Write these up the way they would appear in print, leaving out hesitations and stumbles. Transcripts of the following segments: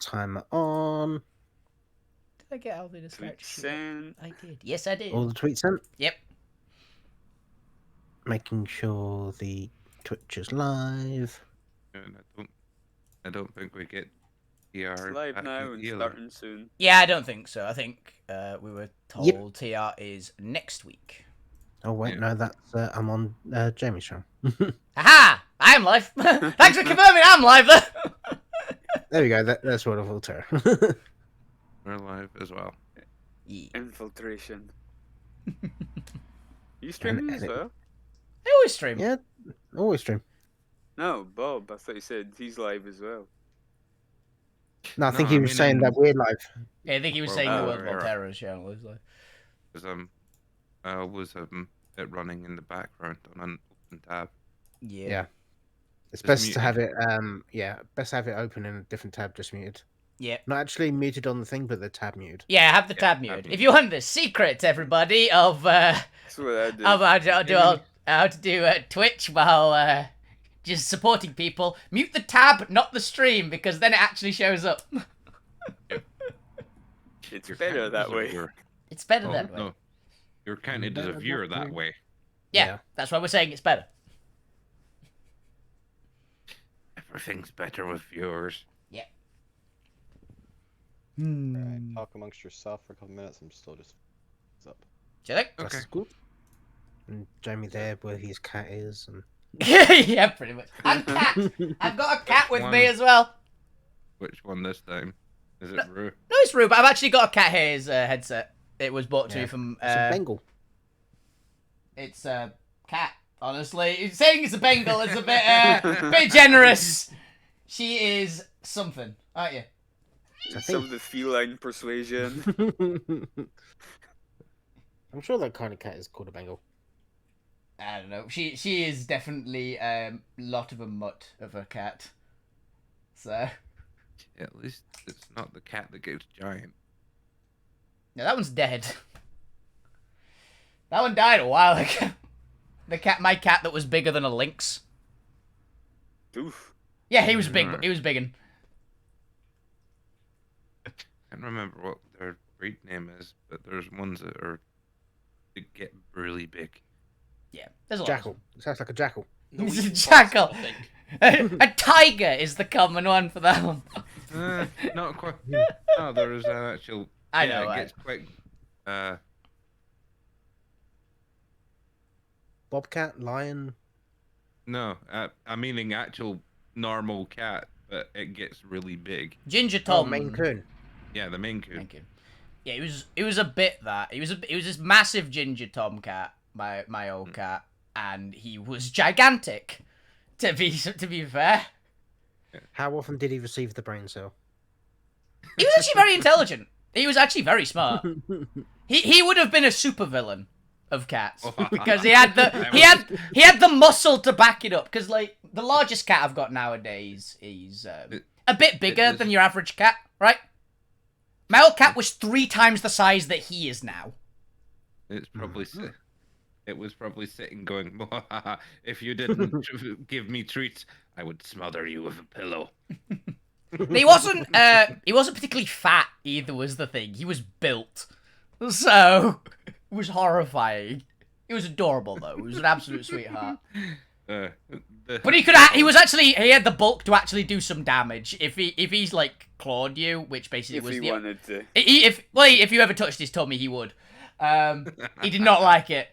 timer on. Did I get Alvin to start to shoot? Send. I did. Yes, I did. All the tweets sent. Yep. Making sure the Twitch is live. And I don't think we get TR It's live back now and either. starting soon. Yeah, I don't think so. I think we were told TR is next week. Oh wait, Yeah. no, that's I'm on Jamie's show. Aha! I am live. Thanks for confirming I'm live. There we go. That's what of Alterra. We're live as well. Yeah. Infiltration. You streaming as edit. well? I always stream. Yeah, always stream. No, Bob. I thought you said he's live as well. No, I think he I was mean, saying that we're live. Yeah, I think he was Well, saying the oh, World of right. Alterra's channel is live. Because I always have it running in the background on an open tab. Yeah. It's Just best to have muted. it. Best to have it open in a different tab, just muted. Yeah. Not actually muted on the thing, but the tab muted. Yeah, have the Yeah, tab tab muted. muted. If you want the secret, everybody, of That's what I did. how to do Twitch while just supporting people, mute the tab, not the stream, because then it actually shows up. It's You're better counted that as a way. viewer. It's better Oh, that way. no. You're counted as a Better viewer that that way. way. Yeah, Yeah. that's why we're saying it's better. Everything's better with viewers. Alright, talk amongst yourself for a couple minutes. I'm still just up. Do you think? Okay. That's good. And Jamie there, where his cat is, and Yeah, pretty much. I'm cat. I've got a cat with me as well. Which one this time? Is it Rue? No, it's rude, but I've actually got a cat hair's headset. It was bought to me Yeah. from. it's a Bengal. It's a cat. Honestly, saying it's a Bengal is a bit generous. She is something, aren't you? Some of the feline persuasion. I'm sure that kind of cat is called a Bengal. I don't know. She is definitely a lot of a mutt of a cat. So At least it's not the cat that gets giant. yeah, that one's dead. That one died a while ago. My cat that was bigger than a lynx. Oof. Yeah, he was big. He was biggin'. I can't remember what their breed name is, but there's ones that get really big. Yeah, there's a lot. Jackal. It sounds like a jackal. It's a jackal. A tiger is the common one for that one. Not quite. No, there is an actual. I yeah, know, It gets quite. Bobcat, lion. No, I meaning actual normal cat, but it gets really big. Ginger Oh, Tom. Maine Coon. Yeah, the Maine Coon. Thank you. Yeah, it was a bit that. It was this massive ginger tom cat, my old cat, and he was gigantic. To be fair, How often did he receive the brain cell? he was actually very intelligent. He was actually very smart. He would have been a supervillain of cats because he had the muscle to back it up. Because like the largest cat I've got nowadays, he's a bit bigger than your average cat, right? My old cat was 3 times the size that he is now. It's probably it was probably sitting going, if you didn't give me treats, I would smother you with a pillow. He wasn't particularly fat either. Was the thing. He was built, so it was horrifying. He was adorable though. He was an absolute sweetheart. But he had the bulk to actually do some damage if he's like clawed you, which basically If was he wanted to. If you ever touched his tummy, he would. He did not like it.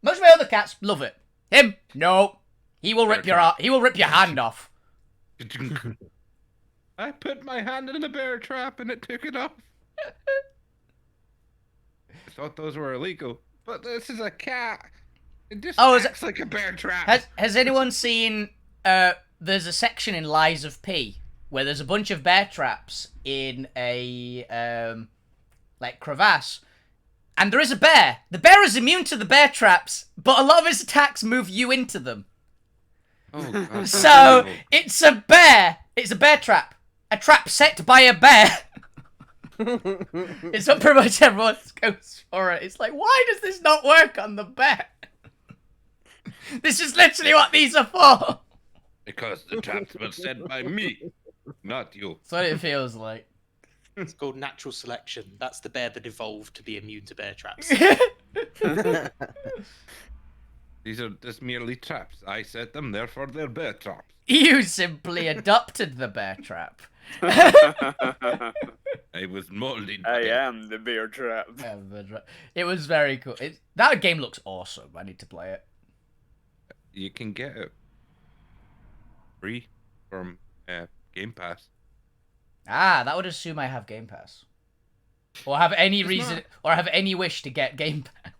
Most of my other cats love it. Him, no. He will rip your hand off. I put my hand in a bear trap and it took it off. I thought those were illegal, but this is a cat. It just acts like a bear trap. Has anyone seen? There's a section in Lies of P where there's a bunch of bear traps in a like crevasse, and there is a bear. The bear is immune to the bear traps, but a lot of his attacks move you into them. Oh, God. So it's a bear. It's a bear trap. A trap set by a bear. It's what pretty much everyone goes for it. It's like, why does this not work on the bear? This is literally what these are for. Because the traps were set by me, not you. That's what it feels like. It's called natural selection. That's the bear that evolved to be immune to bear traps. These are just merely traps. I set them, therefore they're bear traps. You simply adopted the bear trap. I was molded. I am the bear trap. It was very cool. That game looks awesome. I need to play it. You can get it free from Game Pass. Ah, that would assume I have Game Pass. Or have any It's reason, not. or have any wish to get Game Pass.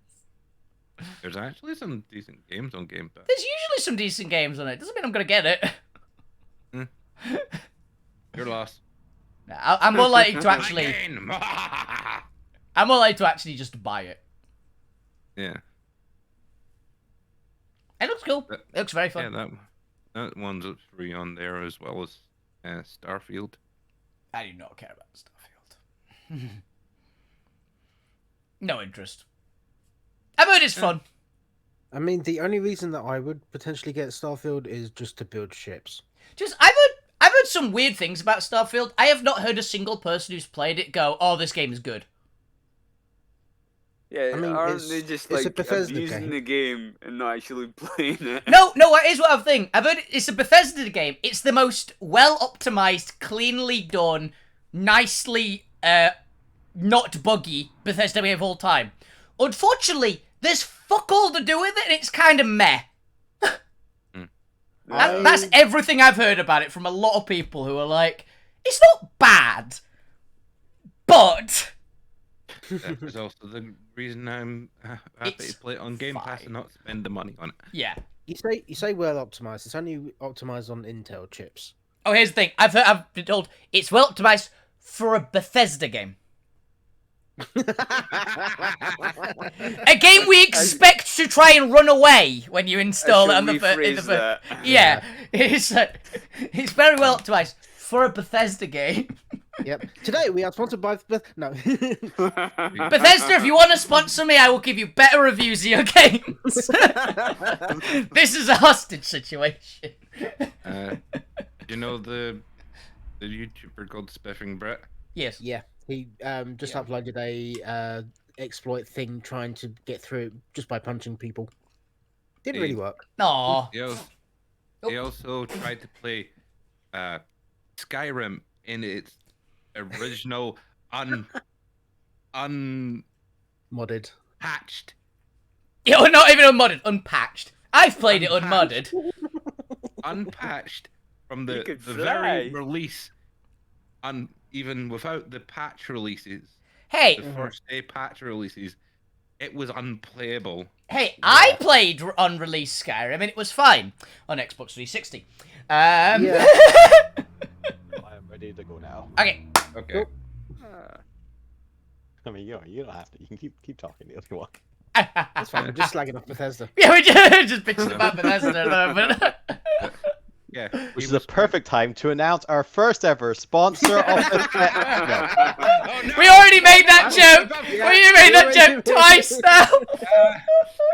There's actually some decent games on Game Pass. There's usually some decent games on it. Doesn't mean I'm gonna get it. You're lost. I'm more likely to actually. Again. I'm more likely to actually just buy it. Yeah. It looks cool. It looks very Yeah, fun. that one's free on there as well as Starfield. I do not care about Starfield. No interest. I heard it's fun. I mean, the only reason that I would potentially get Starfield is just to build ships. I've heard some weird things about Starfield. I have not heard a single person who's played it go, "Oh, this game is good." Yeah, I mean, aren't they just it's a like Bethesda abusing game. the game and not actually playing it? No, here's what I'm thinking. I've heard it's a Bethesda game. It's the most well-optimized, cleanly done, nicely, not buggy Bethesda game of all time. Unfortunately, there's fuck all to do with it, and it's kind of meh. That's everything I've heard about it from a lot of people who are like, it's not bad, but... That is also the reason I'm happy It's to play it on Game Pass fine. and not spend the money on it. Yeah. You say well optimized. It's only optimized on Intel chips. Oh, here's the thing. I've been told it's well optimized for a Bethesda game. A game we expect to try and run away when you install it on the first. Yeah, it's very well optimized for a Bethesda game. Yep. Today we are sponsored by no. Bethesda, if you want to sponsor me, I will give you better reviews of your games. This is a hostage situation. You know the YouTuber called Spiffing Brett? Yes. Yeah, he just uploaded a exploit thing trying to get through it just by punching people. Didn't really work. Aww. He also tried to play Skyrim in its original unpatched. Modded. Yeah, well, not even unmodded, unpatched. I've played it unmodded. Unpatched from the could very fly. release, even without the patch releases, Hey, the first day patch releases, it was unplayable. hey, I played unreleased Skyrim and it was fine on Xbox 360. Yeah. I am ready to go now. Okay. Okay. I mean, you don't have to. You can keep talking if you want. That's fine. We're just slagging off Bethesda. Yeah, we're just bitching about Bethesda at the moment. Yeah. Which he is a was- perfect time to announce our first ever sponsor of this. No. Oh, no! We already made that joke. We made that joke twice now.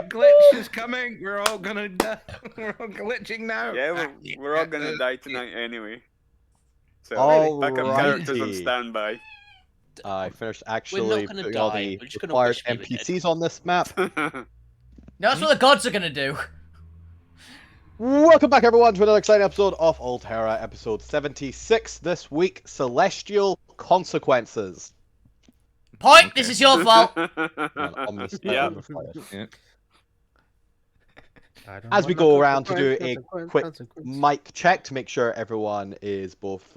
Glitch is coming. We're all gonna die. We're all glitching now. Yeah, we're all gonna die tonight anyway. So backup characters on Alrighty. standby. I finished actually gonna putting all die, the we're just gonna required wish we were dead. NPCs on this map. No, that's what the gods are gonna do. Welcome back, everyone, to another exciting episode of Alterra, episode 76. This week, Celestial Consequences. Point. This is your fault. Yeah. Yeah. As we go around to do a quick mic check to make sure everyone is both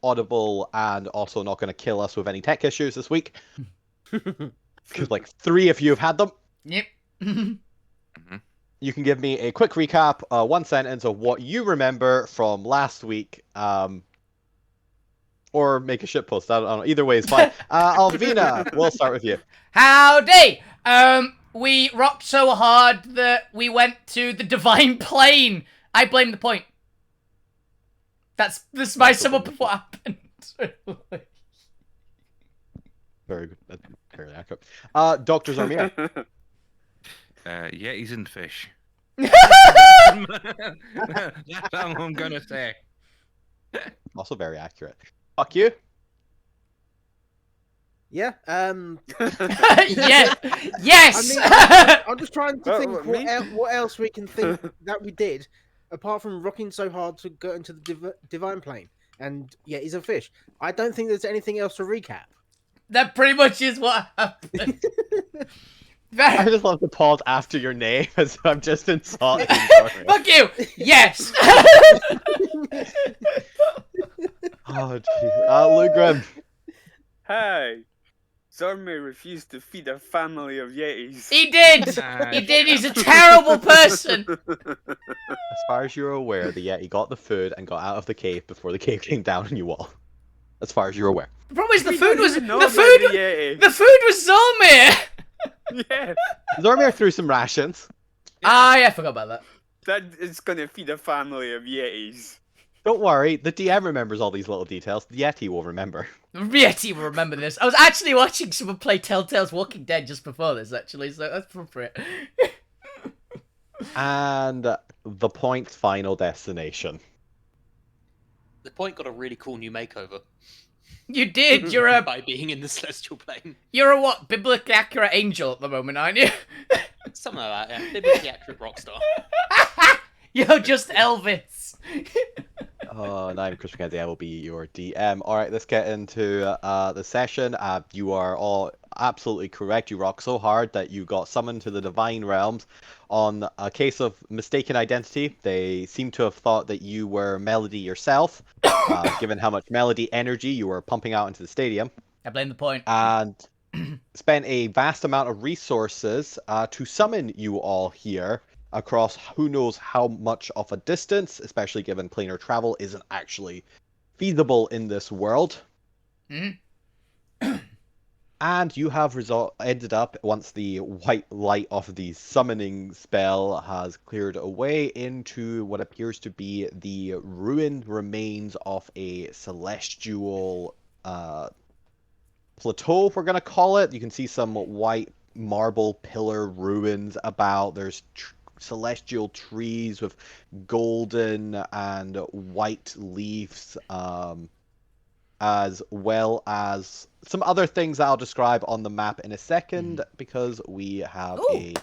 audible and also not going to kill us with any tech issues this week. Because like 3 of you have had them. Yep. You can give me a quick recap, 1 sentence of what you remember from last week, or make a shitpost. I don't know. Either way is fine. Alvina, we'll start with you. Howdy. We rocked so hard that we went to the divine plane. I blame the point. This is my sum up of what happened. Very good. That's fairly accurate. Dr. Zarmir. Yetis and fish. That's all I'm gonna say. Also very accurate. Fuck you. Yeah. Yeah. Yes. I'm just trying to think what else we can think that we did, apart from rocking so hard to go into the divine plane. And yeah, he's a fish. I don't think there's anything else to recap. That pretty much is what happened. I just love the pause after your name, as I'm just insulted. Fuck you. Yes. Oh, jeez. Lugrim. Hey, Zormir refused to feed a family of Yetis. He did. He did. He's a terrible person. As far as you're aware, the Yeti got the food and got out of the cave before the cave came down on you all. As far as you're aware. The problem is the food was Yeti. the food was Zormir. Yeah. Zormir threw some rations. Ah, yeah, I forgot about that. That is gonna feed a family of Yetis. Don't worry, the DM remembers all these little details. The Yeti will remember. The Yeti will remember this. I was actually watching someone play Telltale's Walking Dead just before this, actually, so that's appropriate. And the Point's final destination. The Point got a really cool new makeover You did. You're a by being in the celestial plane. you're a what? Biblically accurate angel at the moment, aren't you? Something like that, yeah. Biblically accurate rock star. You're just Elvis. Oh, now I'm Chris McKenzie. I will be your DM. Alright, let's get into the session. You are all absolutely correct. You rock so hard that you got summoned to the Divine Realms. On a case of mistaken identity, they seem to have thought that you were Melody yourself, given how much Melody energy you were pumping out into the stadium. I blame the Point. And spent a vast amount of resources to summon you all here across who knows how much of a distance, especially given planar travel isn't actually feasible in this world. And you have ended up, once the white light of the summoning spell has cleared away, into what appears to be the ruined remains of a celestial plateau, we're going to call it. You can see some white marble pillar ruins about. There's celestial trees with golden and white leaves, as well as some other things that I'll describe on the map in a second, because we have a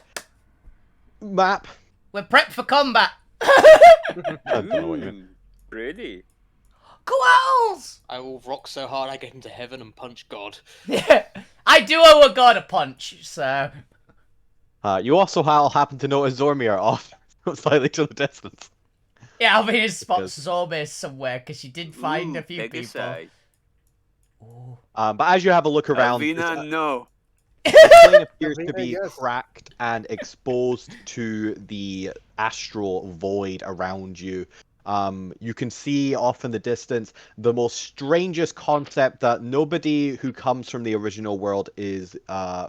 map. We're prepped for combat. I don't know what you mean. Pretty. Go Owls! I will rock so hard I get into heaven and punch God. Yeah, I do owe a god a punch, so... You also happen to notice Zormir off slightly to the distance. Yeah, Alvina spots Zormir somewhere, because she did find a few people. But as you have a look around, Alvina, no. the plane appears to be cracked and exposed to the astral void around you. You can see off in the distance the most strangest concept that nobody who comes from the original world is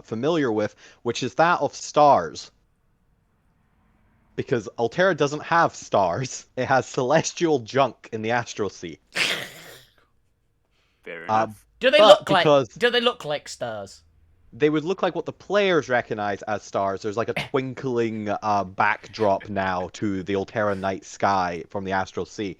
familiar with, which is that of stars. Because Alterra doesn't have stars. It has celestial junk in the astral sea. Fair enough. Do they look like stars? They would look like what the players recognize as stars. There's like a twinkling backdrop now to the Alterra night sky from the astral sea.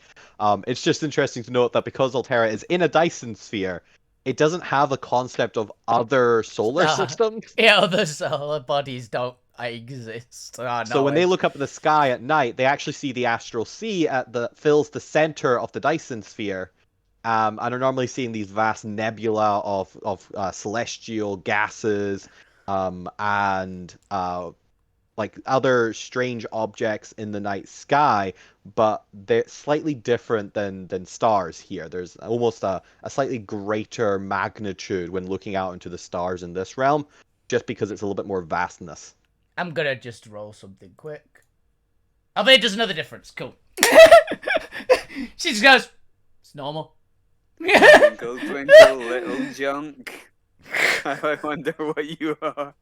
It's just interesting to note that because Alterra is in a Dyson sphere, it doesn't have a concept of other solar systems. Yeah, other solar bodies don't exist. So when they look up at the sky at night, they actually see the astral sea fills the center of the Dyson sphere. And are normally seeing these vast nebula of celestial gases and like other strange objects in the night sky, but they're slightly different than stars here. There's almost a slightly greater magnitude when looking out into the stars in this realm, just because it's a little bit more vastness. I'm gonna just roll something quick. Alvina does another difference. Cool. She just goes, it's normal. Twinkle, twinkle, little junk. I wonder what you are.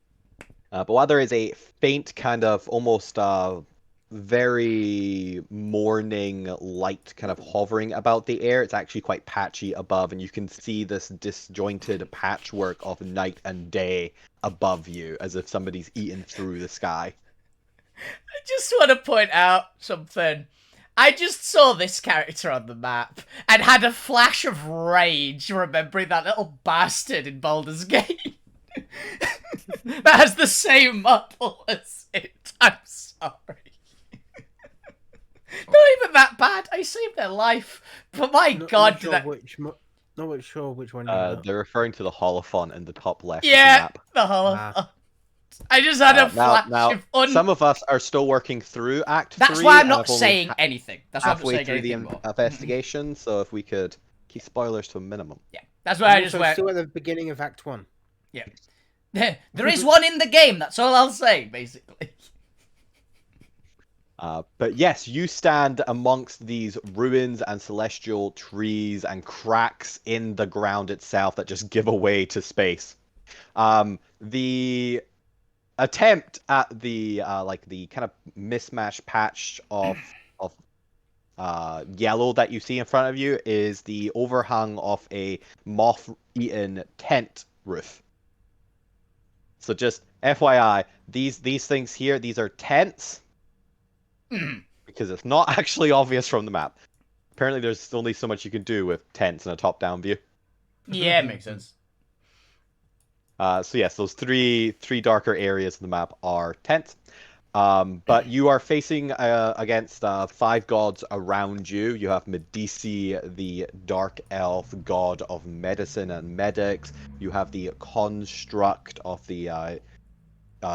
But while there is a faint kind of almost very morning light kind of hovering about the air, it's actually quite patchy above, and you can see this disjointed patchwork of night and day above you, as if somebody's eaten through the sky. I just want to point out something. I just saw this character on the map and had a flash of rage remembering that little bastard in Baldur's Gate. That has the same model as it. I'm sorry. Not even that bad. I saved their life. But my god, did that... Not sure which one. They're referring to the holophant in the top left Yeah, of the map. the holophant. I just had a flash of some of us are still working through Act 3. That's why I'm not saying anything. That's why I'm not saying through anything the more. investigation, so if we could keep spoilers to a minimum. Yeah, that's why I just went... still at the beginning of Act 1. Yeah. There is one in the game, that's all I'll say, basically. But yes, you stand amongst these ruins and celestial trees and cracks in the ground itself that just give away to space. The attempt at the the kind of mismatched patch of yellow that you see in front of you is the overhang of a moth-eaten tent roof. So just FYI, these things here, these are tents. Because it's not actually obvious from the map. Apparently there's only so much you can do with tents in a top-down view. Yeah, it makes sense. So yes, those three darker areas of the map are tents. But you are facing against 5 gods around you. You have Medici, the dark elf god of medicine and medics. You have the construct of the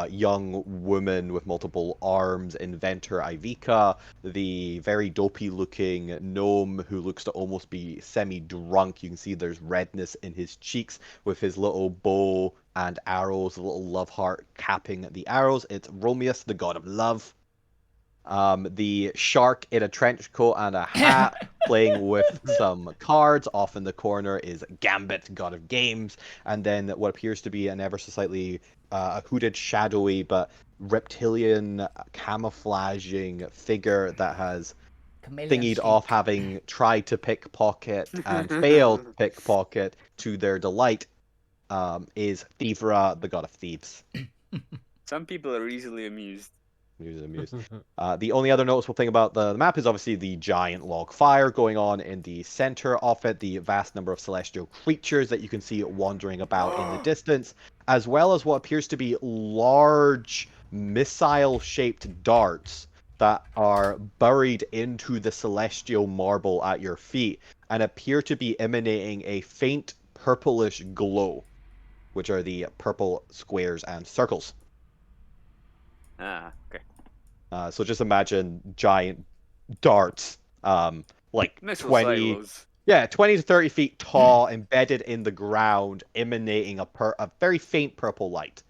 young woman with multiple arms, inventor Ivica, the very dopey-looking gnome who looks to almost be semi-drunk. You can see there's redness in his cheeks with his little bow and arrows, a little love heart capping the arrows. It's Romeus, the god of love. The shark in a trench coat and a hat playing with some cards. Off in the corner is Gambit, god of games. And then what appears to be an ever so slightly a hooded, shadowy, but reptilian camouflaging figure that has thingied off having tried to pickpocket and failed to pickpocket to their delight, is Thievra, the god of thieves. Some people are easily amused. The only other noticeable thing about the map is obviously the giant log fire going on in the center of it, the vast number of celestial creatures that you can see wandering about in the distance, as well as what appears to be large missile-shaped darts that are buried into the celestial marble at your feet and appear to be emanating a faint purplish glow, which are the purple squares and circles. Ah, okay. So just imagine giant darts, like Missile 20 to 30 feet tall, embedded in the ground, emanating a very faint purple light.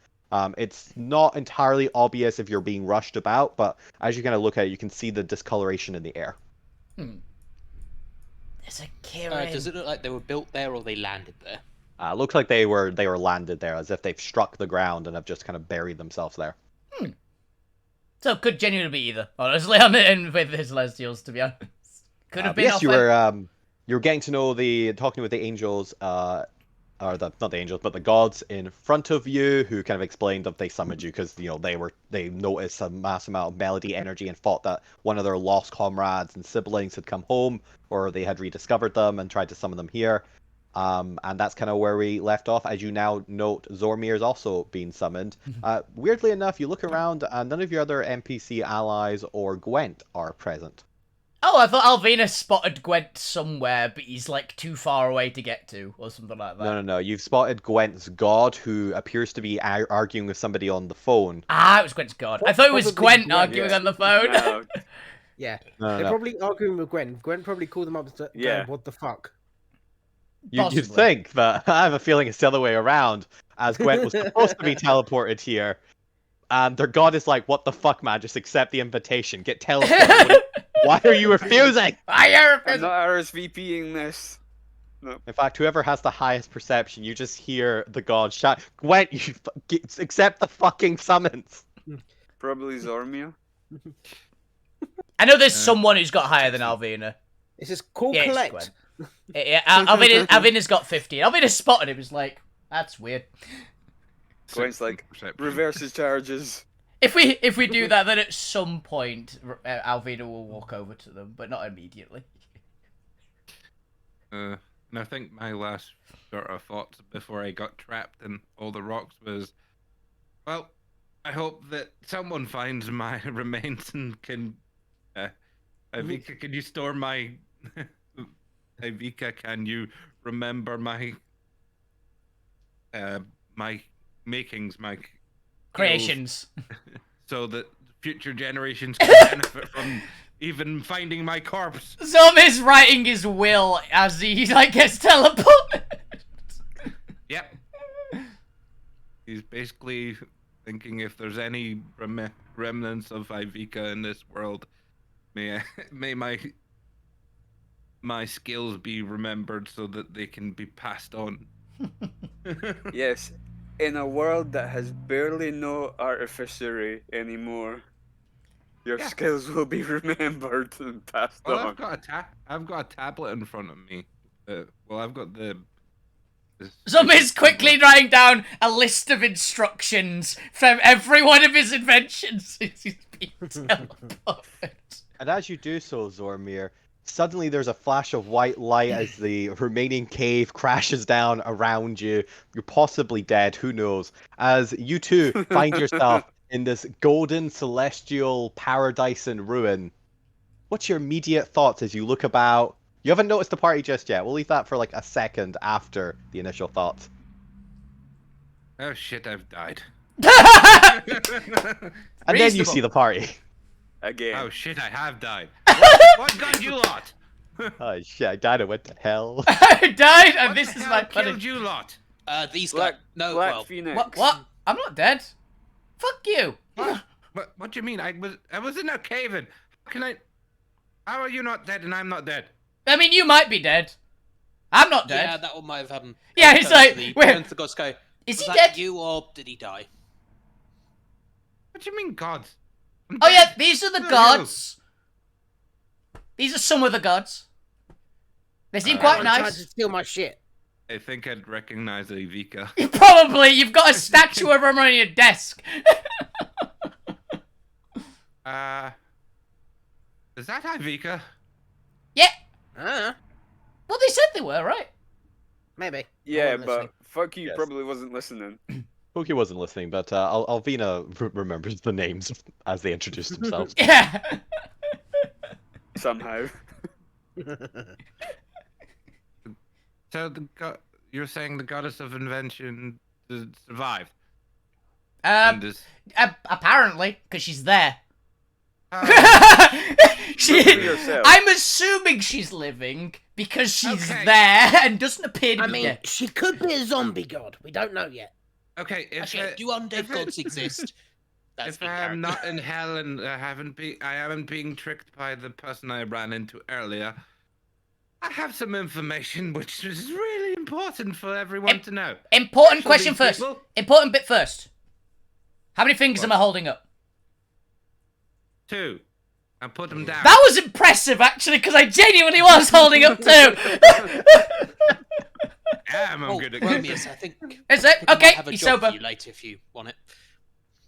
It's not entirely obvious if you're being rushed about, but as you kind of look at it, you can see the discoloration in the air. There's a Kirin. Does it look like they were built there or they landed there? Looks like they were landed there, as if they've struck the ground and have just kind of buried themselves there. So it could genuinely be either. Honestly, I'm in with the Celestials, to be honest. Could have been. Yes, you were getting to know talking with the angels, not the angels, but the gods in front of you, who kind of explained that they summoned you because they noticed a mass amount of melody energy and thought that one of their lost comrades and siblings had come home, or they had rediscovered them and tried to summon them here. And that's kind of where we left off. As you now note, Zormir's also being summoned. Weirdly enough, you look around and none of your other NPC allies or Gwent are present. Oh, I thought Alvina spotted Gwent somewhere, but he's like too far away to get to, or something like that. No. You've spotted Gwent's god, who appears to be arguing with somebody on the phone. Ah, it was Gwent's god. I thought it was Gwent arguing on the phone. No. Yeah. They're probably arguing with Gwen. Gwen probably called them up and said, what the fuck? You'd think, but I have a feeling it's the other way around, as Gwent was supposed to be teleported here, and their god is like, what the fuck, man, just accept the invitation, get teleported. Why are you refusing? I'm not RSVPing this. No. In fact, whoever has the highest perception, you just hear the god shout, Gwent, you accept the fucking summons. Probably Zormia. I know there's someone who's got higher than Alvina. It's just call collect. Yeah, Alvina's got 50. Alvina spotted him. He's like, that's weird. Gwent's like, reverse his charges. If we do that, then at some point Alvina will walk over to them, but not immediately. And I think my last sort of thoughts before I got trapped in all the rocks was, well, I hope that someone finds my remains and can. Ivica, can you store my? Ivica, can you remember my? My makings, my Creations. so that future generations can benefit from even finding my corpse. Zombie's writing his will as he like gets teleported. Yep. He's basically thinking if there's any remnants of Ivica in this world, may my skills be remembered so that they can be passed on. Yes, in a world that has barely no artificery anymore, your skills will be remembered and passed Well, on. I've got a tablet in front of me. I've got the. Zombie's quickly writing down a list of instructions from every one of his inventions since he's been teleported. And as you do so, Zormir, suddenly there's a flash of white light as the remaining cave crashes down around you. You're possibly dead, who knows? As you two find yourself in this golden celestial paradise in ruin. What's your immediate thoughts as you look about? You haven't noticed the party just yet. We'll leave that for like a second after the initial thoughts. Oh shit, I've died. And then you see the party. Again. Oh shit, I have died. What got you lot? Oh shit, I died and went to hell. I died, and What this the is hell my killed punishment. you lot? These Black, guys. No, Black well, Phoenix. What? I'm not dead. Fuck you. What do you mean? I was in a cave in. How are you not dead and I'm not dead? I mean, you might be dead. I'm not dead. yeah, that one might have happened. Yeah, it's like, where- Turn to the gods go. Is Was he that dead? you or did he die? What do you mean, gods? Oh yeah, these are the Who are gods. These are some of the gods. They seem quite Tried to nice. steal my shit. I think I'd recognize Ivica. Probably, you've got a statue of him on your desk. Is that Ivica? Yeah. Ah, Well, they said they were, right? maybe. I Yeah, wasn't but listening. fuck you, Yes. probably wasn't listening. Pookie wasn't listening, but Alvina remembers the names as they introduced themselves. Yeah. Somehow. So you're saying the goddess of invention survived? Um, This... apparently, because she's there. Oh, Look for yourself. I'm assuming she's living because she's Okay. there and doesn't appear to I be mean, dead. she could be a zombie god. We don't know yet. okay, if Actually, do undead if it- gods exist? That's if in I'm character. not in hell and I haven't being tricked by the person I ran into earlier, I have some information which is really important for everyone to know. Important Actually, question first. people- Important bit first. How many fingers What? am I holding up? 2. I put them down. That was impressive, actually, because I genuinely was holding up 2. Damn, I'm Oh, good at Romeus, I think. Is it? I might Okay, have a he's job sober. for you later if you want it.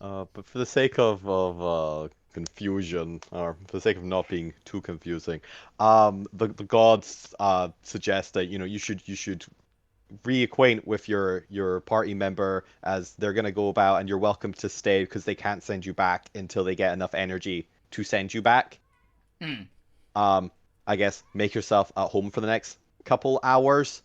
But for the sake of confusion, or for the sake of not being too confusing, the gods suggest that you should reacquaint with your party member as they're gonna go about, and you're welcome to stay because they can't send you back until they get enough energy to send you back. I guess make yourself at home for the next couple hours,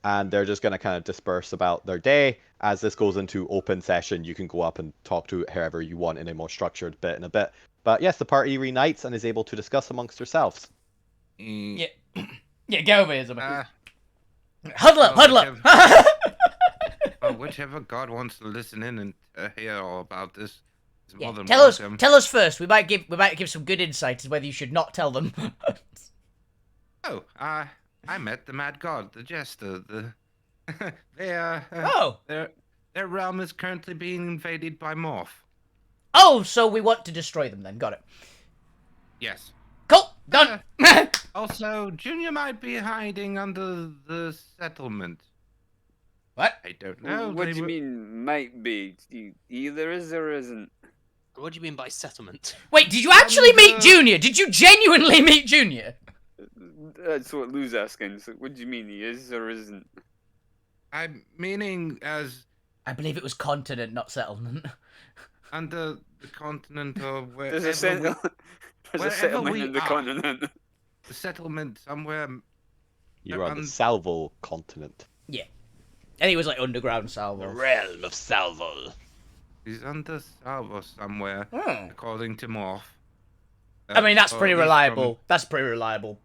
and they're just gonna kind of disperse about their day. As this goes into open session, you can go up and talk to whoever you want in a more structured bit in a bit. But yes, the party reunites and is able to discuss amongst yourselves. Yeah. Yeah, get over here, Zuma. Uh, Huddle up, well, huddle up. whichever god wants to listen in and hear all about this is more Yeah, than tell us welcome. first. We might give some good insight as whether you should not tell them. Oh, I met the mad god, the jester. They Oh. their realm is currently being invaded by Morph. Oh, so we want to destroy them then. Got it. Yes. Cool. Done. Also, Junior might be hiding under the settlement. What? I don't know. What they do you were- mean, might be? Either is or isn't. What do you mean by settlement? Wait, did you actually meet Junior? Did you genuinely meet Junior? That's what Lou's asking. So what do you mean he is or isn't? I'm meaning as I believe it was continent, not settlement. under the continent or There's wherever a, settlement we in the are. continent. the settlement somewhere. You're on the Salvo continent. Yeah. And he was like underground Salvo. Realm of Salvo. He's under Salvo somewhere, according to Morph. I mean, that's or pretty at least reliable. That's pretty reliable.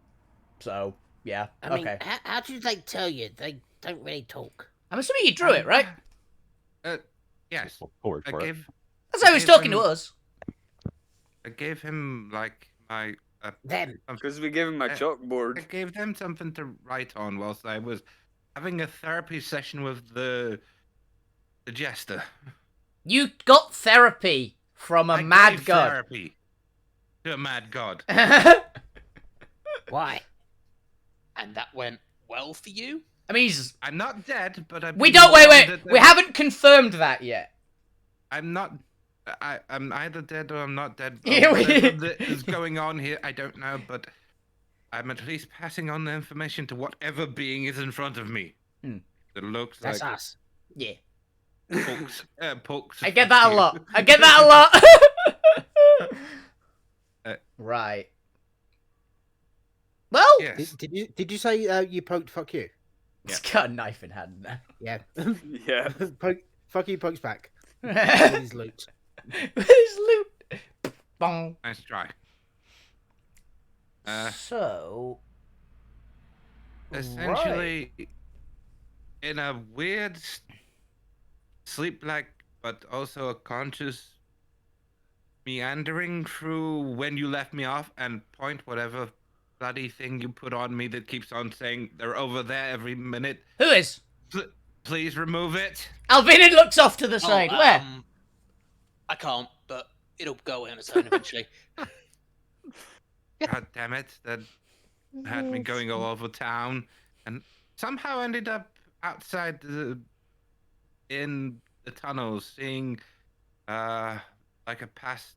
So, yeah. I mean, okay. how do they tell you? They don't really talk. I'm assuming you drew it, right? Yes. Forward I for it. gave. That's how he was talking to us. I gave him like my. Them. Because we gave him a I chalkboard. gave them something to write on whilst I was having a therapy session with the jester. You got therapy from a I mad gave god. Therapy to a mad god. Why? And that went well for you? I mean, I'm not dead, but I'm. we don't. Wait. We haven't confirmed that yet. I'm not. I'm either dead or I'm not dead. Yeah, Whatever that is going on here, I don't know, but I'm at least passing on the information to whatever being is in front of me. Hmm. It looks That's like us. Yeah. Pokes. I get that a lot. I get that a lot. Right. Well, Yes. Did you say you poked fuck you? he's got a knife in hand now. Yeah. Yeah. Fuck you pokes back. With With his loot. his loot. Bong. Nice try. So. Essentially, in a weird sleep-like, but also a conscious meandering through when you left me off and point whatever bloody thing you put on me that keeps on saying they're over there every minute. Who is? Please remove it. Alvinin looks off to the side. Where? I can't, but it'll go away on its own eventually. God damn it. That had me going all over town and somehow ended up outside in the tunnels seeing like a past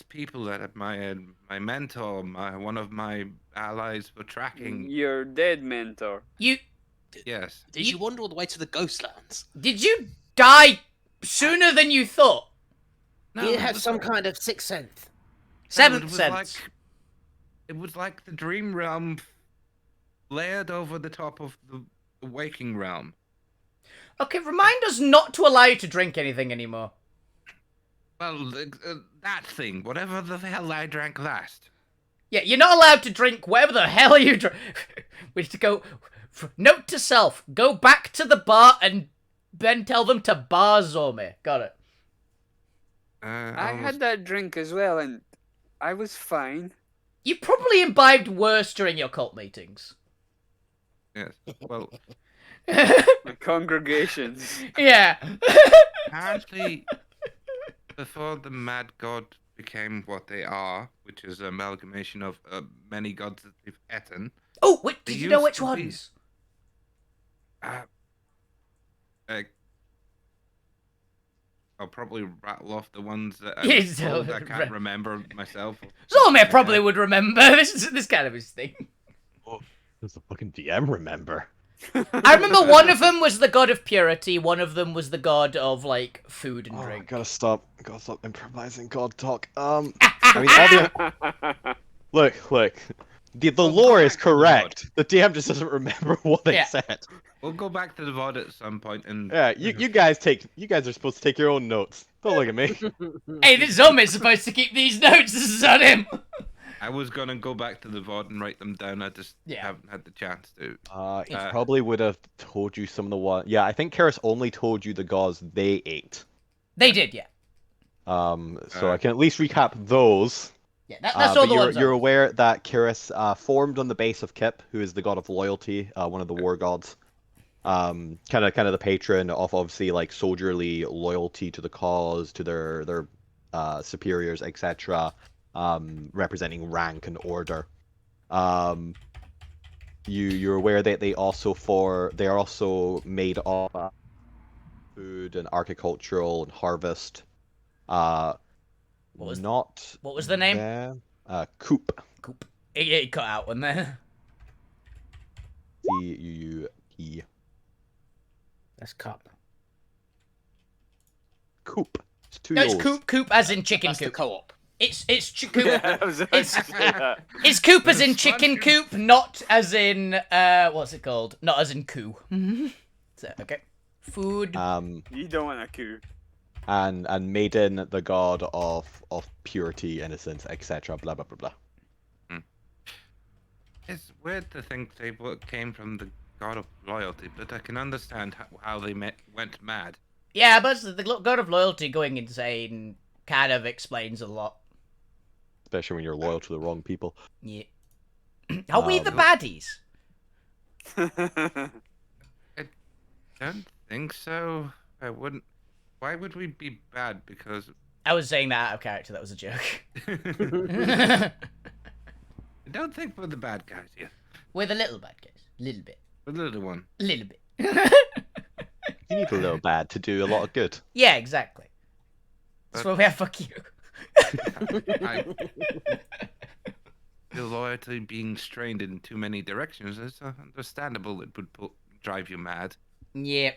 people that my mentor, one of my allies were tracking. Your dead mentor. Yes. Did you wander all the way to the Ghostlands? Did you die sooner than you thought? Do you have some kind of sixth sense? Seventh sense. It was like the dream realm layered over the top of the waking realm. Okay, remind us not to allow you to drink anything anymore. Well, that thing, whatever the hell I drank last. Yeah, you're not allowed to drink whatever the hell you drink. We need to go. Note to self: go back to the bar and then tell them to bar Zome. Got it. I had that drink as well, and I was fine. You probably imbibed worse during your cult meetings. Yes. Well, The congregations. Yeah. apparently, before the mad god became what they are, which is an amalgamation of many gods that they've eaten. Oh, wait, did They you know used which to be- ones? I'll probably rattle off the ones that Yes, I can't remember myself. Zome probably would remember. This kind of his thing. Does the fucking DM remember? I remember one of them was the god of purity, one of them was the god of, like, food and I drink. gotta stop improvising god talk. I mean, all look. The lore is correct. The DM just doesn't remember what they said. We'll go back to the VoD at some point and Yeah, you guys are supposed to take your own notes. Don't look at me. Hey, this Zome is supposed to keep these notes. This is on him. I was gonna go back to the VoD and write them down. I just Yeah. haven't had the chance to. He probably would have told you some of the one. Yeah, I think Karis only told you the gods they ate. They did, yeah. So I can at least recap those. Yeah, that's all the ones. You're aware that Karis formed on the base of Kip, who is the god of loyalty, one of the war gods. Kind of the patron of obviously like soldierly loyalty to the cause, to their superiors, etc. Representing rank and order. You're aware that they are also made of food and agricultural and harvest. What was the name? There. Coop. Coop. It cut out one there. C-U-U-P. That's cup. Coop. It's two No, it's O's. coop. Coop as in chicken That's the coop. co-op. It's coop. Yeah, I was about to say that. It's coop as in chicken coop, not as in what's it called? Not as in coo. So, okay. Food. You don't want a coup. And Maiden, the god of purity, innocence, etc. Blah blah blah blah. It's weird to think they came from the god of loyalty, but I can understand how they went mad. Yeah, but the god of loyalty going insane kind of explains a lot. Especially when you're loyal to the wrong people. Yeah. Are we the baddies? I don't think so. I wouldn't. Why would we be bad? Because I was saying that out of character. That was a joke. I don't think we're the bad guys yet. We're the little bad guys. Little bit. The little one. Little bit. You need a little bad to do a lot of good. Yeah, exactly. That's why we have fuck you. I feel loyalty being strained in too many directions. It's understandable it would drive you mad. Yeah.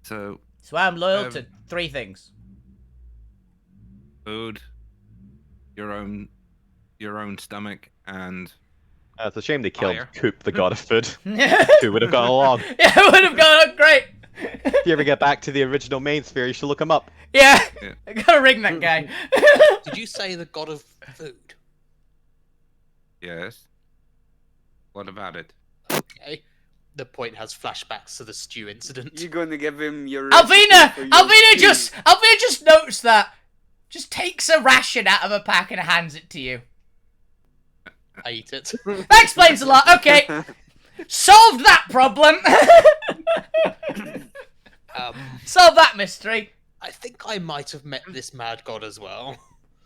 So So I'm loyal to 3 things. food, your own stomach, and It's a shame they killed Fire. Coop, the god of food. Yeah, Who would have gone along. it would have gone on great. If you ever get back to the original main sphere, you should look him up. Yeah. Yeah. I gotta ring that guy. Did you say the god of food? yes. What about it? Okay. The point has flashbacks to the stew incident. You're going to give him your. Alvina! recipe for your Alvina stew. just notes that. Just takes a ration out of a pack and hands it to you. I eat it. That explains a lot. Okay. Solved that problem. Solved that mystery. I think I might have met this mad god as well.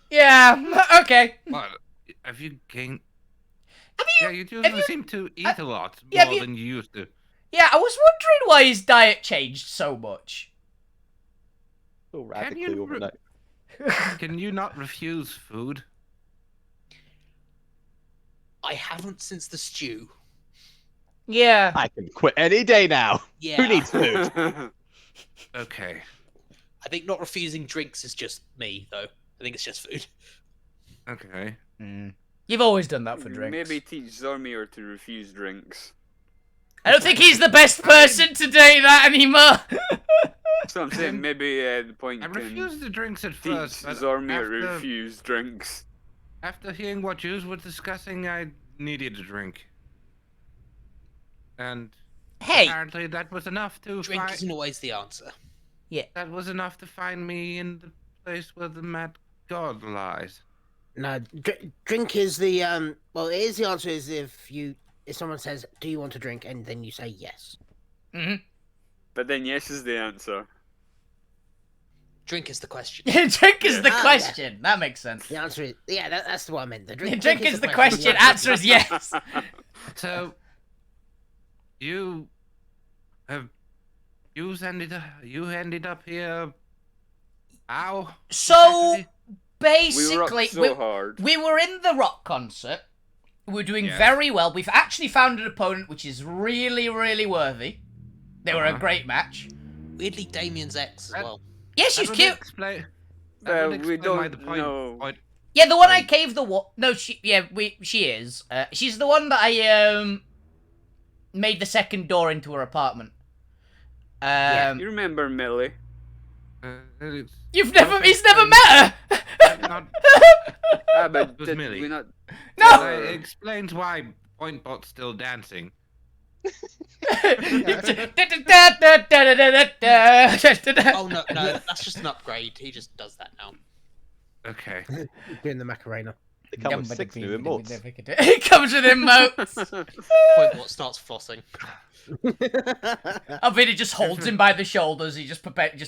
Yeah, okay. What? Have you gained? Have Yeah, you do seem to eat a lot yeah, more have you- than you used to. Yeah, I was wondering why his diet changed so much. So you radically re- overnight. Can you not refuse food? I haven't since the stew. Yeah. I can quit any day now. Yeah. Who needs food? Okay. I think not refusing drinks is just me, though. I think it's just food. Okay. You've always done that for drinks. Maybe teach Zormir to refuse drinks. I don't think he's the best person to do that anymore. So I'm saying maybe the point I can refused the drinks at teach first, but Zormir after, refuse drinks. after hearing what you were discussing, I needed a drink. And Hey. apparently that was enough to Drink find. isn't always the answer. That was enough to find me in the place where the mad god lies. No, drink is the Well, it is the answer. Is if someone says, "Do you want to drink?" and then you say yes. But then yes is the answer. Drink is the question. Drink is the Ah, question. That makes sense. The answer is that's what I meant. The Drink, drink is the question. Answer is yes. So, you ended up here. How? So exactly? basically, We rocked so hard. we were in the rock concert. We're doing Yes. very well. We've actually found an opponent which is really, really worthy. They were a great match. Weirdly, Damien's ex as well. Yeah, That she's would cute. Explain, Well, that would we explain why don't the point. know. Yeah, the one I caved the wall. No, she is. She's the one that I made the second door into her apartment. You remember Millie? It's He's never met her. not, Ah, but It was did Millie. we not? No. it explains why Pointbot's still dancing. Oh no, that's just an upgrade. He just does that now. Okay. Doing the Macarena. They come with 6 new emotes. It comes with emotes. Point what starts flossing. Alvina just holds him by the shoulders. He just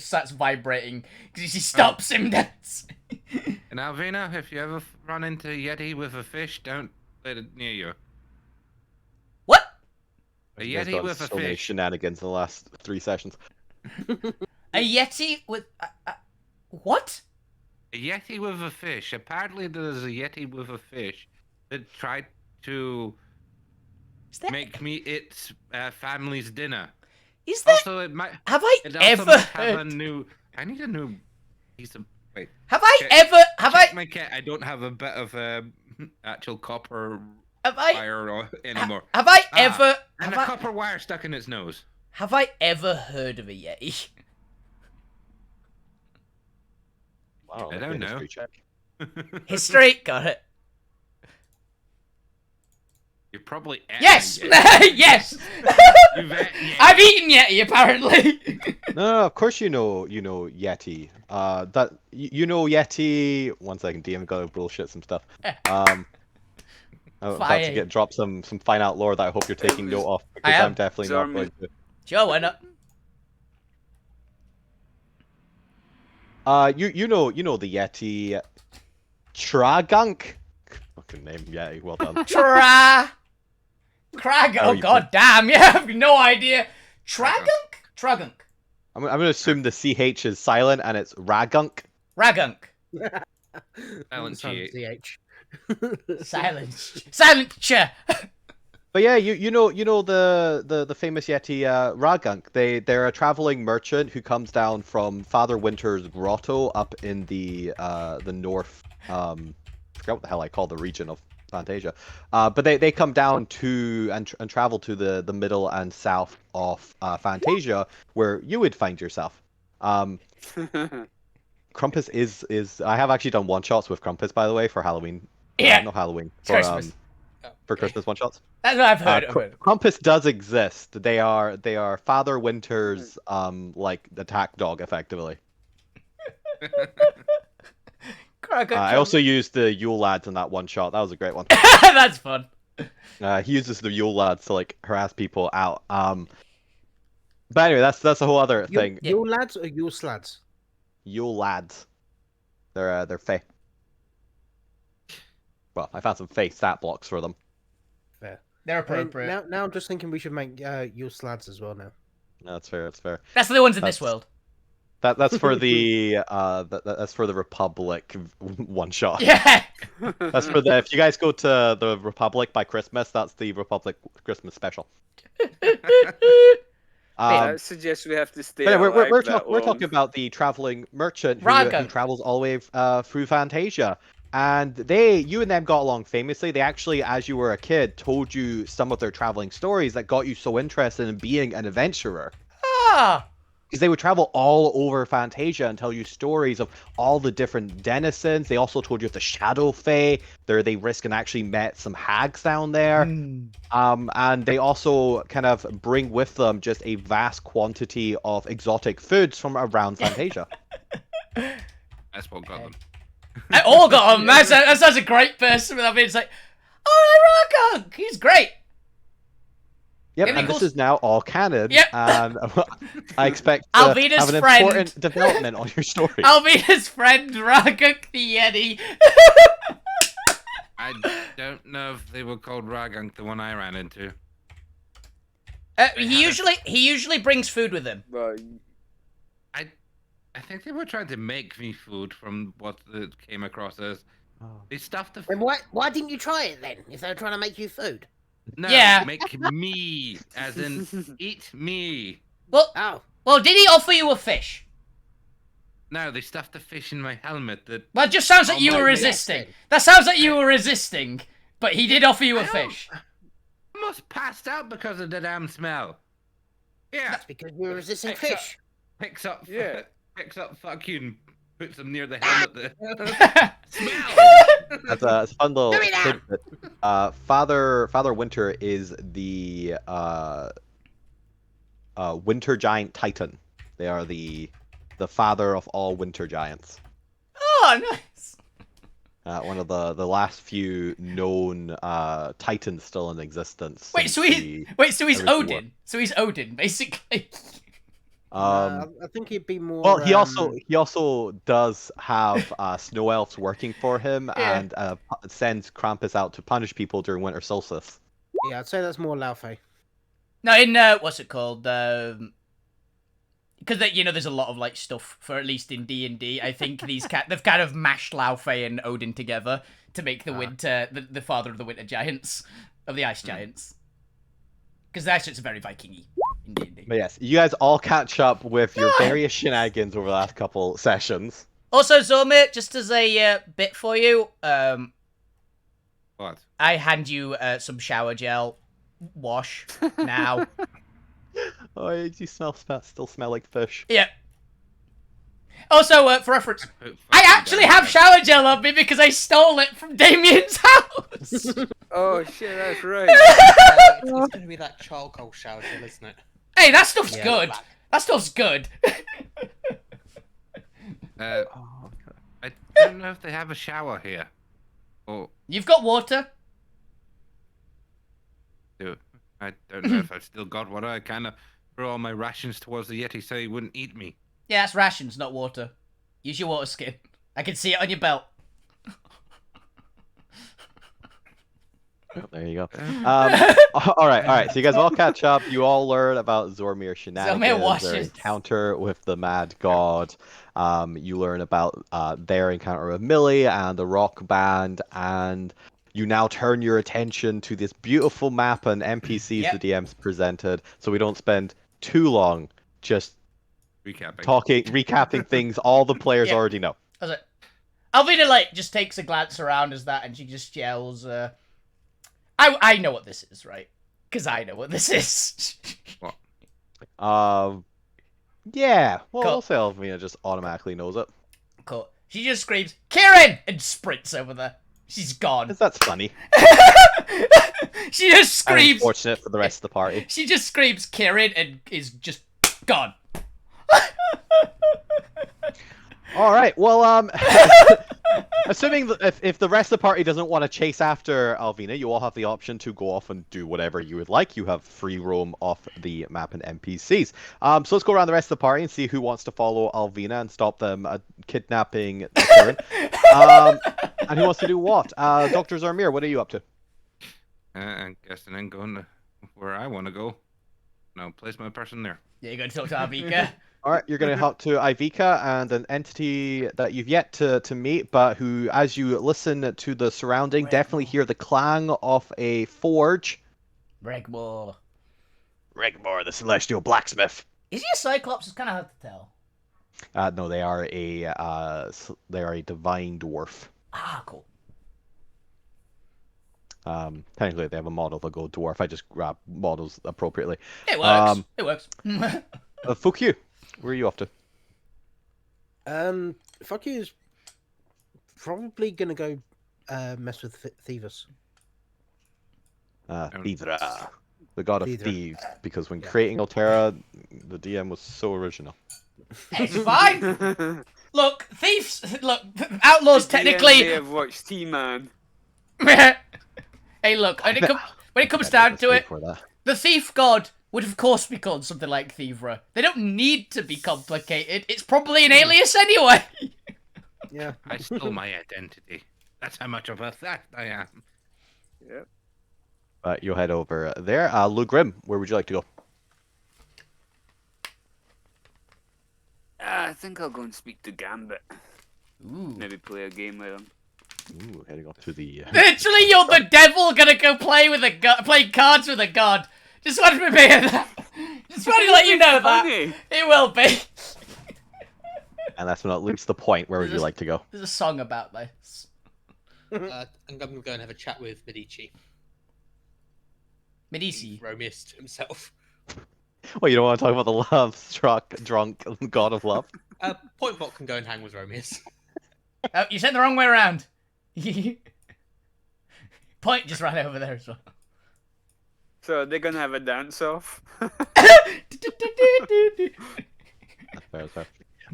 starts vibrating because he stops him dancing. And Alvina, if you ever run into a Yeti with a fish, don't let it near you. What? A You guys Yeti done with a so many fish. shenanigans in the last 3 sessions. A Yeti with what? A Yeti with a fish. Apparently, there's a Yeti with a fish that tried to Is there? make me its family's dinner. Is there? Also, it might. Have I It also ever might have a heard? new. I need a new piece of. Wait. Have I Check- ever? Have check I? my kit. I don't have a bit of actual copper Have I? wire anymore. Have I Ah, ever? And Have a I? copper wire stuck in its nose. Have I ever heard of a Yeti? Wow, I okay, don't know. history check. History, got it. You probably ate Yes, a Yeti. yes. You've ate Yeti. I've eaten Yeti apparently. No, of course you know Yeti. That you know Yeti. 1 second, DM gotta bullshit some stuff. I'm about Fire. to drop some fine out lore that I hope you're taking note of because am. I'm definitely not Zormy. going to. Sure, why not? You know the Yeti. Tragunk. Fucking name Yeti. Well done. Crag. Oh, Oh you god damn, yeah, I have no idea. Tragunk? Tragunk. I'm gonna assume the CH is silent and it's Ragunk. Ragunk. Silent Silent GH. CH. Silence. Silencer. But yeah, you know the famous Yeti Ragunk. They're a traveling merchant who comes down from Father Winter's grotto up in the north. Forgot what the hell I call the region of Fantasia. But they come down to and travel to the middle and south of Fantasia, where you would find yourself. Krampus is I have actually done one shots with Krampus, by the way, for Halloween. Yeah. No Halloween. It's Christmas. For Christmas one shots. That's what I've heard of it. Krampus does exist. They are Father Winter's like attack dog, effectively. I also used the Yule lads in that one shot. That was a great one. That's fun. He uses the Yule lads to like harass people out. But anyway, that's a whole other thing. Yule lads or Yule slads? Yule lads. They're Fey. Well, I found some Fey stat blocks for them. Fair. They're I mean, appropriate. now I'm just thinking we should make Yule slads as well now. No, that's fair. That's fair. That's the ones in this That's- world. That's for the that's for the Republic one shot. Yeah. That's for the if you guys go to the Republic by Christmas, that's the Republic Christmas special. I suggest we have to stay. But yeah, we're alive we're that talking long. about the traveling merchant who Raga. travels all the way through Fantasia, and you and them got along famously. They actually, as you were a kid, told you some of their traveling stories that got you so interested in being an adventurer. Ah. Because they would travel all over Fantasia and tell you stories of all the different denizens. They also told you of the Shadow Fae. They risked and actually met some hags down there. And they also kind of bring with them just a vast quantity of exotic foods from around Fantasia. That's what got them. I all got him. That's a great person. I mean, it's like, oh, Ragunk. He's great. Yep, Maybe and goes- this is now all canon. Yep. And I expect to Alvina's have an friend. important development on your story. I'll be his friend, Ragunk the Yeti. I don't know if they were called Ragunk, the one I ran into. He usually brings food with him. But I think they were trying to make me food from what it came across as. Oh. They stuffed the. Then why didn't you try it then? If they were trying to make you food? No, Yeah. make me, as in eat me. Oh, Well, did he offer you a fish? No, they stuffed the fish in my helmet. That Well, it just sounds like you my were goodness. resisting. That sounds like you were resisting, but he did offer you a fish. almost passed out because of the damn smell. Yeah, that's because we were resisting Except- fish. picks up. Yeah. Picks up fuck you and puts them near the helmet. The smell. That's a fun little Give me that! tidbit. Father Winter is the Winter Giant Titan. They are the father of all Winter Giants. Oh, nice. One of the last few known Titans still in existence. Wait, since so the he's original war. Odin. So he's Odin, basically. Um, I think he'd be more. well, he also does have snow elves working for him Yeah. and sends Krampus out to punish people during winter solstice. Yeah, I'd say that's more Laufey. No, in what's it called? Because there's a lot of like stuff for at least in D&D. I think they've kind of mashed Laufey and Odin together to make the winter the father of the winter giants of the ice giants. Because the ice giants are very Viking-y in D&D. But yes, you guys all catch up with your various shenanigans over the last couple sessions. Also, Zormir, just as a bit for you, What? I hand you some shower gel. Wash now. Oh, you still smell like fish. Yeah. Also, for reference, I actually have shower gel on me because I stole it from Damien's house. Oh shit, that's right. It's going to be that charcoal shower gel, isn't it? Hey, that stuff's good. Black. That stuff's good. I don't know if they have a shower here. Oh, You've got water. I don't know if I've still got one. I kind of threw all my rations towards the Yeti so he wouldn't eat me. Yeah, that's rations, not water. Use your water skin. I can see it on your belt. Oh, there you go. All right. So you guys all catch up. You all learn about Zormir shenanigans, their encounter with the Mad God. You learn about their encounter with Millie and the rock band, and you now turn your attention to this beautiful map and NPCs the DMs presented. So we don't spend too long just recapping things all the players already know. That's it. Alvina just takes a glance around as that, and she just yells, I know what this is, right? Because I know what this is. What? Yeah. Well, Cool. I'll say Alvina just automatically knows it. Cool. She just screams, Kieran! And sprints over there. She's gone. That's funny. She just screams. Unfortunate for the rest of the party. She just screams Kieran and is just gone. All right. Well, assuming that if the rest of the party doesn't want to chase after Alvina, you all have the option to go off and do whatever you would like. You have free roam off the map and NPCs. So let's go around the rest of the party and see who wants to follow Alvina and stop them kidnapping Kieran. And who wants to do what? Dr. Zormir, what are you up to? I'm guessing I'm going to where I want to go. No, place my person there. Yeah, you're going to talk to Avika. All right, you're going to talk to Ivica and an entity that you've yet to meet, but who, as you listen to the surrounding, definitely hear the clang of a forge. Regmore, the Celestial Blacksmith. Is he a Cyclops? It's kind of hard to tell. No, they are a divine dwarf. Ah, cool. Technically, they have a model that go dwarf. I just grab models appropriately. It works. It works. Fuck you. Where are you off to? Fuck you is probably gonna go mess with Thieves. Thieves, the god of Thieves. thieves. Because when creating Alterra, the DM was so original. It's fine. Look, thieves. Look, outlaws technically. They have watched T-Man. Hey, look. When it comes down to it, the thief god would of course be called something like Thievra. They don't need to be complicated. It's probably an alias anyway. Yeah. I stole my identity. That's how much of a theft I am. Yep. You'll head over there. Lou Grim, where would you like to go? I think I'll go and speak to Gambit. Ooh. Maybe play a game with him. Ooh, heading off to the... Literally, you're the devil gonna go play cards with a god. Just wanted to be that. Just wanted to let you know that. Funny. It will be. And last but not least, the point. Where would you like to go? There's a song about this. I'm going to go and have a chat with Medici. Medici. Romius himself. Well, you don't want to talk about the love-struck, drunk god of love? Pointbot can go and hang with Romius. Oh, you said the wrong way around. Point just ran over there as well. So they're gonna have a dance-off? That's fair.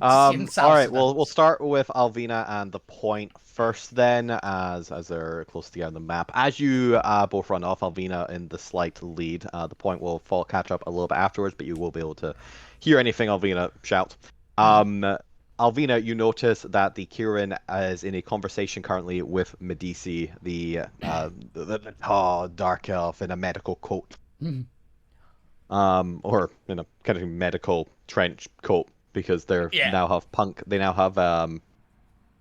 All right, we'll start with Alvina and the point first then, as they're close together on the map. As you both run off, Alvina in the slight lead. The point will catch up a little bit afterwards, but you will be able to hear anything Alvina shouts. Alvina, you notice that the Kieran is in a conversation currently with Medici, the tall dark elf in a medical coat. or in a kind of medical trench coat because they now have punk. They now have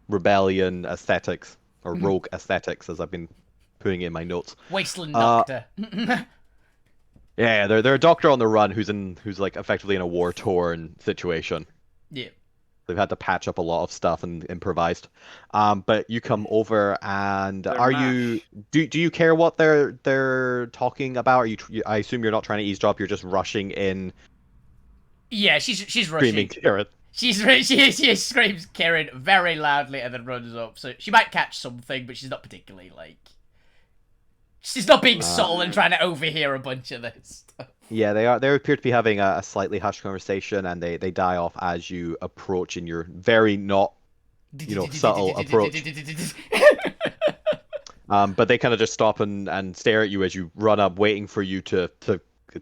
rebellion aesthetics or rogue aesthetics, as I've been putting in my notes. Wasteland Doctor. Yeah, they're a doctor on the run who's like effectively in a war-torn situation. Yeah. They've had to patch up a lot of stuff and improvised. But you come over and do you care what they're talking about? I assume you're not trying to eavesdrop. You're just rushing in. Yeah, she's screaming rushing. Karen. She screams Karen very loudly and then runs up. So she might catch something, but she's not particularly like. She's not being subtle and trying to overhear a bunch of this stuff. Yeah, they appear to be having a slightly hushed conversation, and they die off as you approach in your very not, subtle approach. But they kind of just stop and stare at you as you run up, waiting for you to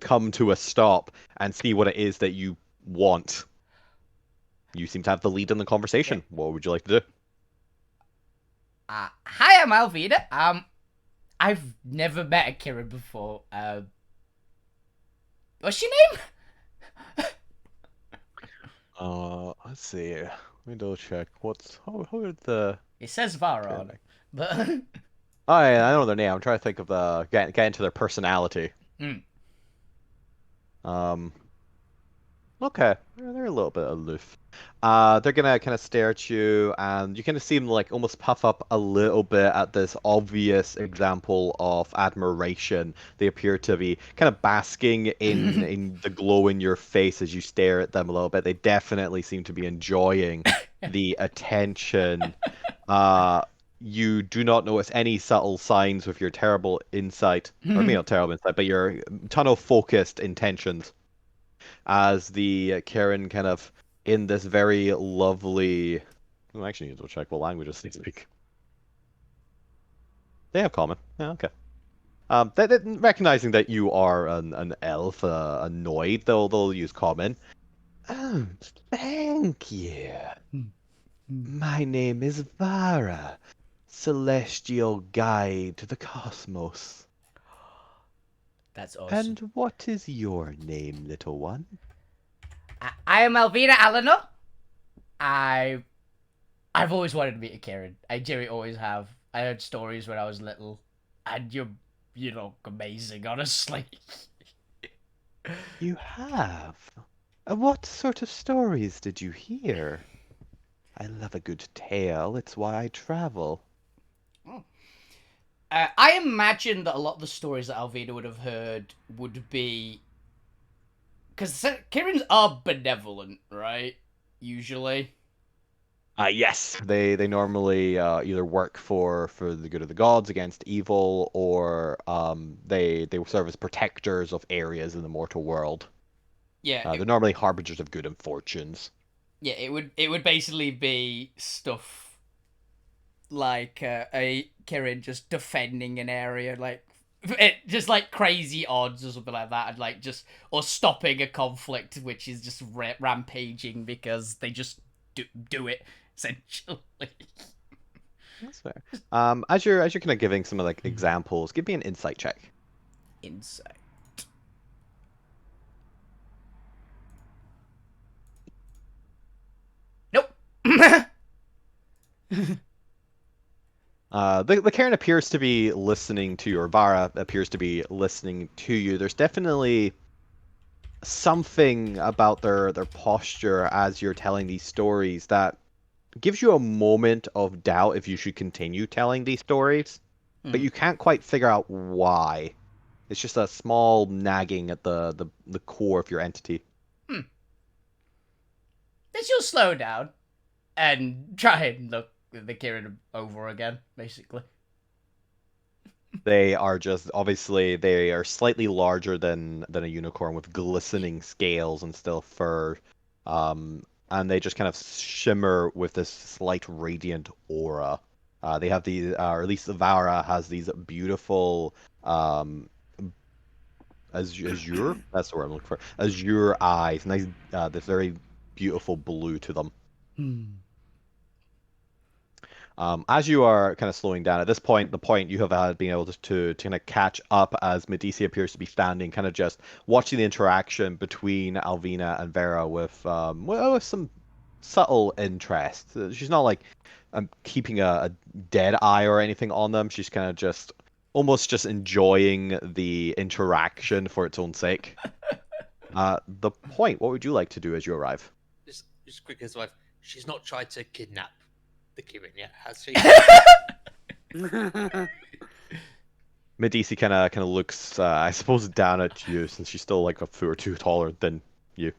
come to a stop and see what it is that you want. You seem to have the lead in the conversation. Yeah. What would you like to do? Hi, I'm Alvida. I've never met a Kieran before. What's your name? Let's see. Let me double check. How are the? It says Vara on it, but. Oh yeah, I know their name. I'm trying to think of get into their personality. Okay, they're a little bit aloof. They're gonna kind of stare at you, and you kind of see them like almost puff up a little bit at this obvious example of admiration. They appear to be kind of basking in the glow in your face as you stare at them a little bit. They definitely seem to be enjoying the attention. You do not notice any subtle signs with your terrible insight, or maybe not terrible insight, but your tunnel-focused intentions. As the Karen kind of in this very lovely. I actually need to check what languages they speak. They have common. Yeah, okay. Recognizing that you are an elf, annoyed, they'll use common. Oh, thank you. My name is Vara, celestial guide to the cosmos. That's awesome. And what is your name, little one? I am Alvina Eleanor. I've always wanted to meet a Karen. I genuinely always have. I heard stories when I was little, and you look amazing, honestly. You have? What sort of stories did you hear? I love a good tale. It's why I travel. I imagine that a lot of the stories that Alvina would have heard would be... Because Karens are benevolent, right? Usually. Yes. They normally either work for the good of the gods against evil, or they serve as protectors of areas in the mortal world. Yeah. They're normally harbingers of good and fortunes. Yeah, it would basically be stuff like a Kirin just defending an area, like just like crazy odds or something like that, and like just or stopping a conflict which is just rampaging because they just do it essentially. That's fair. As you're kind of giving some of like examples, give me an insight check. Insight. Nope. The Karen appears to be listening to you, or Vara appears to be listening to you. There's definitely something about their posture as you're telling these stories that gives you a moment of doubt if you should continue telling these stories, but you can't quite figure out why. It's just a small nagging at the core of your entity. Let's just slow down and try and look the Kieran over again, basically. They are just, obviously, they are slightly larger than a unicorn with glistening scales and still fur. And they just kind of shimmer with this slight radiant aura. They have these, or at least Vara has these beautiful, azure? That's the word I'm looking for. Azure eyes. Nice, this very beautiful blue to them. As you are kind of slowing down at this point, the point you have been able to kind of catch up as Medici appears to be standing, kind of just watching the interaction between Alvina and Vera with with some subtle interest. She's not like keeping a dead eye or anything on them. She's kind of just almost just enjoying the interaction for its own sake. The point, what would you like to do as you arrive? Just quickly as wife. She's not tried to kidnap the Kirin yet, has she? Medici kind of looks, I suppose, down at you since she's still like a foot or two taller than you.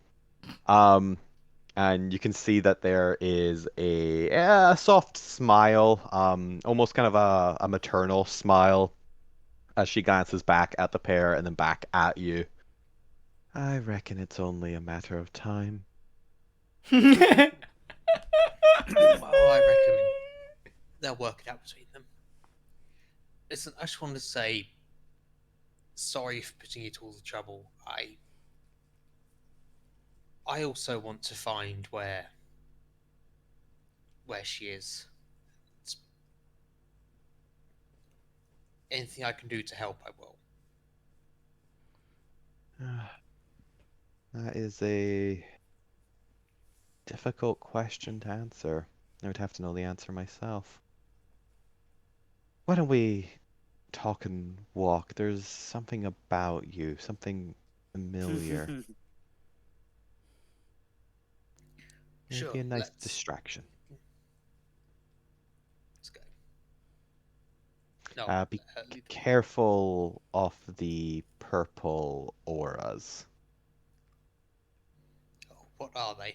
And you can see that there is a soft smile, almost kind of a maternal smile, as she glances back at the pair and then back at you. I reckon it's only a matter of time. Well, I reckon they'll work it out between them. Listen, I just wanted to say sorry for putting you to all the trouble. I also want to find where she is. Anything I can do to help, I will. That is a difficult question to answer. I would have to know the answer myself. Why don't we talk and walk? There's something about you, something familiar. Sure, Maybe a nice distraction. Let's go. No, Be careful of the purple auras. Oh, what are they?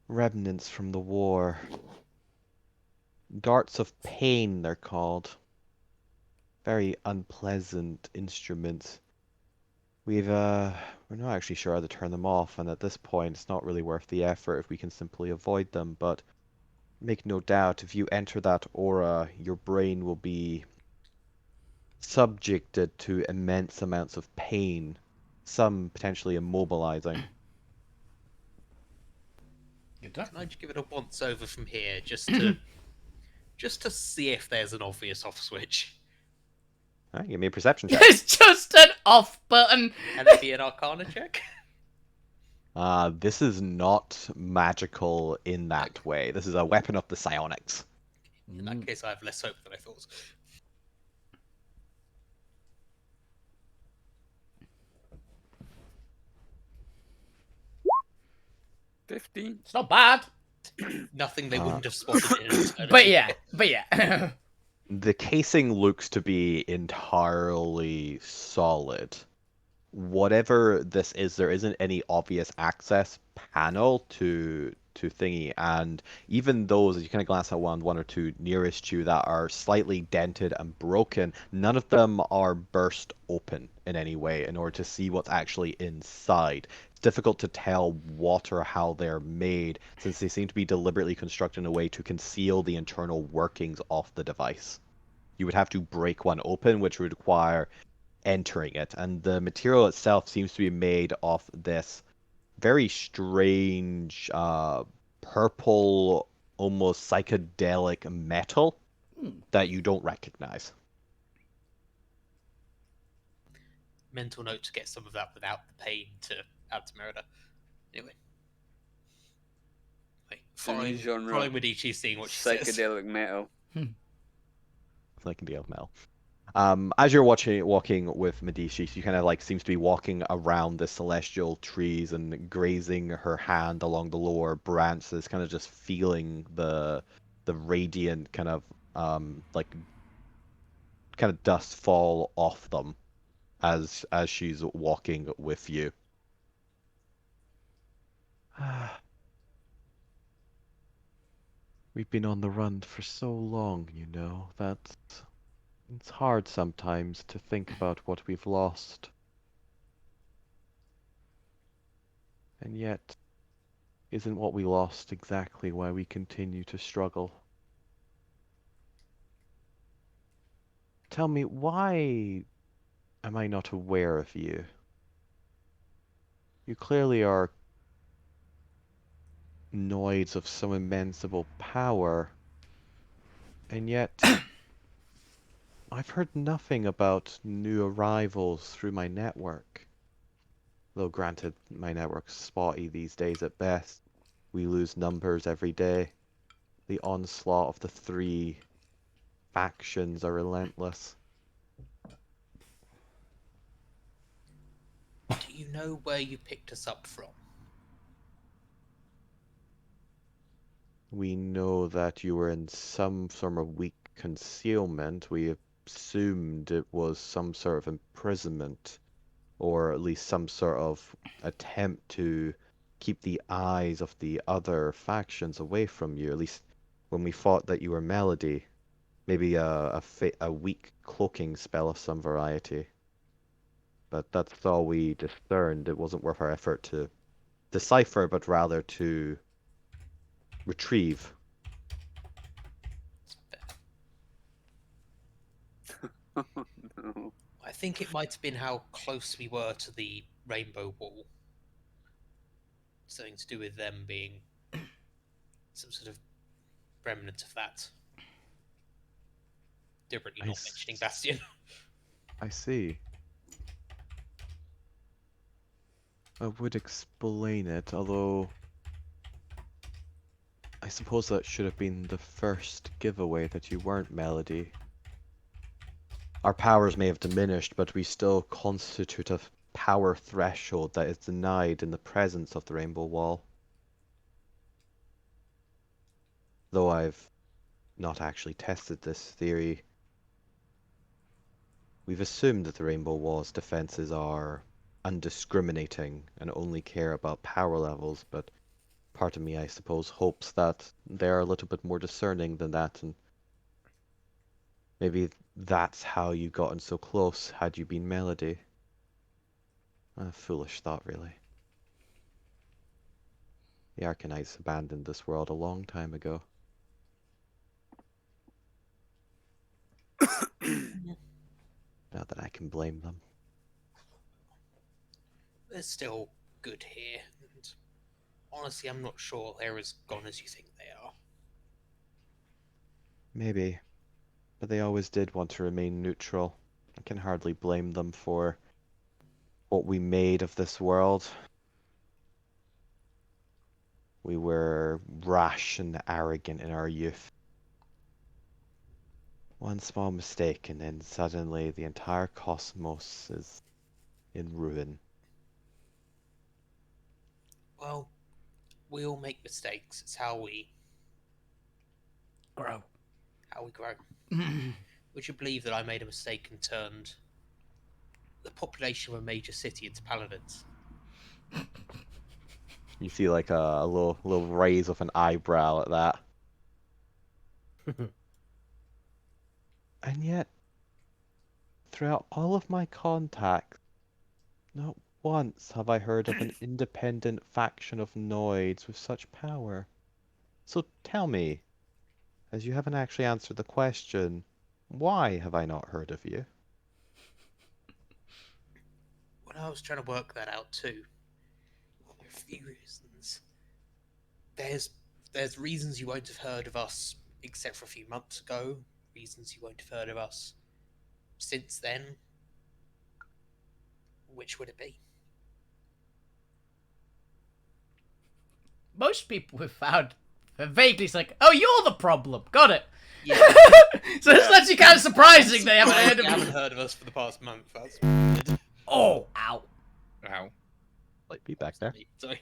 Remnants from the war. Darts of pain, they're called. Very unpleasant instruments. We're not actually sure how to turn them off, and at this point it's not really worth the effort if we can simply avoid them, but make no doubt, if you enter that aura, your brain will be subjected to immense amounts of pain, some potentially immobilizing. Can I just give it a once over from here, just to see if there's an obvious off switch? All right, give me a perception check. It's just an off button. Can it be an Arcana check? This is not magical in that way. This is a weapon of the psionics. In that case, I have less hope than I thought. $15. It's not bad. Nothing they wouldn't have spotted it. But yeah. The casing looks to be entirely solid. Whatever this is, there isn't any obvious access panel to thingy, and even those, as you kind of glance at one or two nearest you that are slightly dented and broken, none of them are burst open in any way in order to see what's actually inside. It's difficult to tell what or how they're made, since they seem to be deliberately constructed in a way to conceal the internal workings of the device. You would have to break one open, which would require entering it, and the material itself seems to be made of this very strange purple, almost psychedelic metal that you don't recognize. Mental note to get some of that without the pain to Alterra. Anyway. Following Medici, seeing what she says. Psychedelic metal. Psychedelic metal. As you're walking with Medici, she kind of like seems to be walking around the celestial trees and grazing her hand along the lower branches, kind of just feeling the radiant kind of dust fall off them as she's walking with you. We've been on the run for so long, you know, that it's hard sometimes to think about what we've lost. And yet, isn't what we lost exactly why we continue to struggle? Tell me, why am I not aware of you? You clearly are noids of some immensible power, And yet, I've heard nothing about new arrivals through my network. Though granted, my network's spotty these days at best. We lose numbers every day. The onslaught of the 3 factions are relentless. Do you know where you picked us up from? We know that you were in some sort of weak concealment. We assumed it was some sort of imprisonment, or at least some sort of attempt to keep the eyes of the other factions away from you. At least when we thought that you were Melody, maybe a weak cloaking spell of some variety. But that's all we discerned. It wasn't worth our effort to decipher, but rather to retrieve. Oh, no. I think it might have been how close we were to the Rainbow Wall. Something to do with them being some sort of remnant of that. Deliberately not mentioning Bastion. I see. I would explain it, although I suppose that should have been the first giveaway that you weren't Melody. Our powers may have diminished, but we still constitute a power threshold that is denied in the presence of the Rainbow Wall. Though I've not actually tested this theory, we've assumed that the Rainbow Wall's defenses are undiscriminating and only care about power levels, but part of me, I suppose, hopes that they're a little bit more discerning than that, and maybe that's how you gotten so close had you been Melody. A foolish thought, really. The Arcanites abandoned this world a long time ago. Not that I can blame them. They're still good here, and honestly, I'm not sure they're as gone as you think they are. Maybe. But they always did want to remain neutral. I can hardly blame them for what we made of this world. We were rash and arrogant in our youth. One small mistake and then suddenly the entire cosmos is in ruin. Well, we all make mistakes. It's how we grow. Would you believe that I made a mistake and turned the population of a major city into paladins? You see like a little raise of an eyebrow at that. And yet, throughout all of my contacts, not once have I heard of an independent faction of Noids with such power. So tell me, as you haven't actually answered the question, why have I not heard of you? When I was trying to work that out too, there are a few reasons. There's reasons you won't have heard of us except for a few months ago, reasons you won't have heard of us since then. Which would it be? Most people we've found are vaguely like, oh, you're the problem. Got it. Yeah. So it's actually kind of surprising they haven't heard of You us. haven't heard of us for the past month. That's weird. Oh, ow. Ow. Like, be back there. Sorry.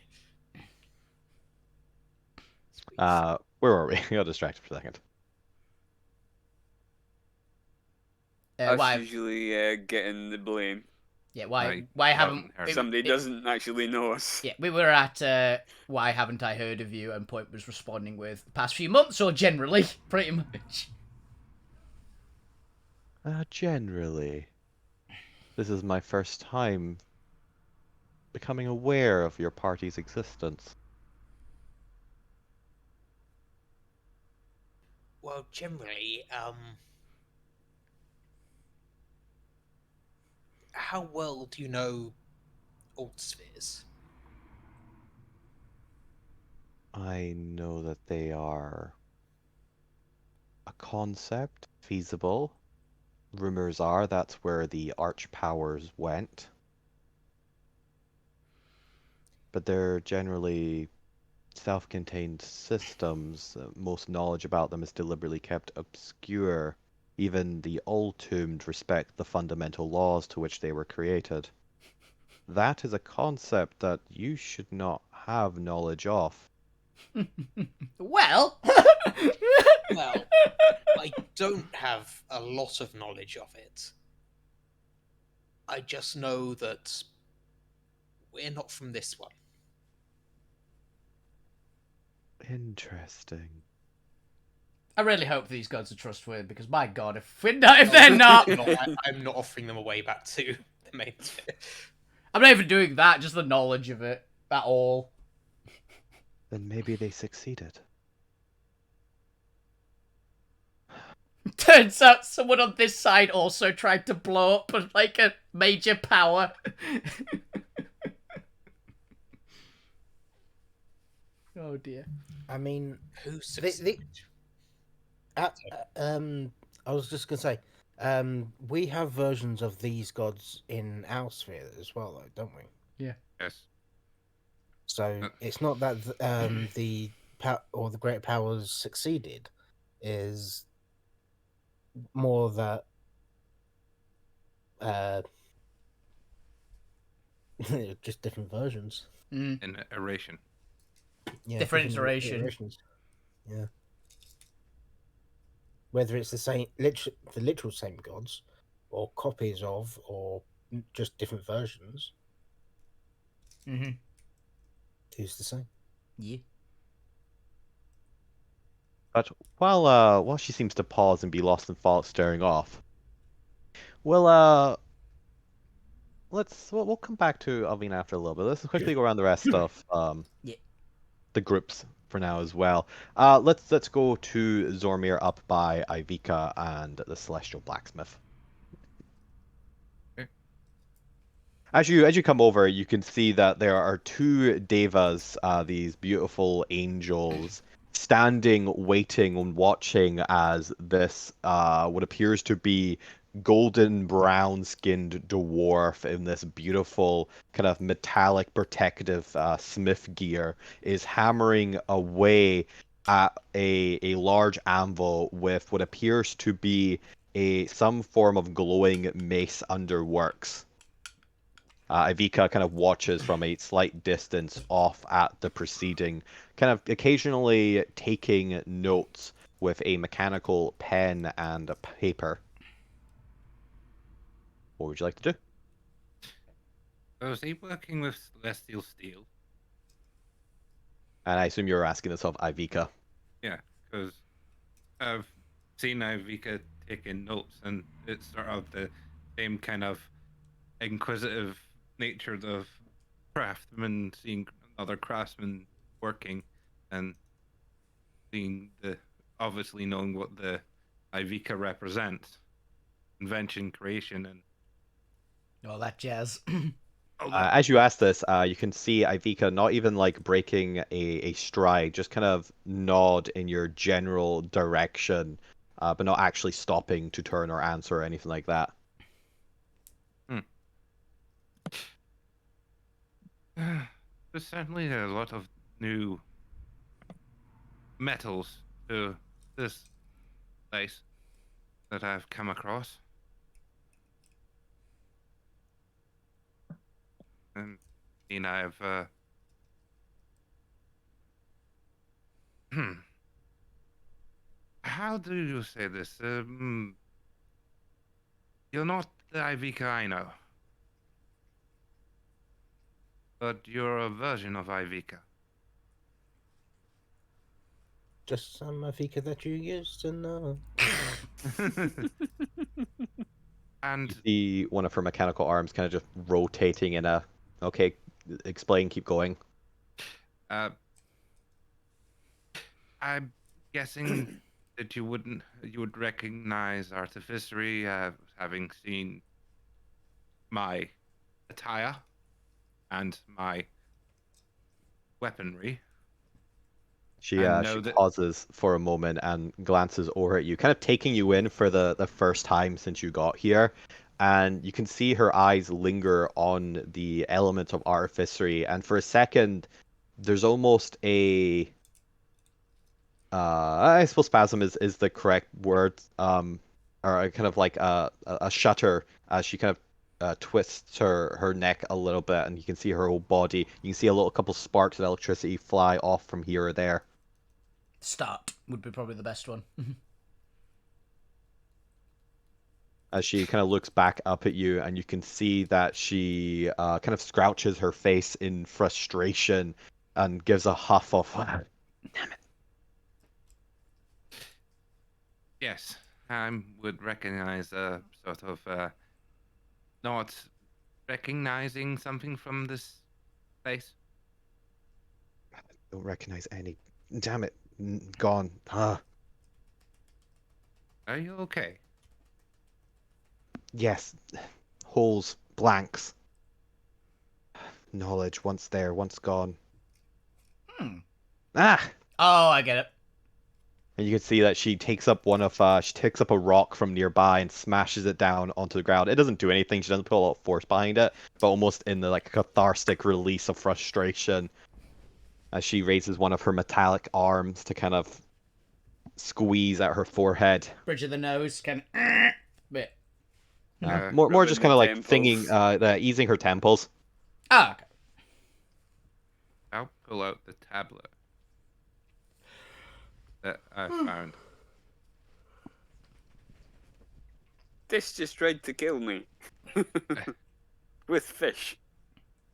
Where were we? I got distracted for a second. Us Why? usually getting the blame. Yeah, why? Right. Why haven't Somebody doesn't actually know us. Yeah, we were at why haven't I heard of you? And Point was responding with the past few months or generally, pretty much. Generally. This is my first time becoming aware of your party's existence. Well, generally, how well do you know Altspheres? I know that they are a concept, feasible. Rumors are that's where the archpowers went. But they're generally self-contained systems. Most knowledge about them is deliberately kept obscure. Even the all-tombed respect the fundamental laws to which they were created. That is a concept that you should not have knowledge of. Well. Well, I don't have a lot of knowledge of it. I just know that we're not from this one. Interesting. I really hope these gods are trustworthy because, my God, if they're not, I'm not offering them a way back to the main sphere. I'm not even doing that. Just the knowledge of it at all. Then maybe they succeeded. Turns out someone on this side also tried to blow up like a major power. Oh dear. I mean, Who succeeded? I was just gonna say, we have versions of these gods in Altsphere as well, though, don't we? Yes. So it's not that the great powers succeeded, is more that just different versions. An iteration. Yeah, Different iteration. iterations. Yeah. Whether it's the literal same gods, or copies of, or just different versions, who's the same? Yeah. But while she seems to pause and be lost in thought, staring off, we'll come back to Alvina after a little bit. Let's quickly go around the rest of the groups for now as well. Let's go to Zormir up by Ivica and the Celestial Blacksmith. Okay. As you come over, you can see that there are two devas, these beautiful angels, standing, waiting and watching as this what appears to be golden brown skinned dwarf in this beautiful kind of metallic protective smith gear is hammering away at a large anvil with what appears to be some form of glowing mace underworks. Ivica kind of watches from a slight distance off at the proceeding, kind of occasionally taking notes with a mechanical pen and a paper. What would you like to do? So is he working with Celestial Steel? And I assume you're asking this of Ivica. Yeah, because I've seen Ivica taking notes, and it's sort of the same kind of inquisitive nature of craftsmen seeing other craftsmen working, and seeing obviously knowing what the Ivica represents, invention, creation, and all that jazz. As you ask this, you can see Ivica not even like breaking a stride, just kind of nod in your general direction, but not actually stopping to turn or answer or anything like that. There's certainly a lot of new metals to this place that I've come across. And I've how do you say this? You're not the Ivica I know, but you're a version of Ivica. Just some Ivica that you used to know. You And see one of her mechanical arms kind of just rotating in a... Okay, explain, keep going. I'm guessing that you would recognize artificery, having seen my attire and my weaponry. She pauses for a moment and glances over at you, kind of taking you in for the first time since you got here. And you can see her eyes linger on the element of artificery. And for a second, there's almost a... I suppose spasm is the correct word. Or kind of like a shudder as she kind of twists her neck a little bit. And you can see her whole body. You can see a little couple sparks of electricity fly off from here or there. Start would be probably the best one. As she kind of looks back up at you, and you can see that she kind of scrouches her face in frustration and gives a huff of, damn it. Yes, I would recognize a sort of not recognizing something from this place. I don't recognize any. Damn it. Gone. Are you okay? Yes. Holes. Blanks. Knowledge. Once there, once gone. Ah! Oh, I get it. And you can see that she takes up she takes up a rock from nearby and smashes it down onto the ground. It doesn't do anything. She doesn't put a lot of force behind it, but almost in the like cathartic release of frustration. As she raises one of her metallic arms to kind of squeeze at her forehead. Bridge of the nose, kind of bit. More just kind of like easing her temples. Ah, okay. I'll pull out the tablet that I found. This just tried to kill me. With fish.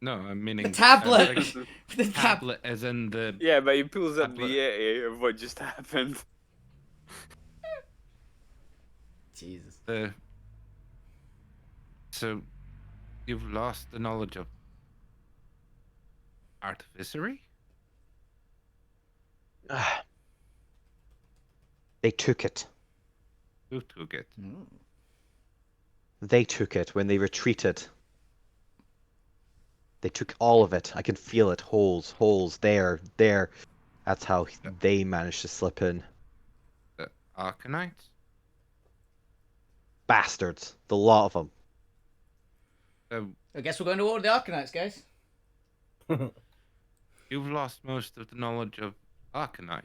No, I'm meaning... The tablet! The tablet as in the... Yeah, but he pulls up the Yeti of what just happened. Jesus. So, you've lost the knowledge of... artificery? They took it. Who took it? They took it when they retreated. They took all of it. I can feel it. Holes, there. That's how they managed to slip in. The Arcanites? Bastards. The lot of them. I guess we're going to order the Arcanites, guys. You've lost most of the knowledge of Arcanite.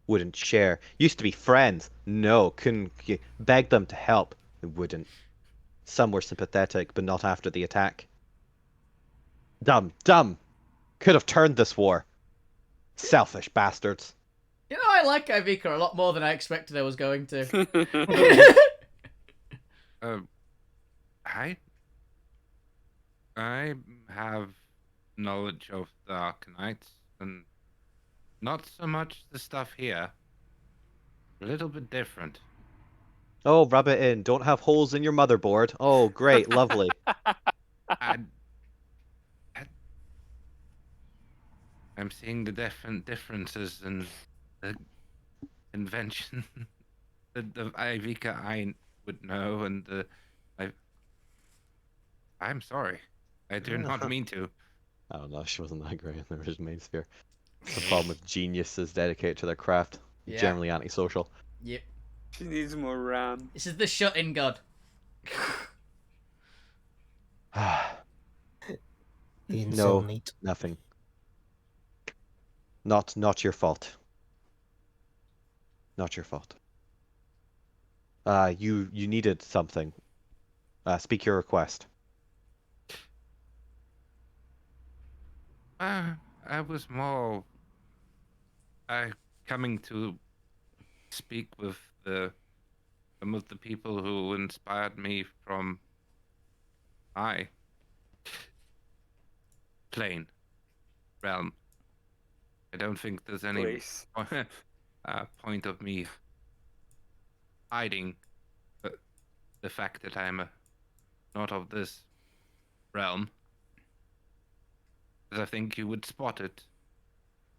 Wouldn't share. Used to be friends. No, couldn't beg them to help. They wouldn't. Some were sympathetic, but not after the attack. Dumb. Could have turned this war. Selfish bastards. You know, I like Ivica a lot more than I expected I was going to. I have knowledge of the Arcanites, and not so much the stuff here. A little bit different. Oh, rub it in. Don't have holes in your motherboard. Oh, great. Lovely. I'm seeing the differences in the convention that the Ivica I would know, and I'm sorry. I do not mean to. I don't know. She wasn't that great in the original main sphere. The problem with geniuses dedicated to their craft. Yeah. Generally antisocial. Yep. She needs more RAM. This is the shut-in god. No, nothing. Not your fault. Not your fault. You needed something. Speak your request. I was more coming to speak with some of the people who inspired me from my plane realm. I don't think there's any point of me hiding the fact that I'm not of this realm. Because I think you would spot it.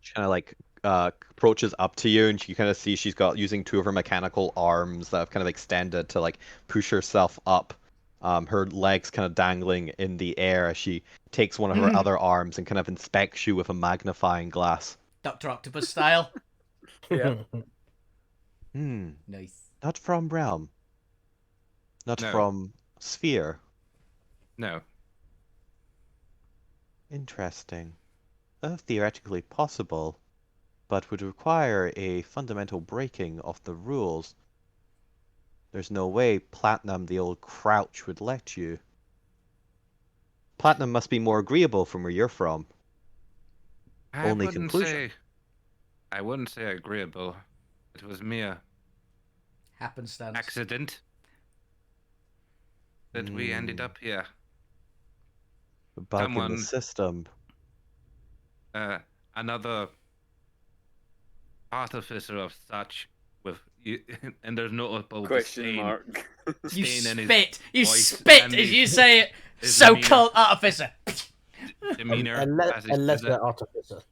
She kind of like approaches up to you, and you kind of see she's got using two of her mechanical arms that have kind of extended to like push herself up her legs kind of dangling in the air as she takes one of her other arms and kind of inspects you with a magnifying glass. Dr. Octopus style. Yeah. Nice. Not from Realm. Not No. from Sphere. No. Interesting. Theoretically possible, but would require a fundamental breaking of the rules. There's no way Platinum, the old crouch, would let you. Platinum must be more agreeable from where you're from. Only conclusion. I wouldn't say agreeable. It was mere Happenstance. accident that we ended up here. A bug in the system. Another artificer of such with and there's notable Question mark. You stain in spit. his You voice spit and as you say it. his So-called artificer. demeanor. as he A says lesser it. artificer.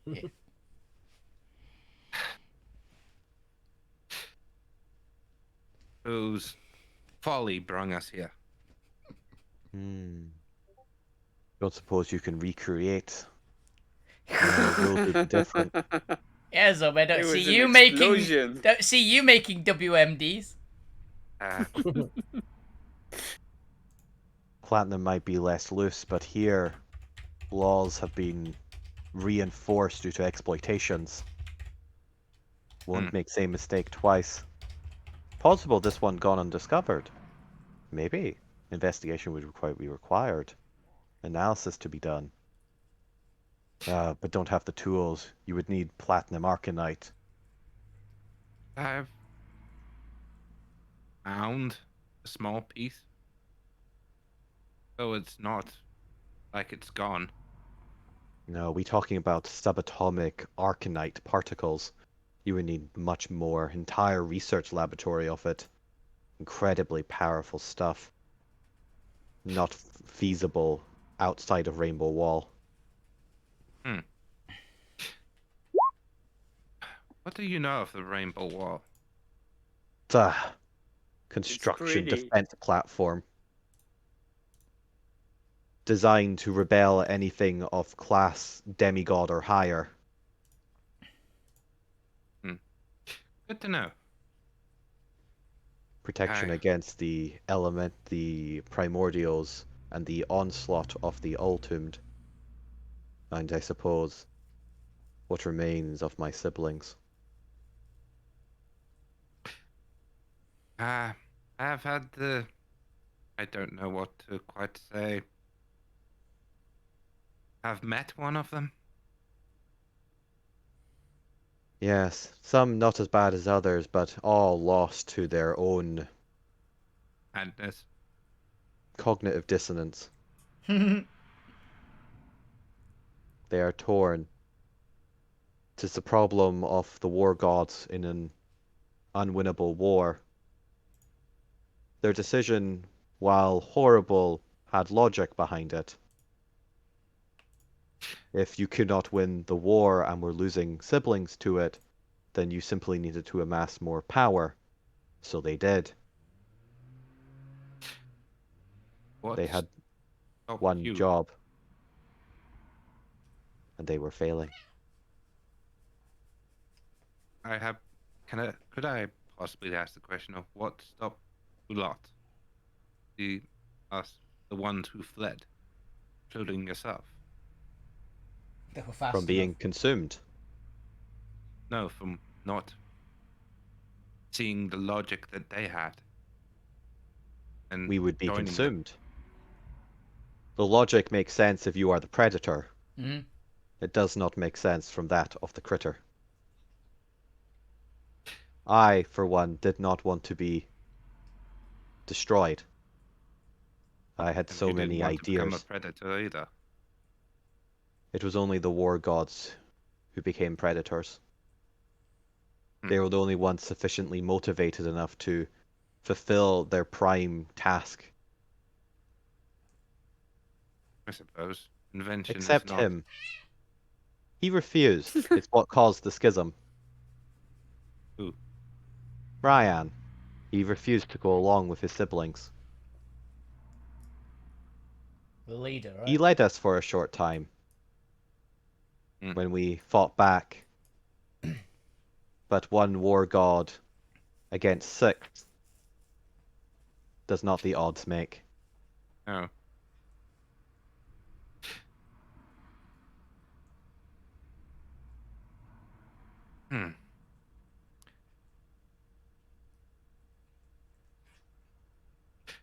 Whose folly brung us here. Don't suppose you can recreate. No, rules would be different. Yeah, Zombie, It was an explosion. don't see you making WMDs. Platinum might be less loose, but here, laws have been reinforced due to exploitations. Won't make same mistake twice. Possible this one gone undiscovered. Maybe. Investigation would be required. Analysis to be done. But don't have the tools. You would need Platinum Arcanite. I've found a small piece. So it's not like it's gone. No, we talking about subatomic Arcanite particles. You would need much more. Entire research laboratory of it. Incredibly powerful stuff. Not feasible outside of Rainbow Wall. What do you know of the Rainbow Wall? It's a construction pretty. defense platform. Designed to rebel anything of class demigod or higher. Good to know. Protection Aye. against the element, the primordials, and the onslaught of the ultimed. And I suppose what remains of my siblings. I've had I don't know what to quite say. I've met one of them. Yes, some not as bad as others, but all lost to their own Madness. cognitive dissonance. They are torn. 'Tis the problem of the war gods in an unwinnable war. Their decision, while horrible, had logic behind it. If you could not win the war and were losing siblings to it, then you simply needed to amass more power. So they did. They had one job. And they were failing. Could I possibly ask the question of what stopped Ulot? The ones who fled, including yourself. They were fast From being enough. consumed. No, from not seeing the logic that they had. And We would be joining them. consumed. The logic makes sense if you are the predator. Mhm. It does not make sense from that of the critter. I, for one, did not want to be destroyed. I had And so you didn't many want to become a ideas. predator either. It was only the war gods who became predators. They were the only ones sufficiently motivated enough to fulfill their prime task. I suppose invention Except is not. him. He refused. It's what caused the schism. Who? Ryan. He refused to go along with his siblings. The leader, right? He led us for a short time when we fought back. But one war god against 6 does not the odds make. Oh.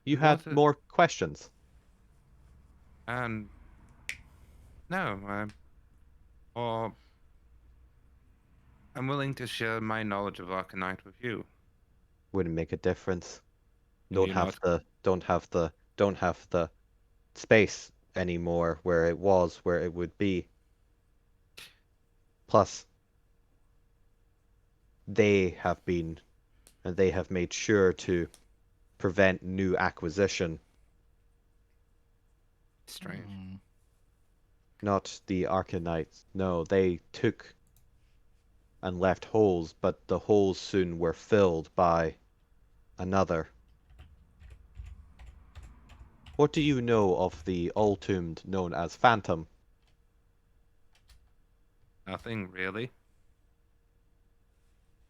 You had more questions? No, I'm willing to share my knowledge of Arcanite with you. Wouldn't make a difference. Can Don't have the space anymore where it would be. Plus, they have made sure to prevent new acquisition. Strange. Not the Arcanites. No, they took and left holes, but the holes soon were filled by another. What do you know of the all-tombed known as Phantom? Nothing, really.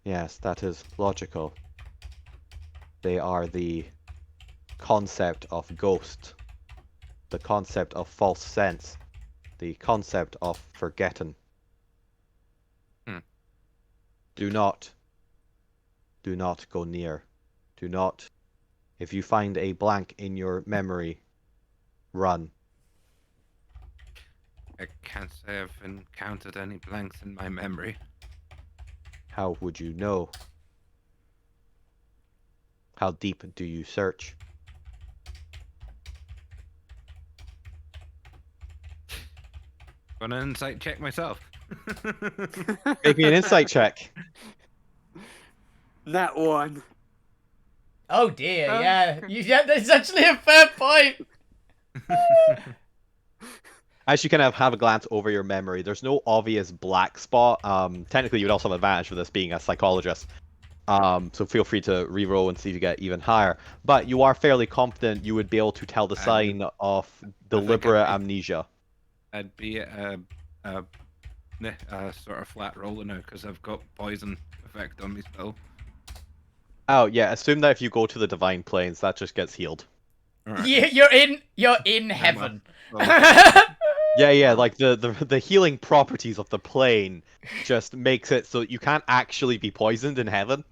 Yes, that is logical. They are the concept of ghost, the concept of false sense, the concept of forgetting. Do not go near. Do not. If you find a blank in your memory, run. I can't say I've encountered any blanks in my memory. How would you know? How deep do you search? Want an insight check myself? Make me an insight check. That one. Oh dear, yeah. That's actually a fair point. As you kind of have a glance over your memory, there's no obvious black spot. Technically, you would also have advantage for this being a psychologist. So feel free to re-roll and see if you get even higher. But you are fairly confident you would be able to tell the sign of deliberate amnesia. I'd be a sort of flat roller now because I've got poison effect on me spell. Oh yeah, assume that if you go to the divine planes, that just gets healed. Right. You're in heaven. Yeah, like the healing properties of the plane just makes it so you can't actually be poisoned in heaven.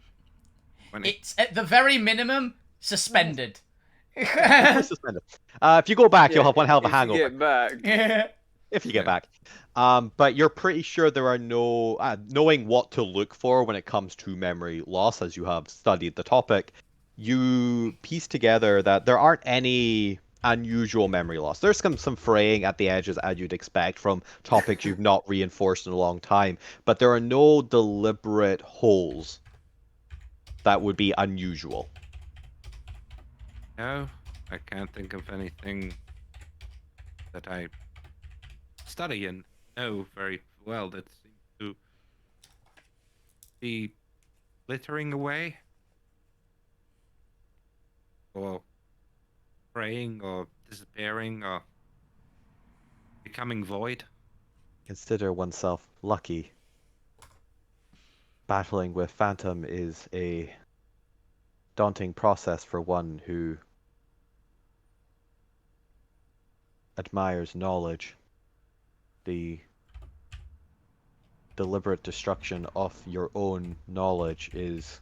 It's at the very minimum suspended. Suspended. If you go back, you'll have one hell of a hangover. If you get back. If you get back. But you're pretty sure there are no... knowing what to look for when it comes to memory loss, as you have studied the topic, you piece together that there aren't any unusual memory loss. There's some fraying at the edges, as you'd expect from topics you've not reinforced in a long time, but there are no deliberate holes that would be unusual. No, I can't think of anything that I study and know very well that seems to be littering away, or fraying, or disappearing, or becoming void. Consider oneself lucky. Battling with Phantom is a daunting process for one who admires knowledge. The deliberate destruction of your own knowledge is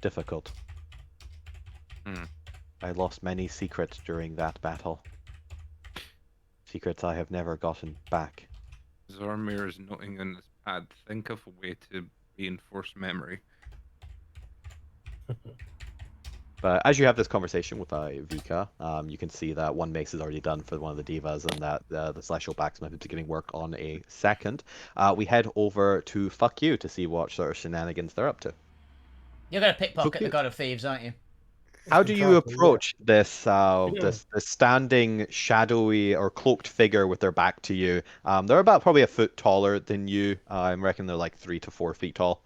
difficult. I lost many secrets during that battle. Secrets I have never gotten back. Zormir is noting on his pad, think of a way to reinforce memory. But as you have this conversation with Vika, you can see that one mace is already done for one of the divas, and that the Celestial Blacksmith is beginning work on a second. We head over to Fuck You to see what sort of shenanigans they're up to. You're gonna pickpocket the God of Thieves, aren't you? How do you approach this this standing shadowy or cloaked figure with their back to you? They're about probably a foot taller than you. I reckon they're like 3 to 4 feet tall.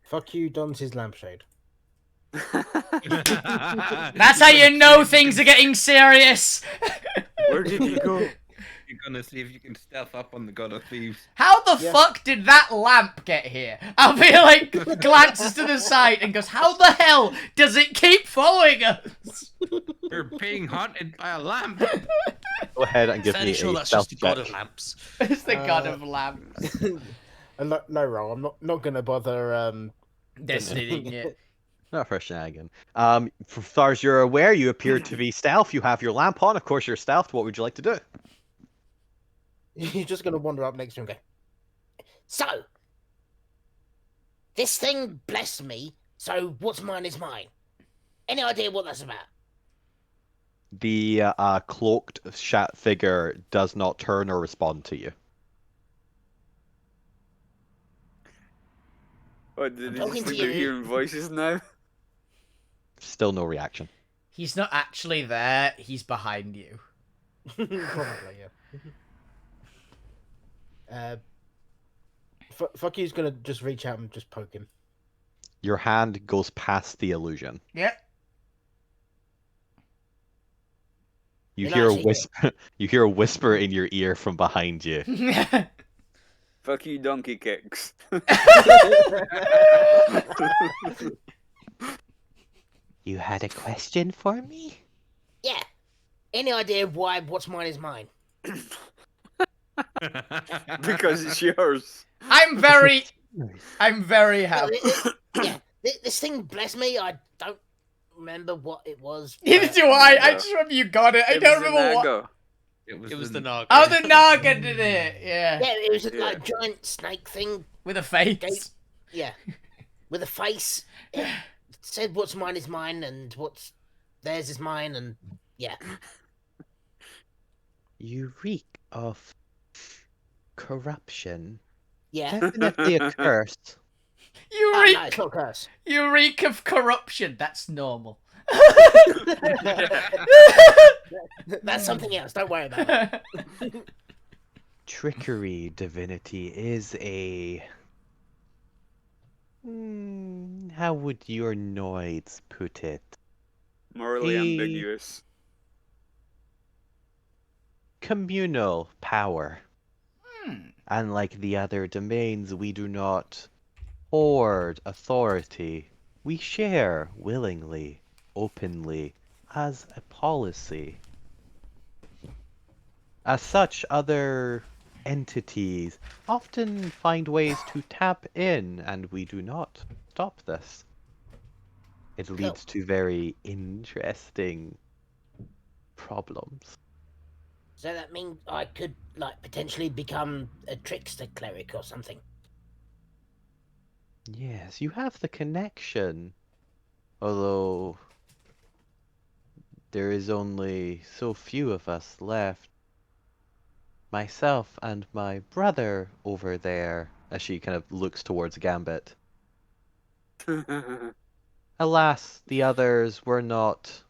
Fuck You dons his lampshade. That's how you know things are getting serious. Where did he go? You're gonna see if you can stealth up on the God of Thieves. How the fuck did that lamp get here? Albie like glances to the side and goes, "How the hell does it keep following us?" You're being haunted by a lamp. Go ahead and give Fairly me sure a that's stealth just the god check. of lamps. It's the god of lamps. A low roll. I'm not gonna bother. Destiny it. Not for a shenanigan. As far as you're aware, you appear to be stealth. You have your lamp on. Of course, you're stealth. What would you like to do? You're just gonna wander up next to him and go, so, this thing blessed me, so what's mine is mine. Any idea what that's about? The cloaked figure does not turn or respond to you. Oh, did they talking just to think they're you. hearing voices now? Still no reaction. He's not actually there. He's behind you. Probably, yeah. Fuck you's gonna just reach out and just poke him. Your hand goes past the illusion. Yep. You You're hear a not whisper. You hear a whisper in your ear from behind you. Fuck you, donkey kicks. You had a question for me? Yeah. Any idea why what's mine is mine? Because it's yours. I'm very happy. Yeah. This thing blessed me. I don't remember what it was. Neither do I. I just remember you got it. I It don't was remember an what. Naga. It was the Naga. Oh, the Naga did it. Yeah. Yeah, it was a Yeah. giant snake thing. With a face. Yeah. With a face. It said what's mine is mine and what's theirs is mine and yeah. You reek of corruption. Yeah. Definitely a curse. You Oh, reek. no, it's not a curse. You reek of corruption. That's normal. That's something else. Don't worry about it. Trickery divinity is a... how would your noids put it? Morally He- ambiguous. Communal power. Hmm. Unlike the other domains, we do not hoard authority. We share willingly, openly, as a policy. As such, other entities often find ways to tap in, and we do not stop this. It leads to very interesting problems. So that means I could like potentially become a trickster cleric or something. Yes, you have the connection. Although there is only so few of us left. Myself and my brother over there, as she kind of looks towards Gambit. Alas, the others were not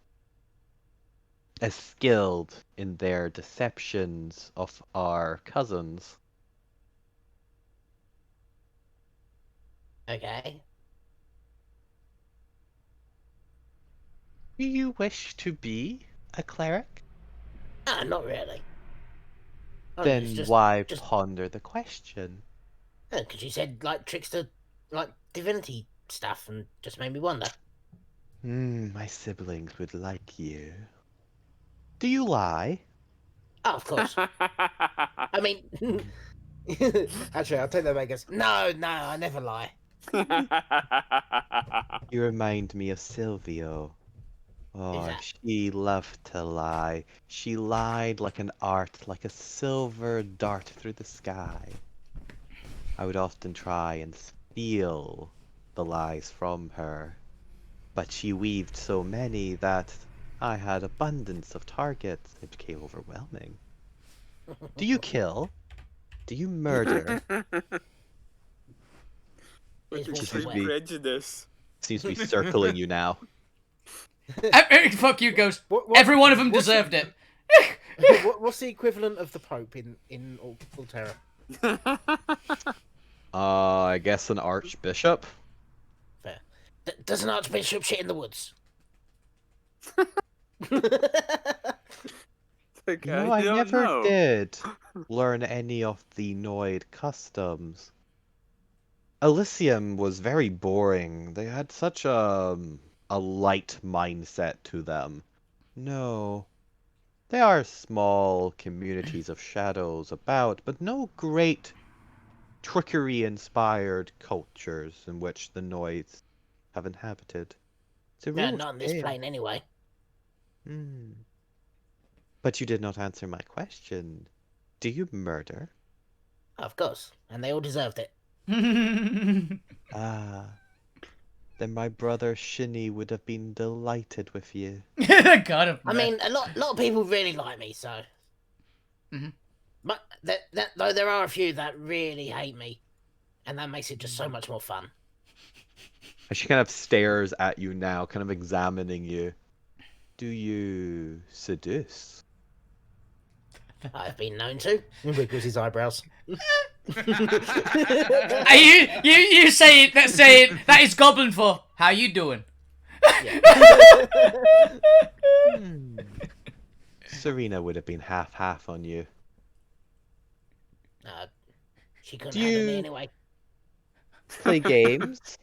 as skilled in their deceptions of our cousins. Okay. Do you wish to be a cleric? Ah, not really. Oh, Then it's just- why just- ponder the question? Because you said like trickster, like divinity stuff, and just made me wonder. My siblings would like you. Do you lie? Oh, of course. I mean, actually, I'll take that back. No, I never lie. You remind me of Silvio. Oh, that- she loved to lie. She lied like an art, like a silver dart through the sky. I would often try and steal the lies from her, but she weaved so many that I had abundance of targets. It became overwhelming. Do you kill? Do you murder? Is With what Just you extreme be- wear. prejudice. Seems to be circling you now. Fuck you, Ghost. What- Every one of them what's the- deserved it. What's the equivalent of the Pope in Alterra? I guess an archbishop. Does an archbishop shit in the woods? Like, You know, I I don't never know. did learn any of the Noid customs. Elysium was very boring. They had such a light mindset to them. No. There are small communities of shadows about, but no great trickery-inspired cultures in which the Noids have inhabited. It's a No, real not on this shame. plane anyway. Hmm. But you did not answer my question. Do you murder? Of course, and they all deserved it. Ah. Then my brother Shinny would have been delighted with you. God, I mean, a lot of people really like me, so. Mhm. But though there are a few that really hate me, and that makes it just so much more fun. She kind of stares at you now, kind of examining you. Do you seduce? I've been known to. He wiggles his eyebrows. Are you say that is goblin for how you doing? Hmm. Serena would have been half-half on you. She couldn't Do handle me you anyway. play games?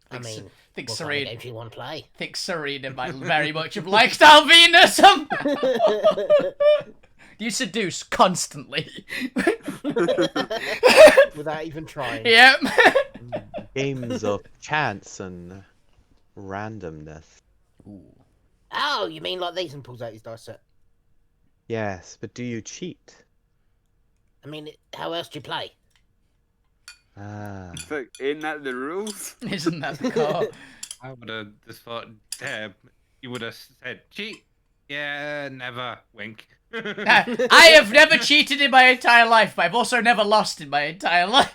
I mean, think what kind of Serena. games you want to play? Think Serena might very much have liked Alvina some. You seduce constantly. Without even trying. Yep. Games of chance and randomness. Oh, you mean like these? And pulls out his dice set. Yes, but do you cheat? I mean, how else do you play? Ah. Like, ain't that the rules? Isn't that the call? I would have just thought, you would have said, cheat. Yeah, never. Wink. I have never cheated in my entire life, but I've also never lost in my entire life.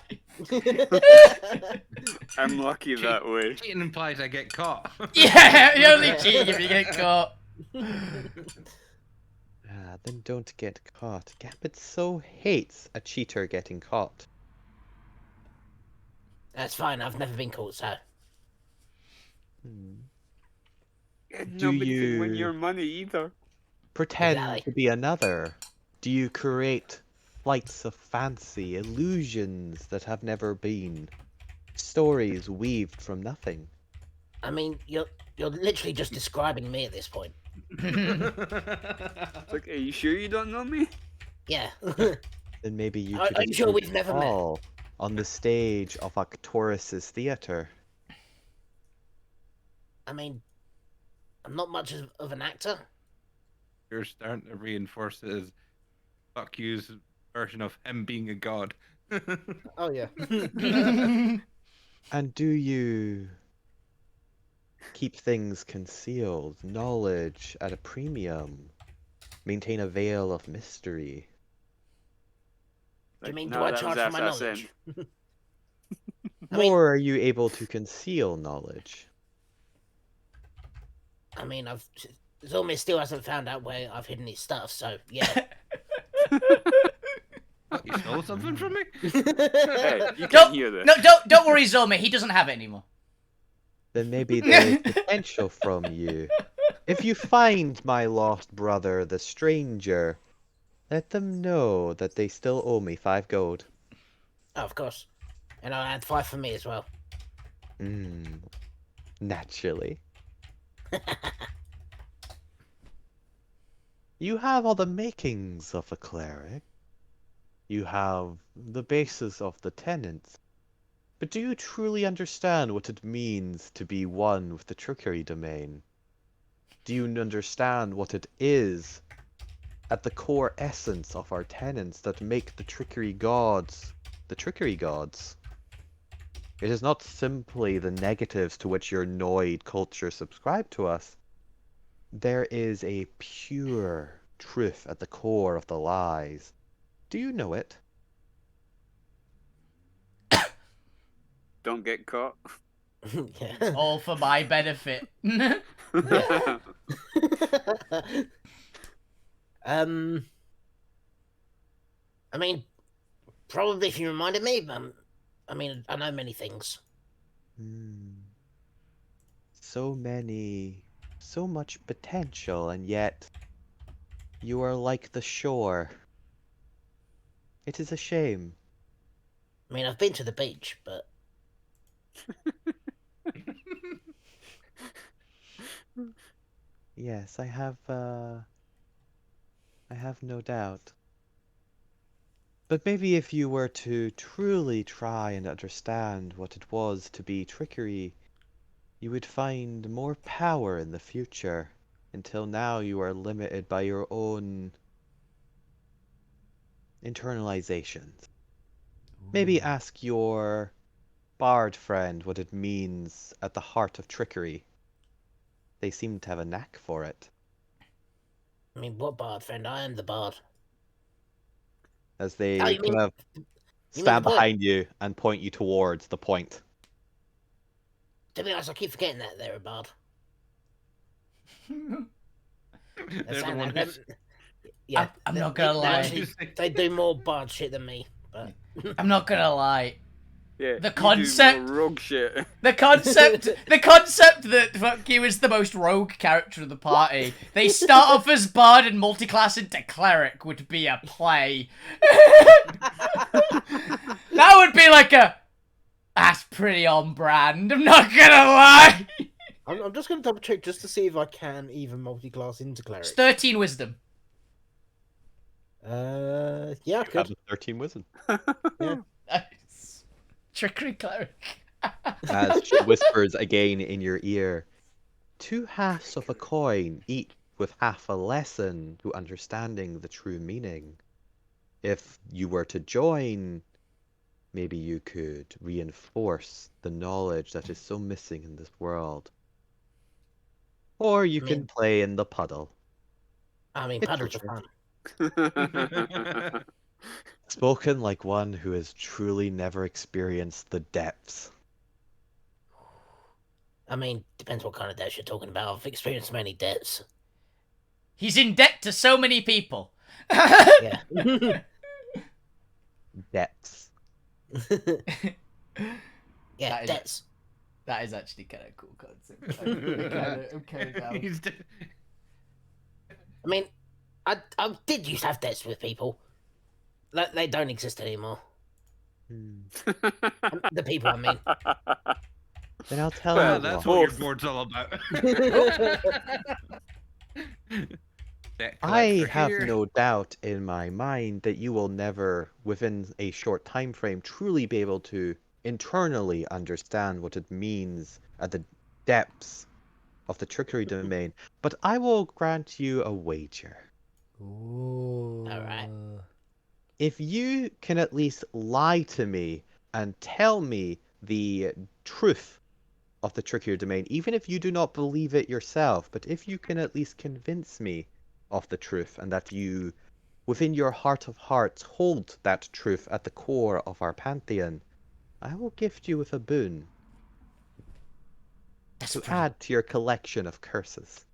I'm lucky that way. Cheating implies I get caught. Yeah, you only cheat if you get caught. Then don't get caught. Gambit so hates a cheater getting caught. That's fine. I've never been caught, so. Yeah, Do nobody can win you- your money either. Pretend Exactly. to be another. Do you create flights of fancy, illusions that have never been? Stories weaved from nothing. I mean, you're literally just describing me at this point. It's like, are you sure you don't know me? Yeah. Then maybe you Are could you sure we've never met? all on the stage of Arcturus's theater. I mean, I'm not much of an actor. You're starting to reinforce it as fuck you's version of him being a god. Oh yeah. And do you keep things concealed, knowledge at a premium, maintain a veil of mystery? Do you mean, no, do I that charge was for my assassin. knowledge? I mean- Or are you able to conceal knowledge? I mean, Zormir still hasn't found out where I've hidden his stuff, so yeah. What, you stole something from me? Hey, you Don't- can hear this. No, don't worry, Zomie. He doesn't have it anymore. Then maybe there is potential from you. If you find my lost brother, the stranger, let them know that they still owe me 5 gold. Oh, of course. And I'll add 5 for me as well. Naturally. You have all the makings of a cleric. You have the basis of the tenets. But do you truly understand what it means to be one with the trickery domain? Do you understand what it is at the core essence of our tenets that make the trickery gods the trickery gods? It is not simply the negatives to which your Noid culture subscribe to us. There is a pure truth at the core of the lies. Do you know it? Don't get caught. Yeah. All for my benefit. I mean, probably if you reminded me, I mean, I know many things. Hmm. so much potential, and yet you are like the shore. It is a shame. I mean, I've been to the beach, but Yes, I have no doubt. But maybe if you were to truly try and understand what it was to be trickery, you would find more power in the future. Until now, you are limited by your own internalizations. Maybe ask your bard friend what it means at the heart of trickery. They seem to have a knack for it. I mean, what bard, friend? I am the bard. As they Oh, you kind mean of the stand point? behind you and point you towards the point. To be honest, I keep forgetting that they're a bard. They're the one who's... Yeah, I'm not gonna lie. They do more bard shit than me, but I'm not gonna lie. Yeah, The you do concept- more rogue shit. The concept that fuck you is the most rogue character of the party. They start off as bard and multi-class into cleric would be a play. That would be like a. That's pretty on brand. I'm not gonna lie. I'm just going to double check just to see if I can even multi-class into cleric. It's 13 wisdom. Yeah, I You could. have a 13 wisdom. Yeah. Nice. Trickery cleric. As she whispers again in your ear, 2 halves of a coin, each with half a lesson to understanding the true meaning. If you were to join, maybe you could reinforce the knowledge that is so missing in this world. Or you can play in the puddle. I mean, It's puddles your are fun. Spoken like one who has truly never experienced the depths. I mean, depends what kind of debts you're talking about. I've experienced many debts. He's in debt to so many people. Yeah. Depths. Yeah, That is- debts. That is actually kind of cool concept. I'm kind of down. I mean, I did used to have debts with people. They don't exist anymore. The people, I mean. Then I'll tell Well, you that's what. what your board's all about. Debt I collector have here. no doubt in my mind that you will never, within a short time frame, truly be able to internally understand what it means at the depths of the trickery domain. But I will grant you a wager. Ooh. Alright. If you can at least lie to me and tell me the truth of the trickier domain, even if you do not believe it yourself, but if you can at least convince me of the truth and that you, within your heart of hearts, hold that truth at the core of our pantheon, I will gift you with a boon to add to your collection of curses.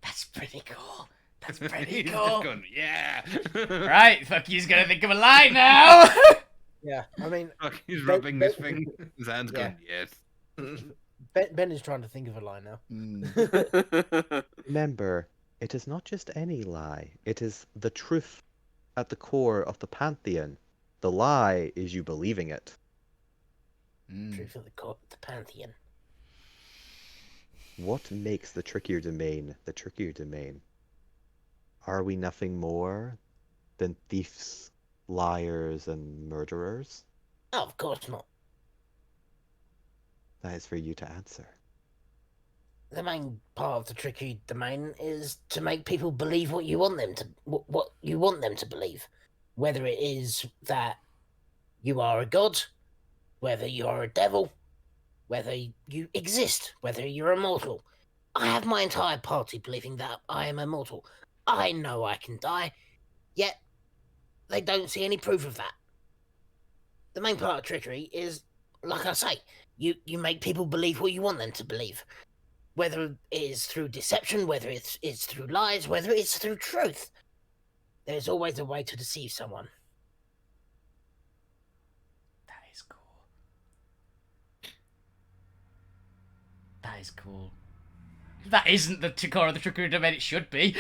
That's pretty cool. That's pretty He's cool. just going, yeah. Right, fuck you's gonna think of a lie now. Yeah, I mean, Fuck, he's Ben- rubbing his Ben- finger. His hand's Yeah. going, yes. Ben is trying to think of a lie now. Remember, it is not just any lie, it is the truth at the core of the pantheon. The lie is you believing it. Truth of the pantheon. What makes the trickier domain the trickier domain? Are we nothing more than thieves, liars, and murderers? Oh, of course not. That is for you to answer. The main part of the tricky domain is to make people believe what you want them to what you want them to believe, whether it is that you are a god, whether you are a devil, whether you exist, whether you're immortal. I have my entire party believing that I am immortal. I know I can die, yet they don't see any proof of that. The main part of trickery is, like I say, you make people believe what you want them to believe. Whether it is through deception, whether it's through lies, whether it's through truth. There's always a way to deceive someone. That is cool. That is cool. That isn't the core of the trickery domain. It should be.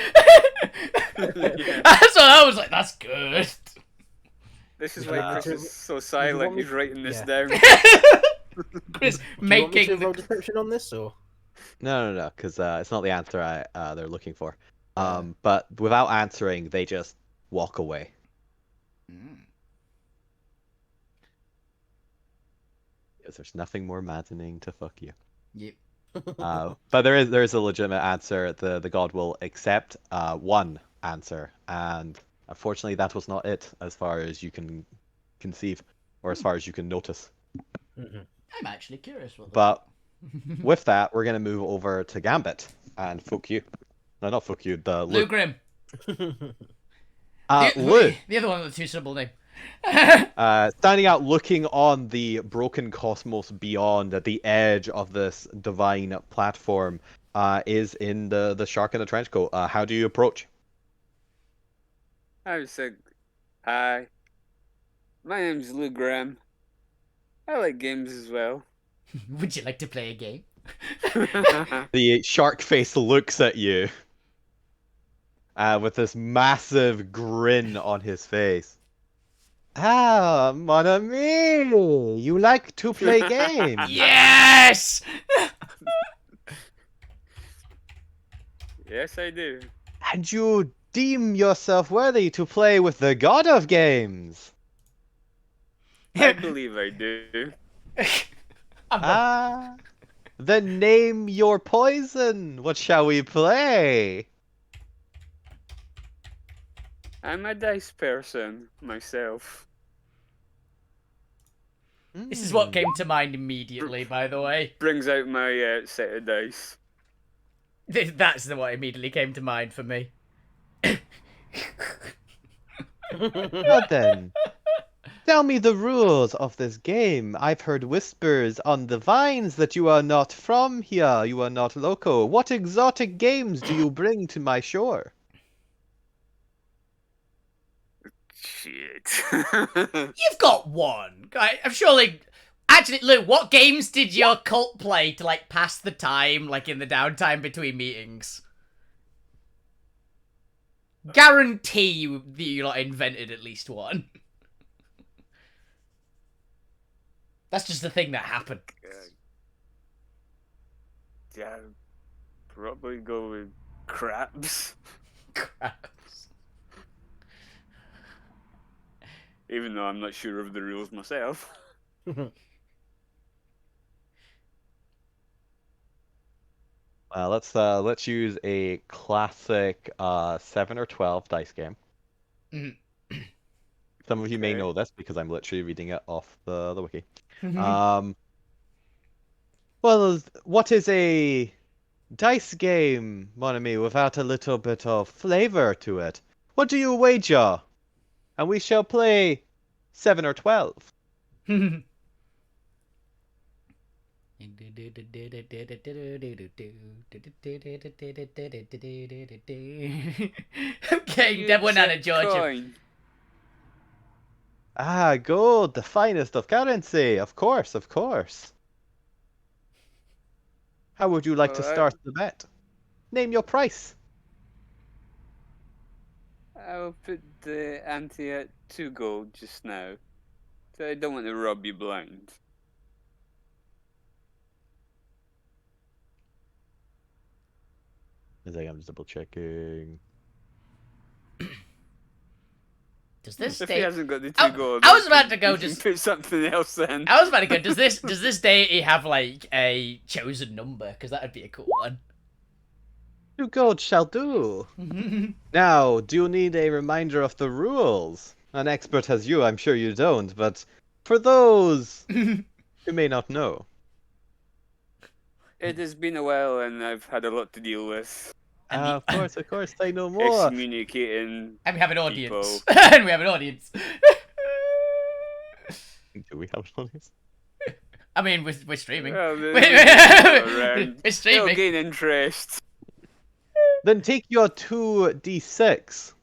Yeah. So I was like, that's good. This is Would why you want me Chris to- is so want silent. me- He's writing this Yeah. down. Chris Do you want me making to the... roll description on this, or? No, because it's not the answer they're looking for. But without answering, they just walk away. Because there's nothing more maddening to fuck you. Yep. But there is a legitimate answer. The god will accept one answer, and unfortunately, that was not it, as far as you can conceive, or as far as you can notice. I'm actually curious what. But with that, we're gonna move over to Gambit and fuck you. No, not fuck you. The Lou Lou. Grim. Lou. The other one with the two-syllable name. Standing out, looking on the broken cosmos beyond, at the edge of this divine platform, is in the shark in the trench coat. How do you approach? I was like, hi. My name's Lou Graham. I like games as well. Would you like to play a game? The shark face looks at you with this massive grin on his face. Ah, mon ami, you like to play games? Yes! Yes, I do. And you deem yourself worthy to play with the god of games? I believe I do. Ah, then name your poison. What shall we play? I'm a dice person myself. This is what came to mind immediately, by the way. Brings out my set of dice. That's what immediately came to mind for me. Well then, tell me the rules of this game. I've heard whispers on the vines that you are not from here, you are not local. What exotic games do you bring to my shore? Shit. You've got one. I'm surely... Actually, Lou, what games did your cult play to, like, pass the time, like, in the downtime between meetings? Guarantee you that you, like, invented at least one. That's just the thing that happened. Yeah, probably go with crabs. Crabs. Even though I'm not sure of the rules myself. Let's use a classic 7 or 12 dice game. Mhm. Some of you may Okay. know this because I'm literally reading it off the wiki. Mhm. Well, what is a dice game, mon ami, without a little bit of flavor to it? What do you wager? And we shall play 7 or 12. Okay, Deb went out of Georgia. Coin. Ah, gold, the finest of currency. Of course, of course. How would you like to Well, start the bet? Name your price. I'll put the ante at 2 gold just now. So I don't want to rob you blind. I think I'm just double checking. Does this If he day... hasn't got the 2 I- gold, I was you about can- to go you can just- put something else in. I was about to go, does this deity have, like, a chosen number? Because that would be a cool one. 2 gold shall do. Now, do you need a reminder of the rules? An expert as you, I'm sure you don't, but for those who may not know. It has been a while and I've had a lot to deal with. Of course, I know more. Excommunicating. And we have an audience. People. And we have an audience. Do we have an audience? I mean, we're streaming. Well, We're They'll streaming. gain interest. Then take your 2d6,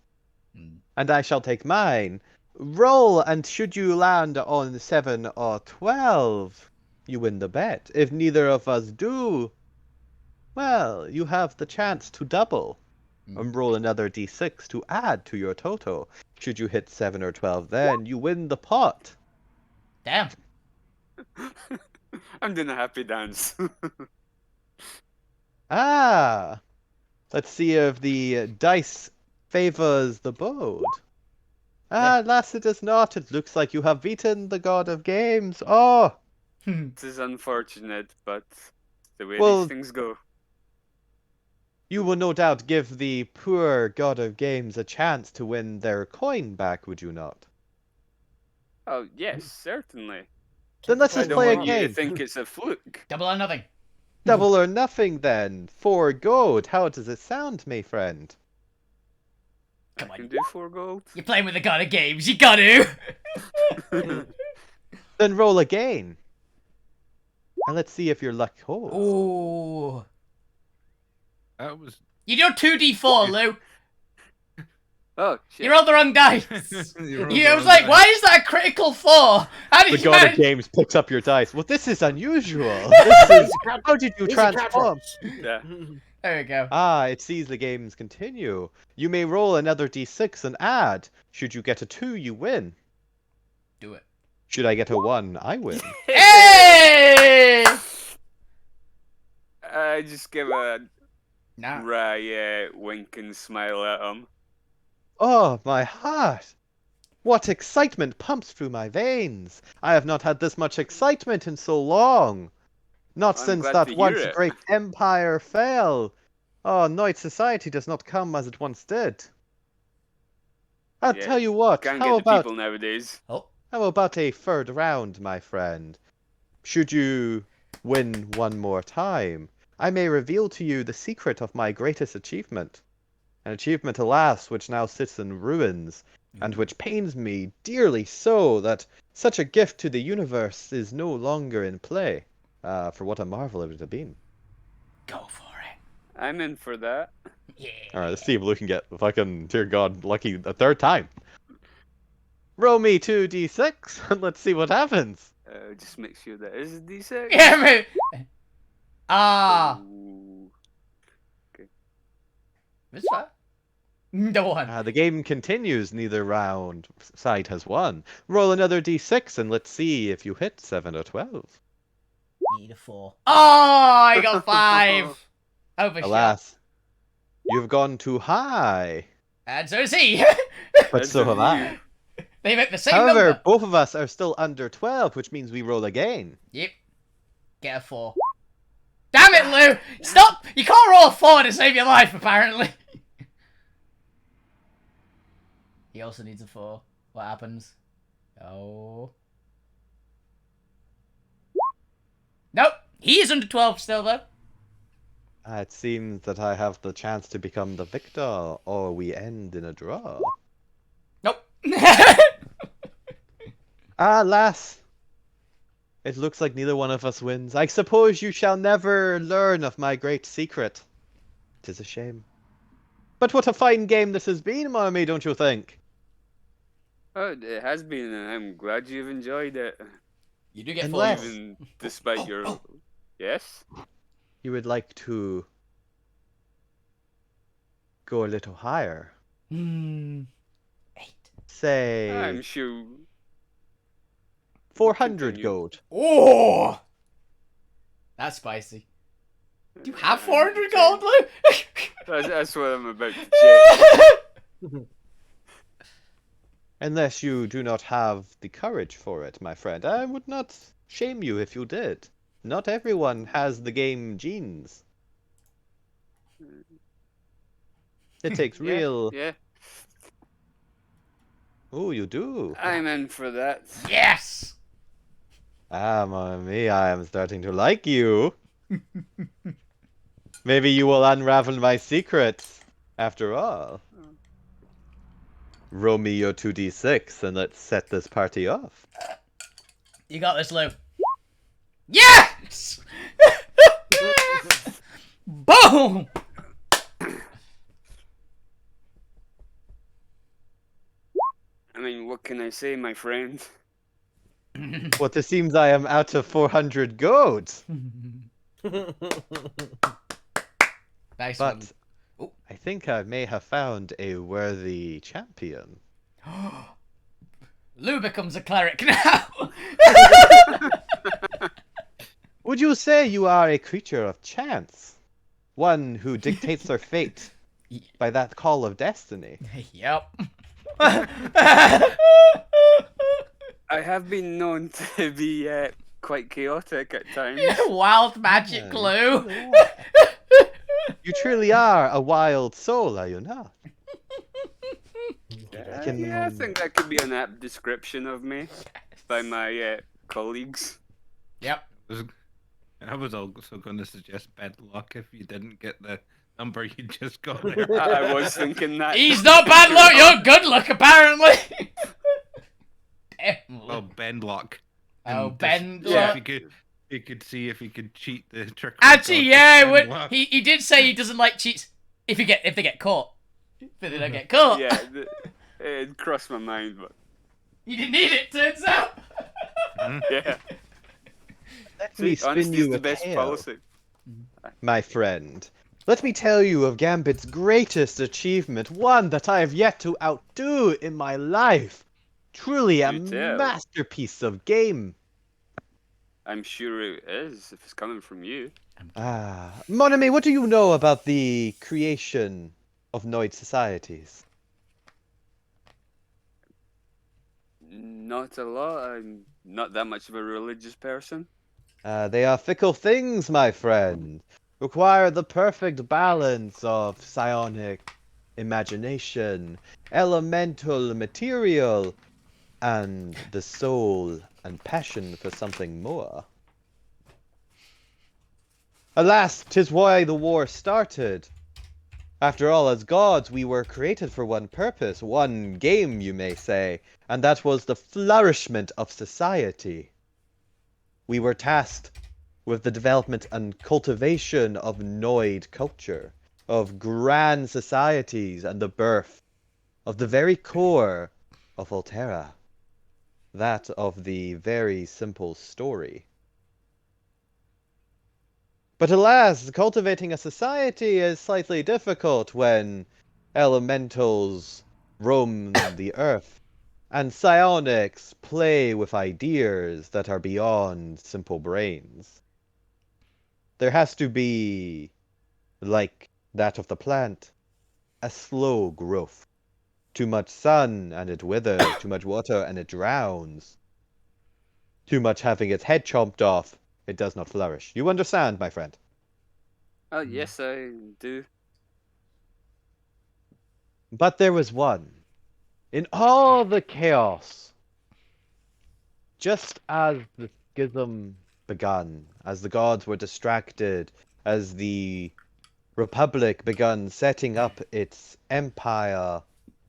and I shall take mine. Roll, and should you land on 7 or 12, you win the bet. If neither of us do, Well, you have the chance to double. And roll another d6 to add to your total. Should you hit 7 or 12, then you win the pot. Damn. I'm doing a happy dance. Ah! Let's see if the dice favors the board. Ah, alas, it does not. It looks like you have beaten the god of games. Oh! This is unfortunate, but the way Well, these things go. you will no doubt give the poor god of games a chance to win their coin back, would you not? Oh, yes, certainly. Then let's I just don't play a want you to game. think it's a fluke. Double or nothing. Double or nothing then. 4 gold. How does it sound, my friend? Come I can on. do 4 gold. You're playing with the god of games. You got to. Then roll again. And let's see if your luck holds. Ooh. That was. You do 2d4, Lou. Oh, shit. You rolled the wrong dice. You rolled You the was wrong like, dice. why is that a critical 4? How did The you god of manage? games picks up your dice. Well, this is unusual. This is... How did you These are transform? Yeah. There we go. Ah, it sees the games continue. You may roll another d6 and add. Should you get a 2, you win. Do it. Should I get a 1, I win. Hey! I just give a Nah. wry wink and smile at him. Oh, my heart! What excitement pumps through my veins! I have not had this much excitement in so long. Not I'm since glad that to hear once it. great empire fell. Oh, Knight society does not come as it once did. I'll Yeah, tell you what. Can't How get the about people nowadays. Oh. how about a third round, my friend? Should you win one more time, I may reveal to you the secret of my greatest achievement. An achievement, alas, which now sits in ruins, and which pains me dearly so that such a gift to the universe is no longer in play. For what a marvel it would have been. Go for it. I'm in for that. Yeah. Alright, let's see if Lou can get fucking, dear God, lucky a third time. Roll me 2d6, and let's see what happens. Just make sure that is a D6. Yeah, man. Ah. Ooh. This far? No one. The game continues, neither round side has won. Roll another d6, and let's see if you hit 7 or 12. Need a 4. Oh, I got 5. Overshot. Alas, you've gone too high. And so is he. But That's so a have I. They make the same However, number. both of us are still under 12, which means we roll again. Yep. Get a 4. Damn it, Lou! Stop! You can't roll a 4 to save your life, apparently. He also needs a 4. What happens? Oh. Nope. He is under 12 still, though. It seems that I have the chance to become the victor, or we end in a draw. Nope. Alas, it looks like neither one of us wins. I suppose you shall never learn of my great secret. 'Tis a shame. But what a fine game this has been, Mommy, don't you think? Oh, it has been, and I'm glad you've enjoyed it. You do get 4. Unless- Even despite your... Yes? You would like to go a little higher. 8. Say I'm sure... 400 continue. gold. Oh! That's spicy. Do you have 400 gold, Lou? That's what I'm about to check. Unless you do not have the courage for it, my friend. I would not shame you if you did. Not everyone has the game genes. It takes Yeah, real... Yeah, Oh, you do? I'm in for that. Yes! Ah, mommy, I am starting to like you. Maybe you will unravel my secrets, after all. Roll me your 2d6 and let's set this party off. You got this, Lou. Yes! Boom! I mean, what can I say, my friend? What, it seems I am out of 400 gold. Nice But one. Oh. I think I may have found a worthy champion. Lou becomes a cleric now. Would you say you are a creature of chance? One who dictates their fate by that call of destiny? Yep. I have been known to be quite chaotic at times. Wild magic Yeah, glue. You truly are a wild soul, are you not? Yeah, I think that could be an apt description of me by my colleagues. Yep. I was also going to suggest bad luck if you didn't get the number you just got there. I was thinking that. He's not bad luck. You're good luck, apparently. Damn. Well, bend luck. Oh, And bend see luck. if you could see if you could cheat the trick. Actually, yeah, he did say he doesn't like cheats if they get caught. If they don't get caught. Yeah, it crossed my mind, but You didn't need it, turns out. yeah. Let me spin Honesty is you the a best tale, policy. my friend. Let me tell you of Gambit's greatest achievement, one that I have yet to outdo in my life. Truly a Do tell. masterpiece of game. I'm sure it is, if it's coming from you. Mon ami, what do you know about the creation of Noid societies? Not a lot. I'm not that much of a religious person. They are fickle things, my friend. Require the perfect balance of psionic imagination, elemental material, and the soul and passion for something more. Alas, 'tis why the war started. After all, as gods, we were created for one purpose, one game, you may say, and that was the flourishment of society. We were tasked with the development and cultivation of Noid culture, of grand societies, and the birth of the very core of Alterra. That of the very simple story. But alas, cultivating a society is slightly difficult when elementals roam the earth, and psionics play with ideas that are beyond simple brains. There has to be, like that of the plant, a slow growth. Too much sun and it withers, too much water and it drowns. Too much having its head chomped off, it does not flourish. You understand, my friend? Oh, yes, I do. But there was one. In all the chaos, just as the schism begun, as the gods were distracted, as the Republic begun setting up its empire,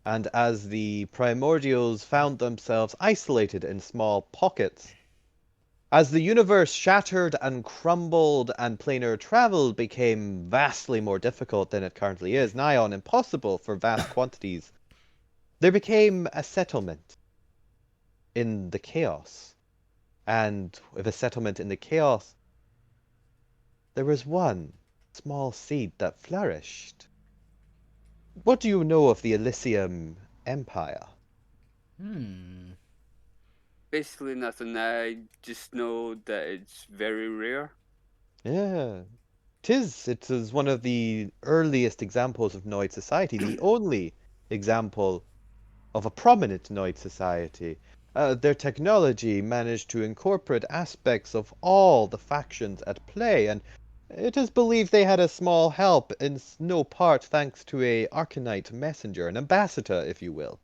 and as the primordials found themselves isolated in small pockets, as the universe shattered and crumbled and planar travel became vastly more difficult than it currently is, nigh on impossible for vast quantities, there became a settlement in the chaos. And with a settlement in the chaos, there was one small seed that flourished. What do you know of the Elysium Empire? Basically nothing. I just know that it's very rare. Yeah. It is one of the earliest examples of Noid society, the only example of a prominent Noid society. Their technology managed to incorporate aspects of all the factions at play, and it is believed they had a small help, in no part thanks to a Arcanite messenger, an ambassador, if you will.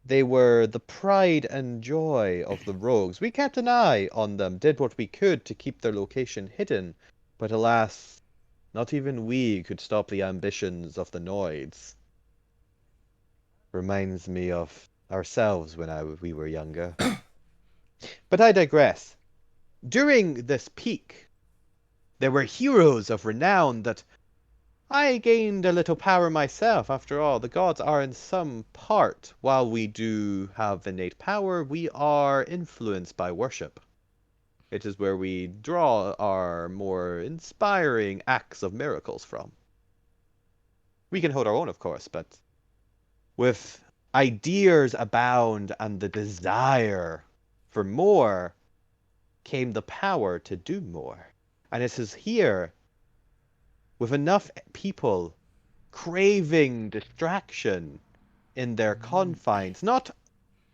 They were the pride and joy of the rogues. We kept an eye on them, did what we could to keep their location hidden, but alas, not even we could stop the ambitions of the Noids. Reminds me of ourselves when we were younger. But I digress. During this peak, there were heroes of renown that I gained a little power myself. After all, the gods are in some part, while we do have innate power, we are influenced by worship. It is where we draw our more inspiring acts of miracles from. We can hold our own, of course, but with ideas abound and the desire for more came the power to do more. And it is here, with enough people craving distraction in their confines, not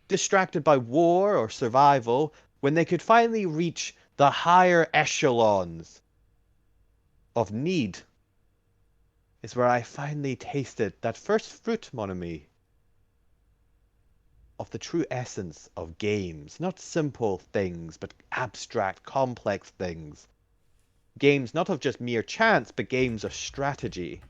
distracted by war or survival, when they could finally reach the higher echelons of need, is where I finally tasted that first fruit, mon ami, of the true essence of games. Not simple things, but abstract, complex things. Games not of just mere chance, but games of strategy.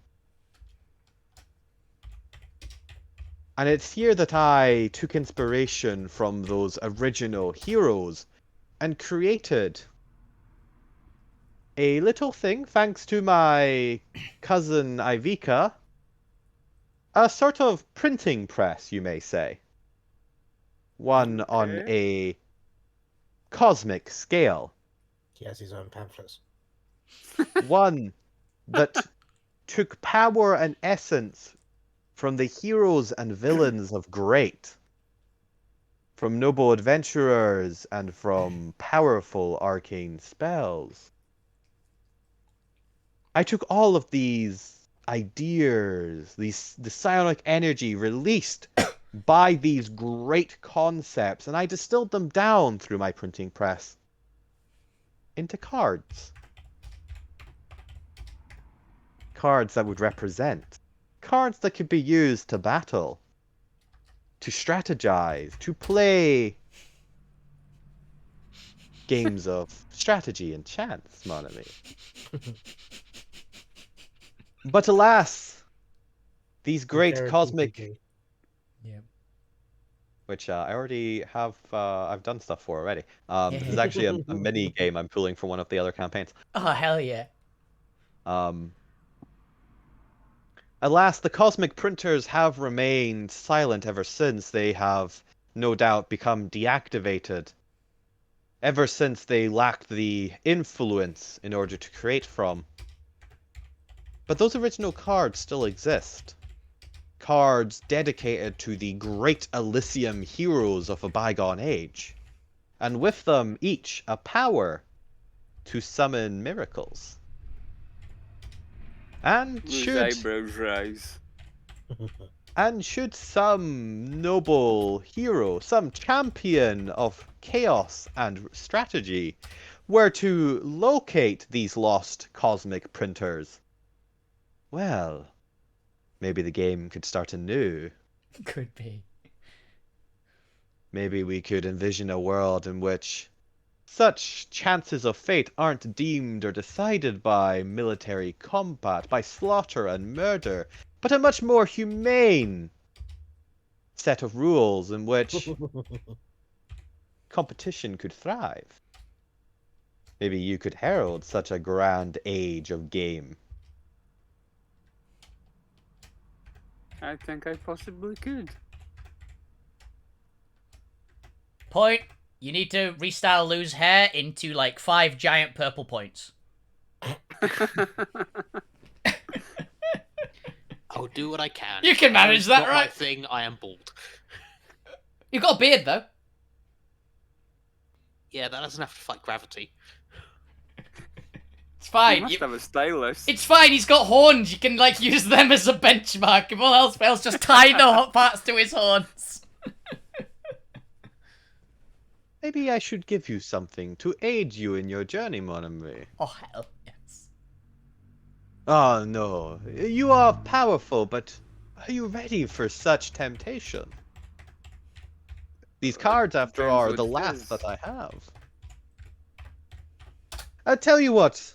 And it's here that I took inspiration from those original heroes and created a little thing, thanks to my cousin Ivica, a sort of printing press, you may say. One on a cosmic scale. He has his own pamphlets. One that took power and essence from the heroes and villains of great, from noble adventurers and from powerful arcane spells. I took all of these ideas, the psionic energy released by these great concepts, and I distilled them down through my printing press into cards. Cards that would represent. Cards that could be used to battle, to strategize, to play games of strategy and chance, mon ami. But alas, these great cosmic... Yeah. Which I already have, I've done stuff for already. This is actually a mini game I'm pulling from one of the other campaigns. Oh, hell yeah. Alas, the cosmic printers have remained silent ever since. They have, no doubt, become deactivated. Ever since they lacked the influence in order to create from. But those original cards still exist. Cards dedicated to the great Elysium heroes of a bygone age. And with them, each a power to summon miracles. And should some noble hero, some champion of chaos and strategy, were to locate these lost cosmic printers, well, maybe the game could start anew. Could be. Maybe we could envision a world in which such chances of fate aren't deemed or decided by military combat, by slaughter and murder, but a much more humane set of rules in which competition could thrive. Maybe you could herald such a grand age of game. I think I possibly could. Point. You need to restyle Lou's hair into like 5 giant purple points. I'll do what I can. You can manage that, not right? My thing. I am bald. You've got a beard though. Yeah, that doesn't have to fight gravity. It's fine. You must have a stylist. It's fine. He's got horns. You can like use them as a benchmark. If all else fails, just tie the hot parts to his horns. Maybe I should give you something to aid you in your journey, mon ami. Oh hell yes. Oh no, you are powerful, but are you ready for such temptation? These cards, after all, are the last that I have. I'll tell you what,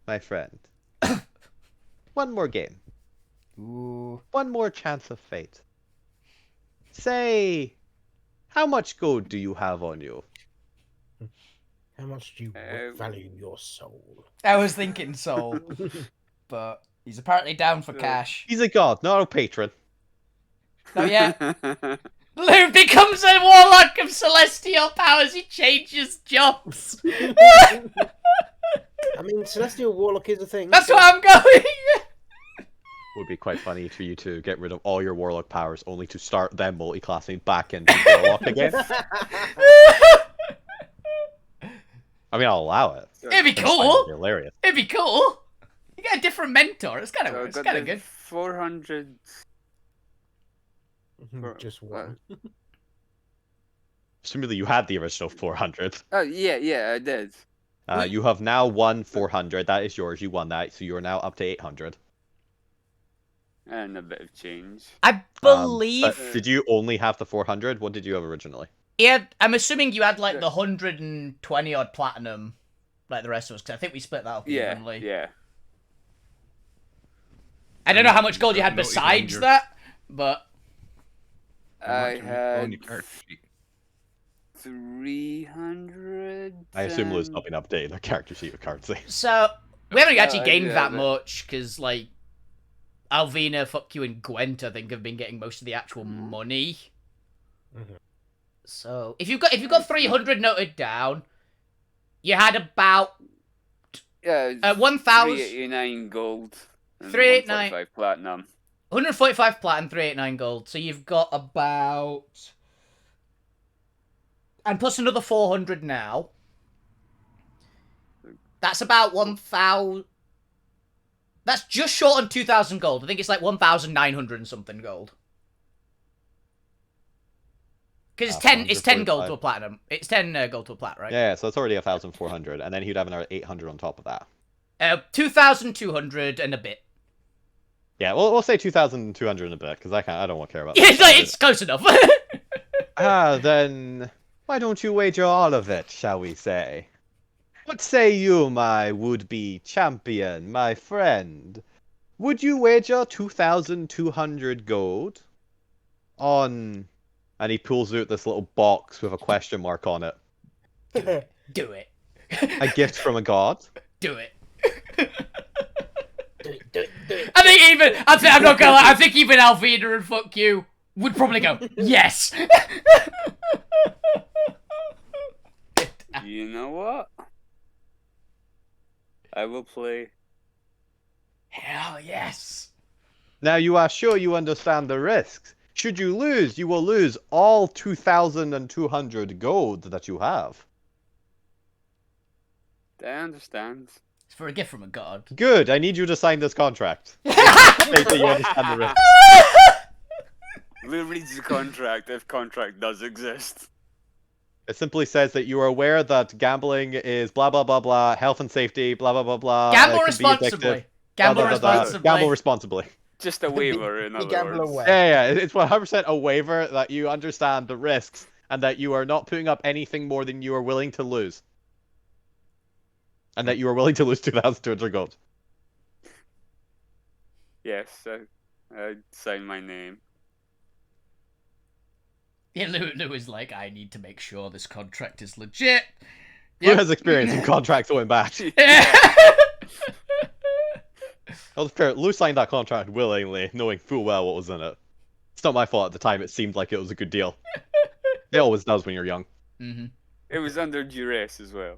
my friend. One more game. Ooh. One more chance of fate. Say, how much gold do you have on you? How much do you value your soul? I was thinking soul, but he's apparently down for cash. He's a god, not a patron. Not yet. Lou becomes a warlock of celestial powers. He changes jobs. I mean, Celestial Warlock is a thing. That's where I'm going. Would be quite funny for you to get rid of all your warlock powers, only to start them multi-classing back into warlock again. I mean, I'll allow it. It'd be I just find cool. it hilarious. It'd be cool. You get a different mentor. It's kind of good. 400. Just one. Presumably, you had the original 400. Oh yeah, I did. You have now won 400. That is yours. You won that, so you are now up to 800. And a bit of change. I believe. But did you only have the 400? What did you have originally? Yeah, I'm assuming you had like the 120 odd platinum, like the rest of us, because I think we split that up evenly. Yeah. I don't know how much gold you had besides that, but I had 300. I assume Lou's not been updating their character sheet with cards. So we haven't actually gained yeah, that much because like Alvina, fuck you, and Gwent I think have been getting most of the actual money. So if you've got 300 noted down, you had about 1,000 389 gold. 389 145 platinum. 145 platinum, 389 gold. So you've got about, and plus another 400 now. That's about 1,000. That's just short on 2,000 gold. I think it's like 1,900 and something gold. Because it's 10 gold to a platinum. It's 10 gold to a plat, right? Yeah, so it's already 1,400, and then he'd have another 800 on top of that. 2,200 and a bit. Yeah, we'll say 2,200 and a bit, because I don't want to care about Yeah, that. it's close enough. Then why don't you wager all of it, shall we say? What say you, my would-be champion, my friend? Would you wager 2,200 gold on... And he pulls out this little box with a question mark on it. Do it. A gift from a god? Do it. Do it. I'm not gonna lie, I think even Alvina and fuck you would probably go, yes! You know what? I will play. Hell yes! Now you are sure you understand the risks. Should you lose, you will lose all 2,200 gold that you have. I understand. It's for a gift from a god. Good, I need you to sign this contract. Make that you understand the risks. Lou reads the contract if contract does exist. It simply says that you are aware that gambling is blah blah blah blah, health and safety, blah blah blah blah. Gamble responsibly. Gamble responsibly. Gamble responsibly. Just a waiver, in other gamble words. away. Yeah, it's 100% a waiver that you understand the risks and that you are not putting up anything more than you are willing to lose. And that you are willing to lose 2,200 gold. Yes, I sign my name. Yeah, Lou is like, I need to make sure this contract is legit. Lou has experience in contracts going back. Well, fair, Lou signed that contract willingly, knowing full well what was in it. It's not my fault at the time, it seemed like it was a good deal. It always does when you're young. Mm-hmm. It was under duress as well.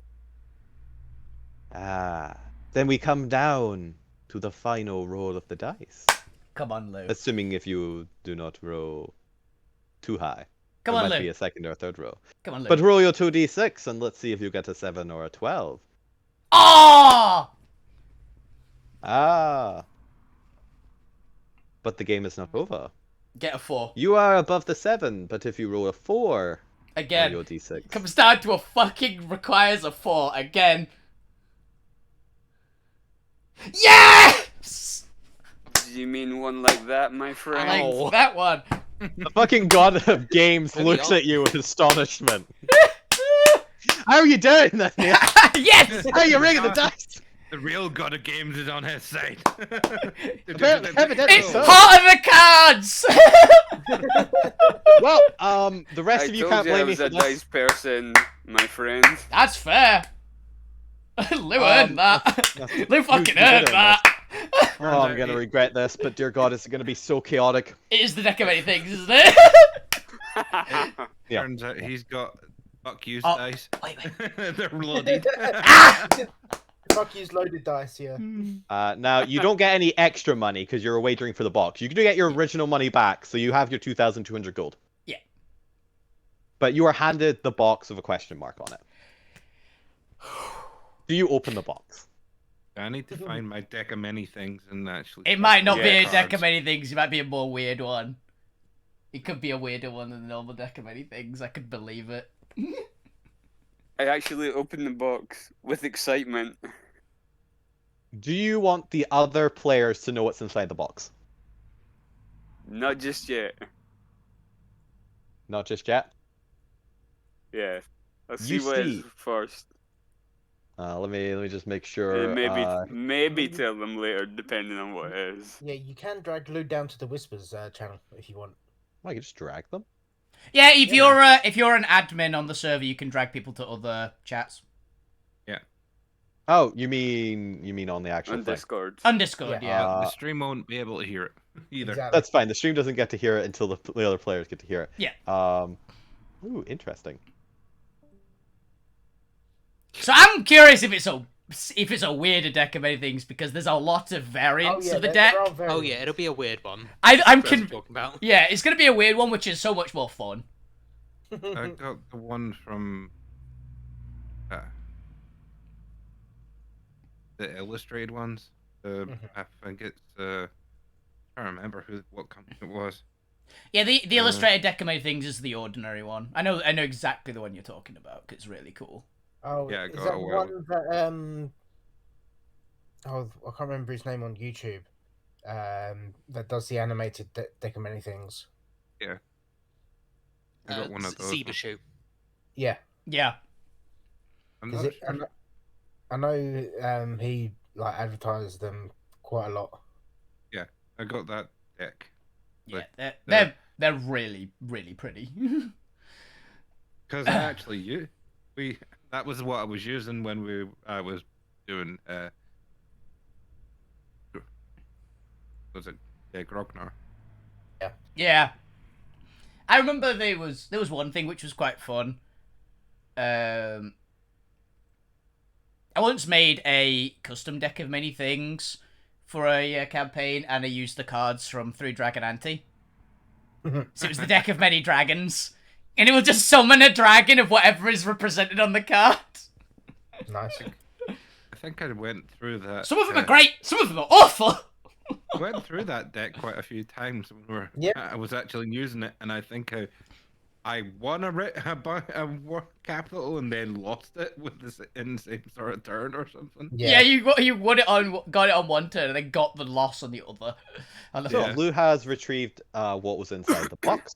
Then we come down to the final roll of the dice. Come on, Lou. Assuming if you do not roll too high. Come there on, might Lou. be a second or third roll. Come on, Lou. But roll your 2d6 and let's see if you get a 7 or a 12. Oh! But the game is not over. Get a 4. You are above the 7, but if you roll a 4 Again. on your d6. Comes down to a fucking requires a 4 again. Yes! Do you mean one like that, my friend? I like that one. The fucking god of games looks at you with astonishment. How are you doing that? Yes! How are you rigging the dice? The real god of games is on his side. Evidently It's so. part of the cards! Well, the rest I of you told can't you I blame me was for a this. dice person, my friend. That's fair. Lou earned that. Lou fucking you earned did earn that. Oh, I'm gonna regret this, but dear god, it's gonna be so chaotic. It is the deck of many things, isn't it? Yeah. Turns out he's got fuck use Oh, dice. wait. They're loaded. Fuck use loaded dice, yeah. Now, you don't get any extra money because you're wagering for the box. You do get your original money back, so you have your 2,200 gold. Yeah. But you are handed the box with a question mark on it. Do you open the box? I need to find my deck of many things and actually. It might not be Yeah, a deck cards. of many things. It might be a more weird one. It could be a weirder one than the normal deck of many things. I could believe it. I actually opened the box with excitement. Do you want the other players to know what's inside the box? Not just yet. Not just yet. Yeah. Let's You see what is see- first. Let me just make sure. And maybe tell them later, depending on what it is. Yeah, you can drag Lou down to the Whispers channel if you want. I can just drag them. Yeah, if you're an admin on the server, you can drag people to other chats. Oh, you mean on the actual On thing? Discord. On Discord, yeah. The stream won't be able to hear it either. Exactly. That's fine. The stream doesn't get to hear it until the other players get to hear it. Yeah. Ooh, interesting. So I'm curious if it's a weirder deck of many things because there's a lot of variants of the deck. Oh yeah, it'll be a weird one. I'm That's what I'm con- talking about. Yeah, it's gonna be a weird one, which is so much more fun. I got the one from the illustrated ones. I think it's I can't remember what company it was. Yeah, the illustrated deck of many things is the ordinary one. I know exactly the one you're talking about. 'Cause it's really cool. Oh, Yeah, I is got that a one that Oh, I can't remember his name on YouTube. That does the animated deck of many things. I got one of those. Zebra Shoe. Yeah, Yeah. I'm 'cause not it, sure. I know he like advertised them quite a lot. I got that deck. Yeah, Like, they're really, really pretty. Because actually, that was what I was using when I was doing was it Grognar? Yeah. I remember there was one thing which was quite fun. I once made a custom deck of many things for a campaign, and I used the cards from 3 Dragon Ante. So it was the deck of many dragons, and it will just summon a dragon of whatever is represented on the card. Nice. I think I went through that. Some of them are great, some of them are awful. I went through that deck quite a few times when I was actually using it, and I think I won a war capital and then lost it in the same sort of turn or something. Yeah, you got it on one turn and then got the loss on the other. So Lou has retrieved what was inside the box,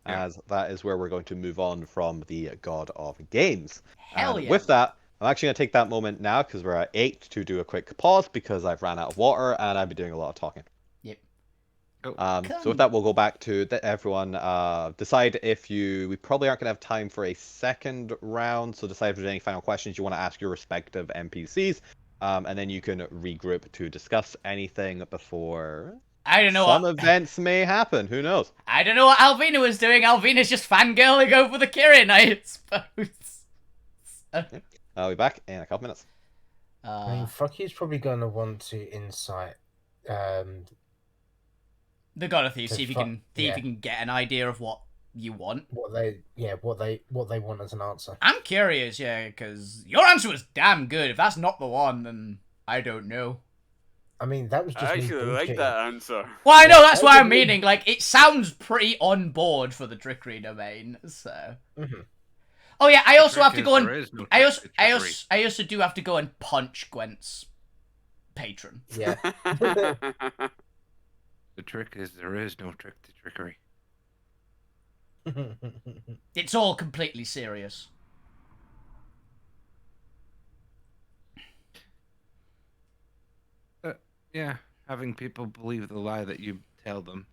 Yeah. as that is where we're going to move on from the God of Games. Hell And yeah. with that, I'm actually going to take that moment now because we're at 8 to do a quick pause because I've ran out of water and I've been doing a lot of talking. Yep. So with that, we'll go back to everyone decide if we probably aren't going to have time for a second round, so decide if there's any final questions you want to ask your respective NPCs, and then you can regroup to discuss anything before I don't know some what events may happen. Who knows? I don't know what Alvina was doing. Alvina's just fangirling over the Kirin, I suppose. I'll be back in a couple minutes. I mean, Fucky's probably going to want to insight. The God of Thieves, To see if you fu- can get an idea of what you want. What they want as an answer. I'm curious, yeah, because your answer was damn good. If that's not the one, then I don't know. I mean, that was just I me actually like bullshitting. that answer. Well, I know that's I why I'm agree. meaning. Like, it sounds pretty on board for the trickery domain. So. Mhm. Oh yeah, I also have to Trick go is and there is no I trick also to I trickery. also I also do have to go and punch Gwent's patron. Yeah. The trick is there is no trick to trickery. It's all completely serious. Yeah, having people believe the lie that you tell them,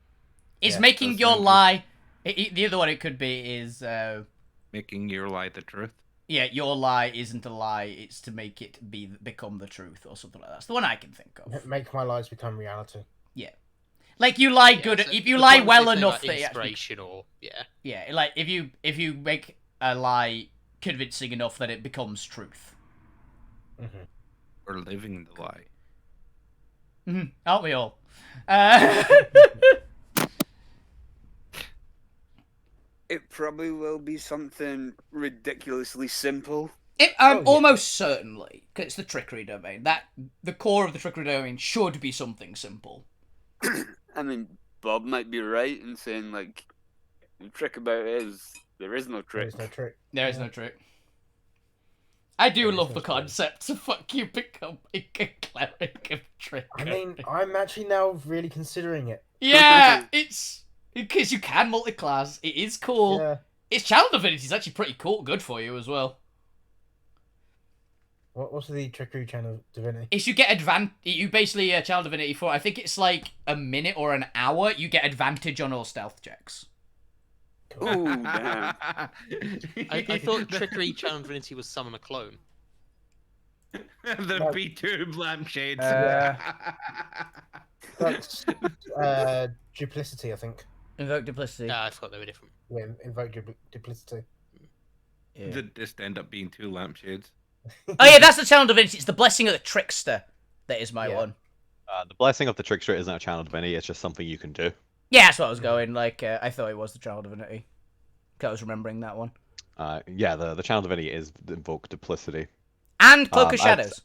It's Yeah, making that's your dangerous. lie. The other one it could be is making your lie the truth. yeah, your lie isn't a lie. It's to make it become the truth or something like that. That's the one I can think of. Make my lies become reality. Like you lie good. So If you the lie point well is enough like that it actually, inspiration or yeah, like if you make a lie convincing enough that it becomes truth. We're living the lie. Aren't we all? It probably will be something ridiculously simple. Almost certainly, because it's the trickery domain. That the core of the trickery domain should be something simple. I mean, Bob might be right in saying, like, the trick about it is there is no trick. There's no trick. There is no trick. I do There is love no the trick. concept of fuck you become a cleric of trickery. I mean, I'm actually now really considering it. Yeah, it's because you can multi-class. It is cool. Yeah. Its channel divinity is actually pretty cool, good for you as well. What's the trickery channel divinity? If you get you basically channel divinity for I think it's like a minute or an hour. You get advantage on all stealth checks. Oh, damn. I thought trickery channel divinity was summon a clone. The No. B2 lampshades. That's duplicity, I think. Invoke duplicity. I thought they were different. Yeah, invoke duplicity. Yeah. Did just end up being 2 lampshades. Oh yeah, that's the channel divinity. It's the blessing of the trickster. That is my Yeah. one. The blessing of the trickster isn't a channel divinity; it's just something you can do. Yeah, that's what I was going. Like I thought it was the channel divinity. 'Cause I was remembering that one. Yeah, the channel divinity is invoke duplicity. And Cloak of Shadows.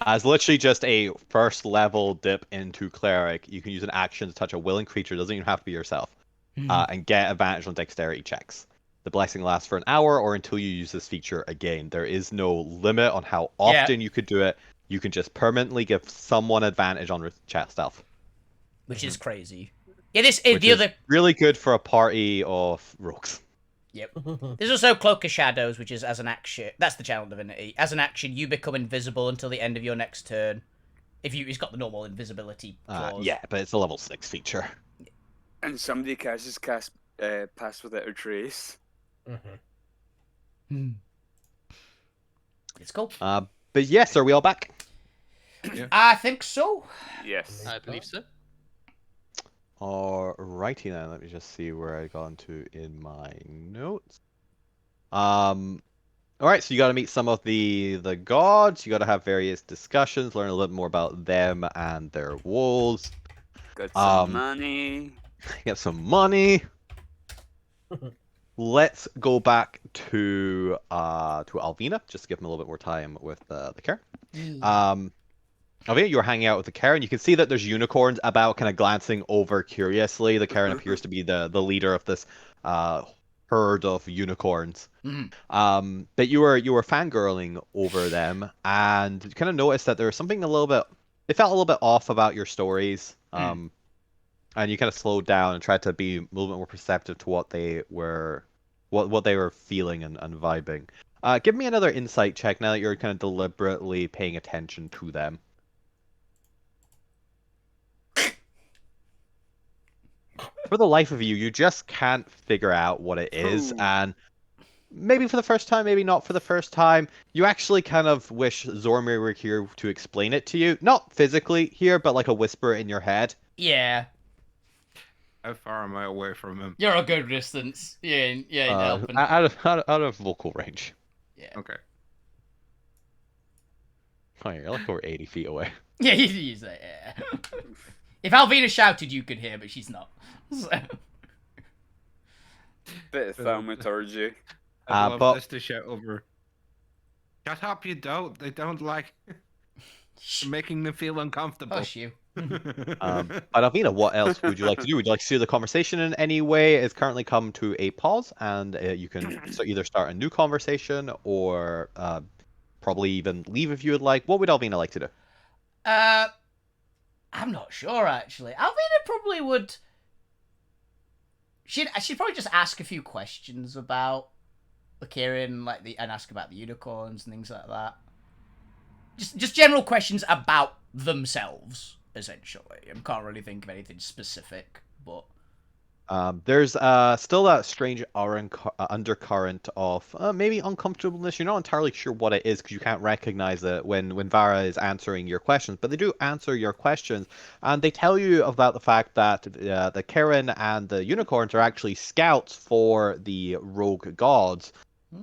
As literally just a first level dip into cleric, you can use an action to touch a willing creature. Doesn't even have to be yourself, and get advantage on dexterity checks. The blessing lasts for an hour or until you use this feature again. There is no limit on how often you could do it. You can just permanently give someone advantage on chat stealth. Which is crazy. Yeah, this Which the is other. really good for a party of rogues. Yep. There's also Cloak of Shadows, which is as an action. That's the channel divinity. As an action, you become invisible until the end of your next turn. He's got the normal invisibility clause. Yeah, but it's a level 6 feature. And somebody catches Pass Without a Trace. It's cool. But yes, are we all back? Yeah. I think so. Yes. I believe so. Alrighty then, let me just see where I got into in my notes. Alright, so you gotta meet some of the gods, you gotta have various discussions, learn a little more about them and their woes. Got some money. Get some money. Let's go back to Alvina, just to give him a little bit more time with the care. Alvina, you're hanging out with the Karen. You can see that there's unicorns about, kind of glancing over curiously. The Karen appears to be the leader of this herd of unicorns. But you were fangirling over them, and you kind of noticed that there was something it felt a little bit off about your stories. And you kind of slowed down and tried to be a little bit more perceptive to what they were feeling and vibing. Give me another insight check now that you're kind of deliberately paying attention to them. For the life of you, you just can't figure out what it is, and maybe for the first time, maybe not for the first time, you actually kind of wish Zormir were here to explain it to you. Not physically here, but like a whisper in your head. Yeah. How far am I away from him? You're a good distance. Yeah, helping. Out of vocal range. Yeah. Okay. Oh, you're like over 80 feet away. Yeah, he's like, yeah. If Alvina shouted, you could hear, but she's not. So. Bit of thaumaturgy. I'd love but- this to shout over. Shut up, you don't. They don't like making them feel uncomfortable. Hush you. But Alvina, what else would you like to do? Would you like to see the conversation in any way? It's currently come to a pause, and you can either start a new conversation or probably even leave if you would like. What would Alvina like to do? I'm not sure actually. Alvina probably would. She'd probably just ask a few questions about the Kirin, and ask about the unicorns and things like that. Just general questions about themselves, essentially. I can't really think of anything specific, but There's still that strange undercurrent of maybe uncomfortableness. You're not entirely sure what it is because you can't recognize it when Vara is answering your questions. But they do answer your questions, and they tell you about the fact that the Karen and the unicorns are actually scouts for the rogue gods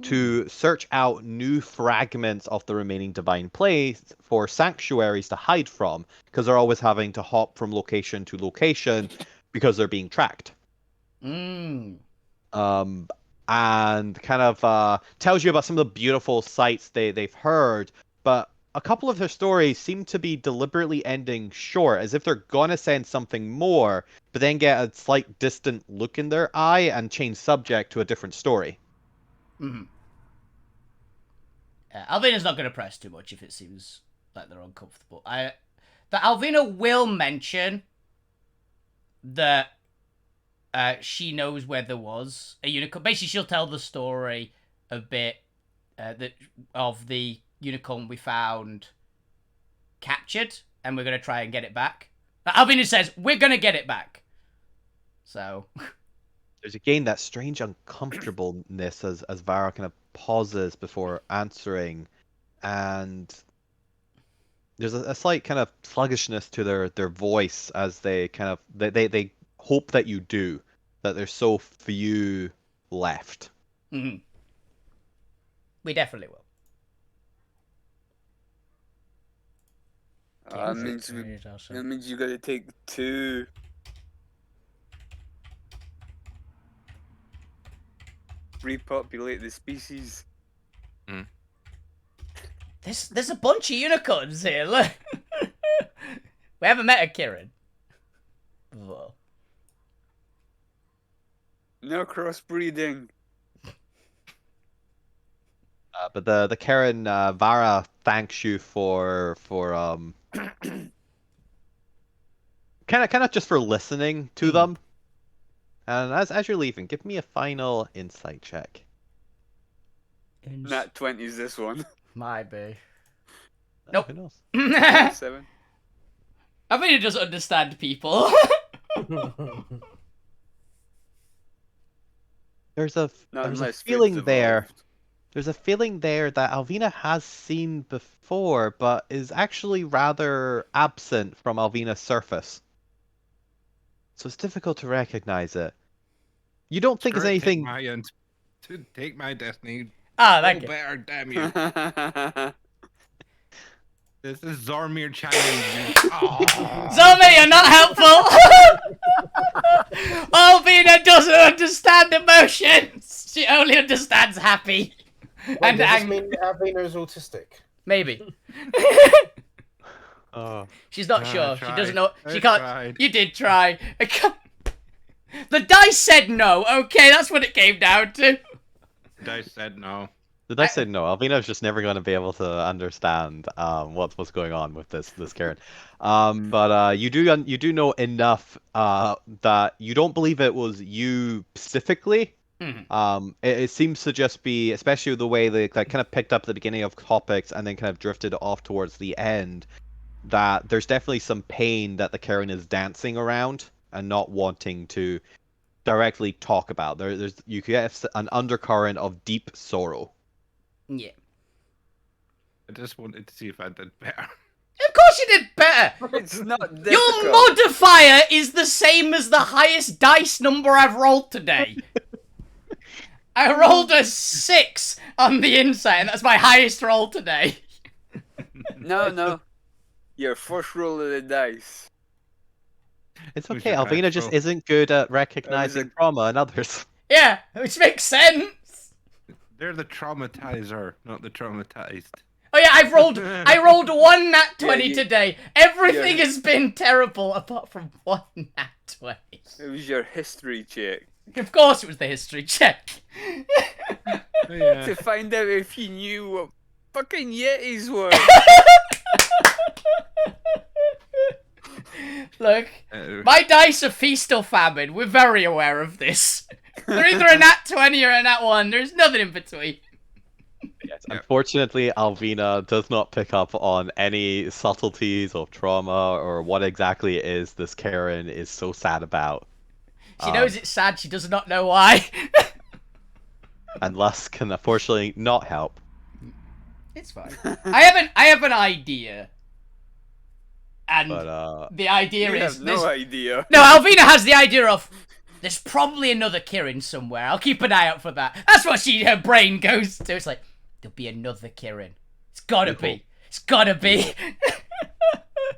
to search out new fragments of the remaining divine place for sanctuaries to hide from, because they're always having to hop from location to location because they're being tracked. And kind of tells you about some of the beautiful sights they've heard, but a couple of their stories seem to be deliberately ending short, as if they're gonna send something more, but then get a slight distant look in their eye and change subject to a different story. Alvina's not going to press too much if it seems like they're uncomfortable. But Alvina will mention that she knows where there was a unicorn. Basically, she'll tell the story a bit of the unicorn we found captured, and we're going to try and get it back. But Alvina says, we're going to get it back. So... There's again that strange uncomfortableness as Vara kind of pauses before answering, and there's a slight kind of sluggishness to their voice as they kind of they hope that you do, that there's so few left. Mm-hmm. We definitely will. That means you gotta take 2. Repopulate the species. There's a bunch of unicorns here, look. We haven't met a Kirin. Whoa. No crossbreeding. But the Karen Vara thanks you for kind of just for listening to them. And as you're leaving, give me a final insight check. Nat 20's this one. Might be. Nope. Who knows? 7. I think it doesn't understand people. There's a feeling there. There's a feeling there that Alvina has seen before, but is actually rather absent from Alvina's surface. So it's difficult to recognize it. You don't think there's anything... Take my destiny. Ah, thank you. Better, damn you. This is Zormir challenge. Zormir, you're not helpful. Alvina doesn't understand emotions. She only understands happy. Wait, and does this mean Alvina is autistic? Maybe. She's not sure. She doesn't know. She can't. Tried. You did try. The dice said no. Okay, that's what it came down to. The dice said no. The dice said no. Alvina's just never going to be able to understand what's going on with this Karen. But you do know enough that you don't believe it was you specifically. It seems to just be, especially the way they kind of picked up at the beginning of topics and then kind of drifted off towards the end, that there's definitely some pain that the Karen is dancing around and not wanting to directly talk about. You get an undercurrent of deep sorrow. Yeah. I just wanted to see if I did better. Of course you did better. It's not difficult. Your modifier is the same as the highest dice number I've rolled today. I rolled a 6 on the insight, and that's my highest roll today. No. Your first roll of the dice. It's okay, Alvina just isn't good at recognizing trauma in others. Yeah, which makes sense. They're the traumatizer, not the traumatized. Oh yeah, I rolled 1 nat 20 today. Everything has been terrible apart from 1 nat 20. It was your history check. Of course it was the history check. Yeah. To find out if you knew what fucking Yetis were. Look, my dice are feast or famine. We're very aware of this. They're either a nat 20 or a nat 1. There's nothing in between. Yes, unfortunately, Alvina does not pick up on any subtleties of trauma or what exactly it is this Karen is so sad about. She knows it's sad. She does not know why. And Lust can unfortunately not help. It's fine. I have an idea. And But the idea You is have no idea. No, Alvina has the idea of there's probably another Kirin somewhere. I'll keep an eye out for that. That's what her brain goes to. It's like there'll be another Kirin. It's gotta be. It's gotta be.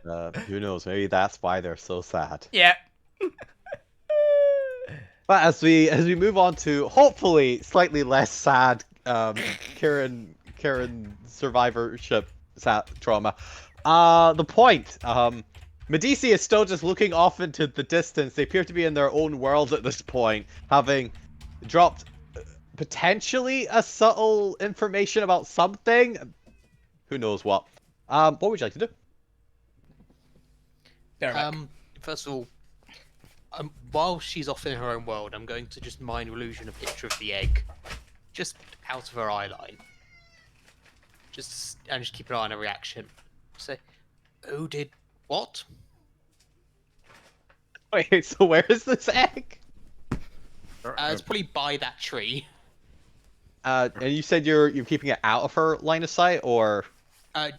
Who knows? Maybe that's why they're so sad. Yeah. But as we move on to hopefully slightly less sad Kirin survivorship trauma. The point. Medici is still just looking off into the distance. They appear to be in their own world at this point, having dropped potentially a subtle information about something. Who knows what? What would you like to do? First of all, while she's off in her own world, I'm going to just mind illusion a picture of the egg, just out of her eye line. Just keep an eye on her reaction. Say, who did what? Wait, so where is this egg? It's probably by that tree. And you said you're keeping it out of her line of sight, or?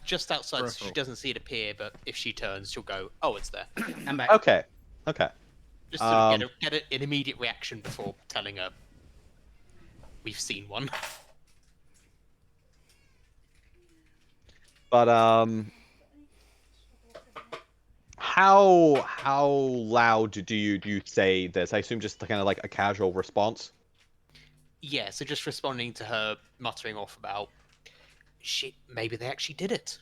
Just outside, so she doesn't see it appear. But if she turns, she'll go, "Oh, it's there." I'm back. Okay. Just sort of get an immediate reaction before telling her we've seen one. But how loud do you say this? I assume just kind of like a casual response. Yeah, so just responding to her muttering off about shit. Maybe they actually did it.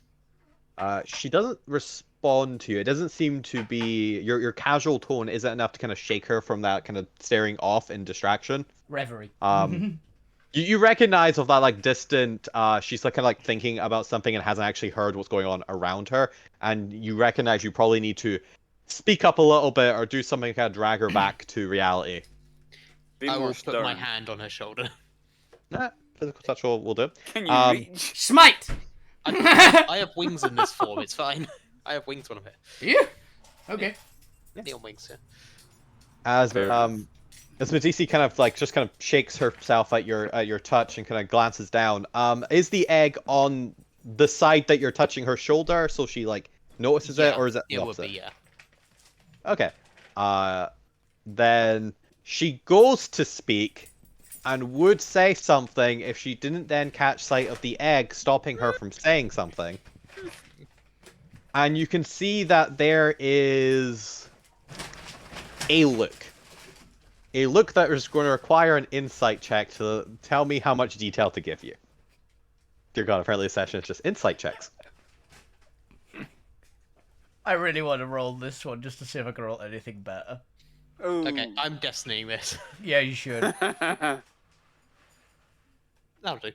She doesn't respond to you. It doesn't seem to be your casual tone isn't enough to kind of shake her from that kind of staring off in distraction. Reverie. You recognize of that like distant. She's like kind of like thinking about something and hasn't actually heard what's going on around her. And you recognize you probably need to speak up a little bit or do something to kind of drag her back to reality. I will put my hand on her shoulder. Nah, physical touch will do. Can you reach? Smite. I have wings in this form. It's fine. I have wings when I'm here. Yeah. Okay. Neon wings. Yeah. As Medici kind of shakes herself at your touch and kind of glances down. Is the egg on the side that you're touching her shoulder, so she like notices it, or is it? It would be, yeah. Okay. Then she goes to speak and would say something if she didn't then catch sight of the egg stopping her from saying something. And you can see that there is a look. A look that is going to require an insight check to tell me how much detail to give you. Dear God, apparently this session is just insight checks. I really want to roll this one just to see if I can roll anything better. Ooh. Okay, I'm destinying this. Yeah, you should. That'll do.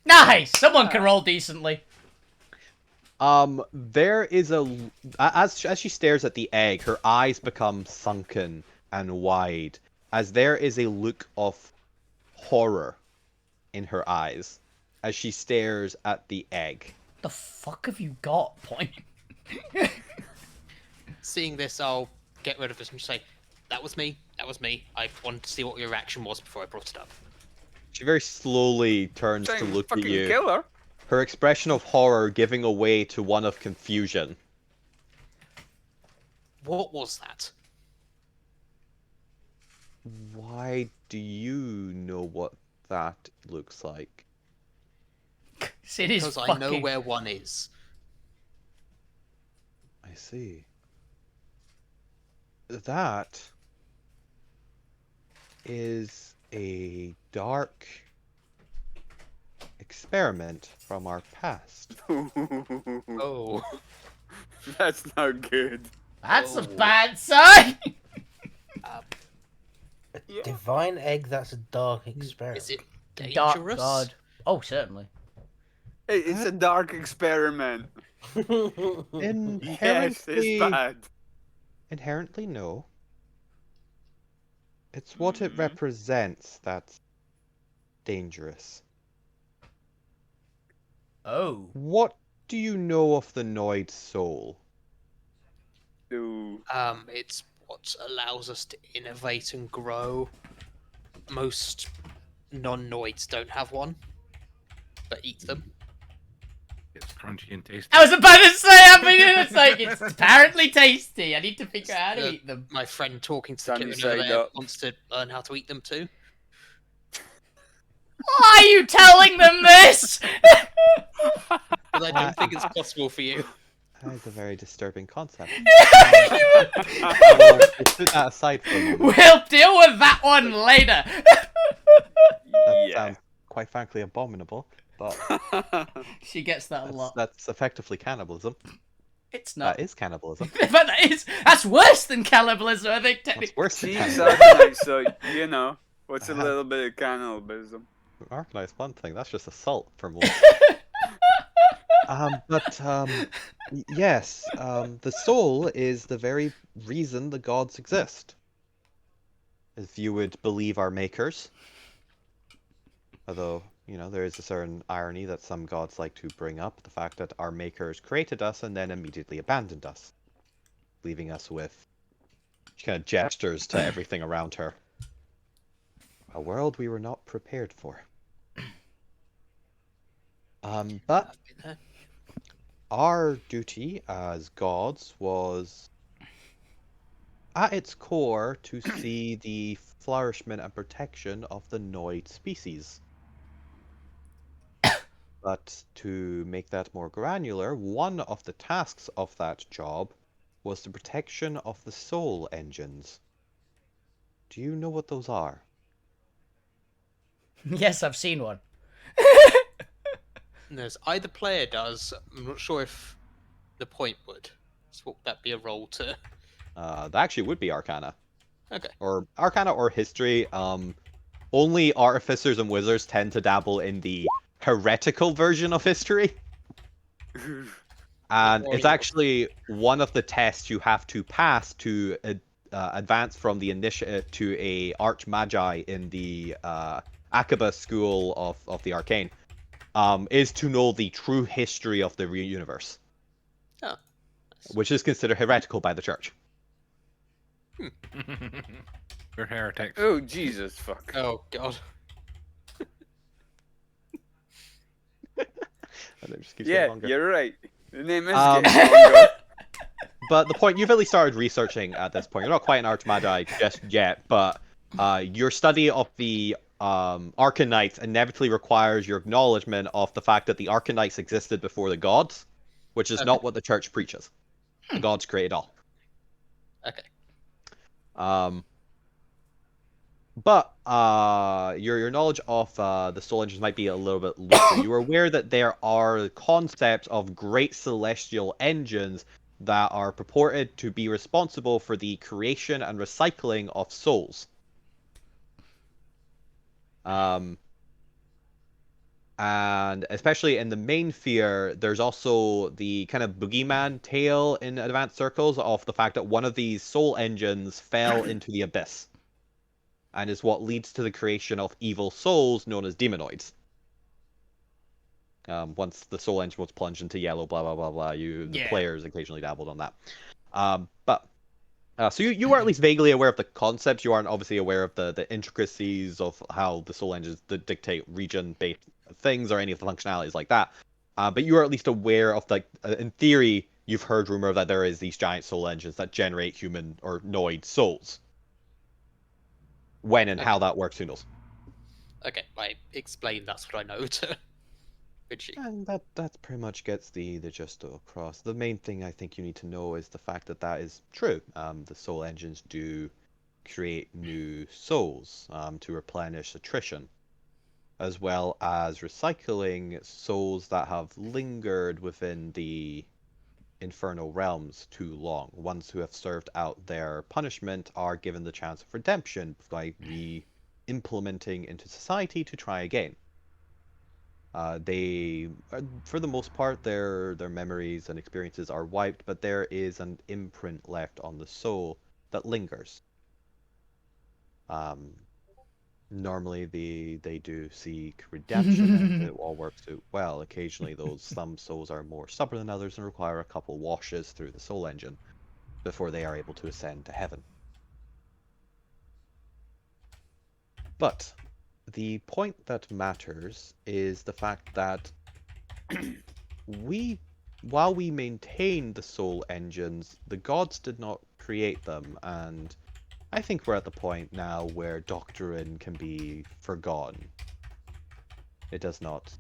Nice! Someone can roll decently. There is as she stares at the egg, her eyes become sunken and wide, as there is a look of horror in her eyes as she stares at the egg. The fuck have you got, Point? Seeing this, I'll get rid of this and say, that was me. I wanted to see what your reaction was before I brought it up. She very slowly turns to look at you. Killer. Her expression of horror giving away to one of confusion. What was that? Why do you know what that looks like? It is because fucking... I know where one is. I see. That is a dark experiment from our past. Oh. That's not good. That's a bad sign! Divine egg, that's a dark experiment. Is it Dark dangerous? God. Oh, certainly. Hey, it's a dark experiment. Inherently, Yes, it's bad. Inherently, no. It's what it represents that's dangerous. Oh. What do you know of the Noid soul? Ooh. It's what allows us to innovate and grow. Most non-noids don't have one, but eat them. It's crunchy and tasty. I was about to say, I mean, it's like, it's apparently tasty. I need to figure out how to eat them. My friend talking to the Sunny kitten over side there up. wants to learn how to eat them too. Why are you telling them this? But I don't think it's possible for you. That is a very disturbing concept. We'll put that aside for a moment. We'll deal with that one later. That Yeah. sounds quite frankly abominable, but She gets that a lot. that's effectively cannibalism. It's not. That is cannibalism. But that's worse than cannibalism, I think, That's technically. worse than She's cannibalism. Arcanite, so you know what's a little bit of cannibalism. Arcanite's one thing, that's just assault for most. Yes, the soul is the very reason the gods exist. If you would believe our makers. Although, you know, there is a certain irony that some gods like to bring up, the fact that our makers created us and then immediately abandoned us, leaving us with kind of gestures to everything around her. A world we were not prepared for. But our duty as gods was, at its core, to see the flourishment and protection of the Noid species. But to make that more granular, one of the tasks of that job was the protection of the soul engines. Do you know what those are? Yes, I've seen one. There's either player does. I'm not sure if the point would. So would that be a roll to? That actually would be Arcana. Okay. Or Arcana or History. Only Artificers and Wizards tend to dabble in the heretical version of History. And it's actually one of the tests you have to pass to advance from the initiate to a Archmagi in the Akaba school of the Arcane. Is to know the true history of the universe. Oh. Which is considered heretical by the church. We're heretics. Oh Jesus, fuck. Oh god. And it just keeps getting Yeah, longer. you're right. The name is Um, getting longer. But the point, you've at least started researching at this point. You're not quite an Archmagi just yet, but your study of the Arcanites inevitably requires your acknowledgement of the fact that the Arcanites existed before the gods, which is not what the church preaches. The gods created all. Okay. But your knowledge of the soul engines might be a little bit looser. You are aware that there are concepts of great celestial engines that are purported to be responsible for the creation and recycling of souls. And especially in the main sphere, there's also the kind of boogeyman tale in advanced circles of the fact that one of these soul engines fell into the abyss. And is what leads to the creation of evil souls known as demonoids. Once the soul engine was plunged into yellow, blah blah blah blah, the players occasionally dabbled on that. So you are at least vaguely aware of the concepts. You aren't obviously aware of the intricacies of how the soul engines dictate region-based things or any of the functionalities like that. But you are at least aware of, like, in theory, you've heard rumor that there is these giant soul engines that generate human or Noid souls. When and how that works, who knows? Okay, I explained that's what I know to Richie. And that pretty much gets the gist across. The main thing I think you need to know is the fact that that is true. The soul engines do create new souls to replenish attrition, as well as recycling souls that have lingered within the infernal realms too long. Ones who have served out their punishment are given the chance of redemption by re-implementing into society to try again. They, for the most part, their memories and experiences are wiped, but there is an imprint left on the soul that lingers. Normally, they do seek redemption, and it all works out well. Occasionally, some souls are more stubborn than others and require a couple washes through the soul engine before they are able to ascend to heaven. But the point that matters is the fact that while we maintain the soul engines, the gods did not create them, and I think we're at the point now where doctrine can be forgotten. It does not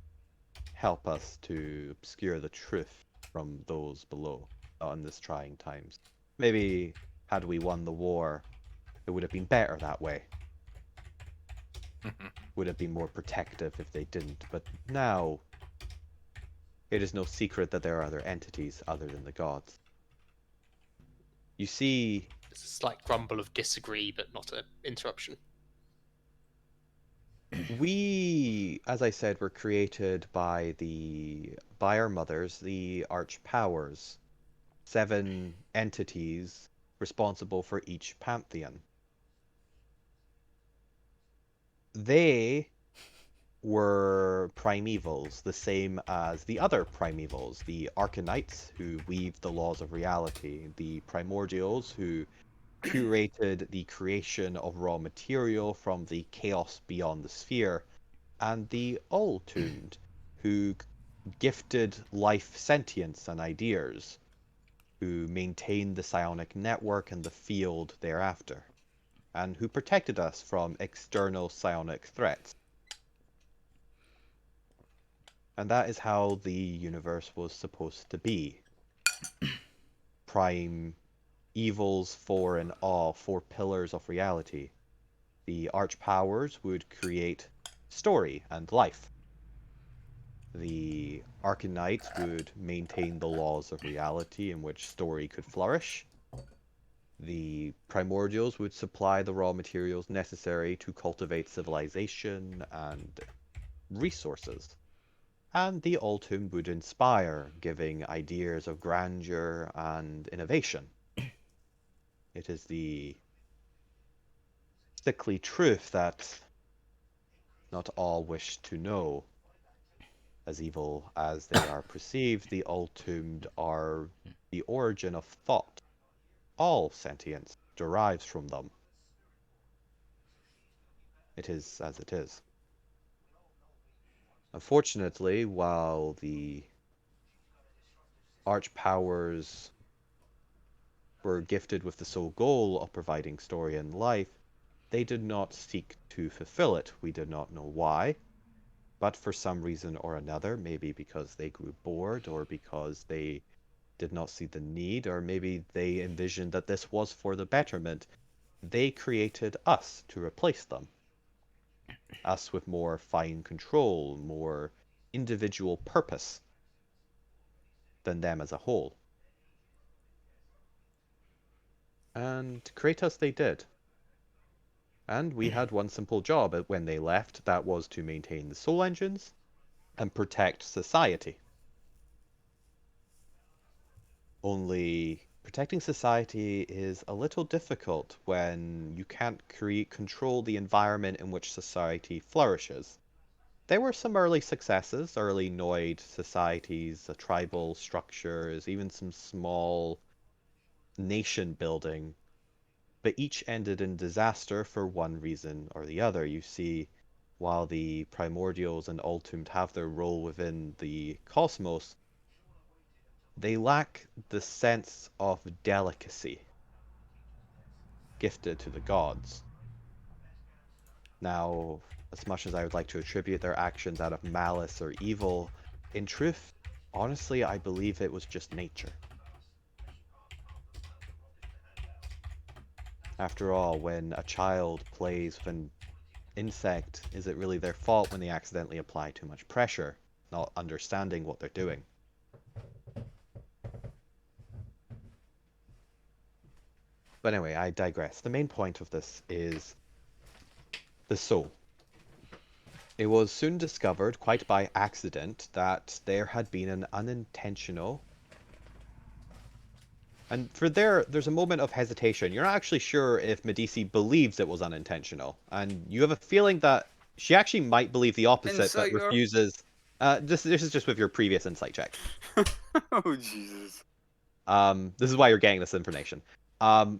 help us to obscure the truth from those below on this trying times. Maybe had we won the war, it would have been better that way. Would have been more protective if they didn't, but now it is no secret that there are other entities other than the gods. You see... It's a slight grumble of disagree, but not an interruption. We, as I said, were created by our mothers, the Archpowers. 7 entities responsible for each pantheon. They were primevals, the same as the other primevals, the Arcanites, who weave the laws of reality, the Primordials, who curated the creation of raw material from the chaos beyond the sphere, and the All-Tuned, who gifted life sentience and ideas, who maintained the psionic network and the field thereafter, and who protected us from external psionic threats. And that is how the universe was supposed to be. Prime evils, 4 in all, 4 pillars of reality. The Archpowers would create story and life. The Arcanites would maintain the laws of reality in which story could flourish. The Primordials would supply the raw materials necessary to cultivate civilization and resources. And the All-Tomb would inspire, giving ideas of grandeur and innovation. It is the sickly truth that not all wish to know. As evil as they are perceived, the All-Tombed are the origin of thought. All sentience derives from them. It is as it is. Unfortunately, while the Archpowers were gifted with the sole goal of providing story and life, they did not seek to fulfill it. We did not know why, but for some reason or another, maybe because they grew bored, or because they did not see the need, or maybe they envisioned that this was for the betterment, they created us to replace them. Us with more fine control, more individual purpose than them as a whole. And create us they did. And we had one simple job when they left, that was to maintain the soul engines and protect society. Only protecting society is a little difficult when you can't control the environment in which society flourishes. There were some early successes, early Noid societies, tribal structures, even some small nation building, but each ended in disaster for one reason or the other. You see, while the Primordials and All-Tombed have their role within the cosmos, they lack the sense of delicacy gifted to the gods. Now, as much as I would like to attribute their actions out of malice or evil, in truth, honestly, I believe it was just nature. After all, when a child plays with an insect, is it really their fault when they accidentally apply too much pressure, not understanding what they're doing? But anyway, I digress. The main point of this is the soul. It was soon discovered, quite by accident, that there had been an unintentional... And there's a moment of hesitation. You're not actually sure if Medici believes it was unintentional. And you have a feeling that she actually might believe the opposite, but refuses... This is just with your previous insight check. Oh, Jesus. This is why you're getting this information.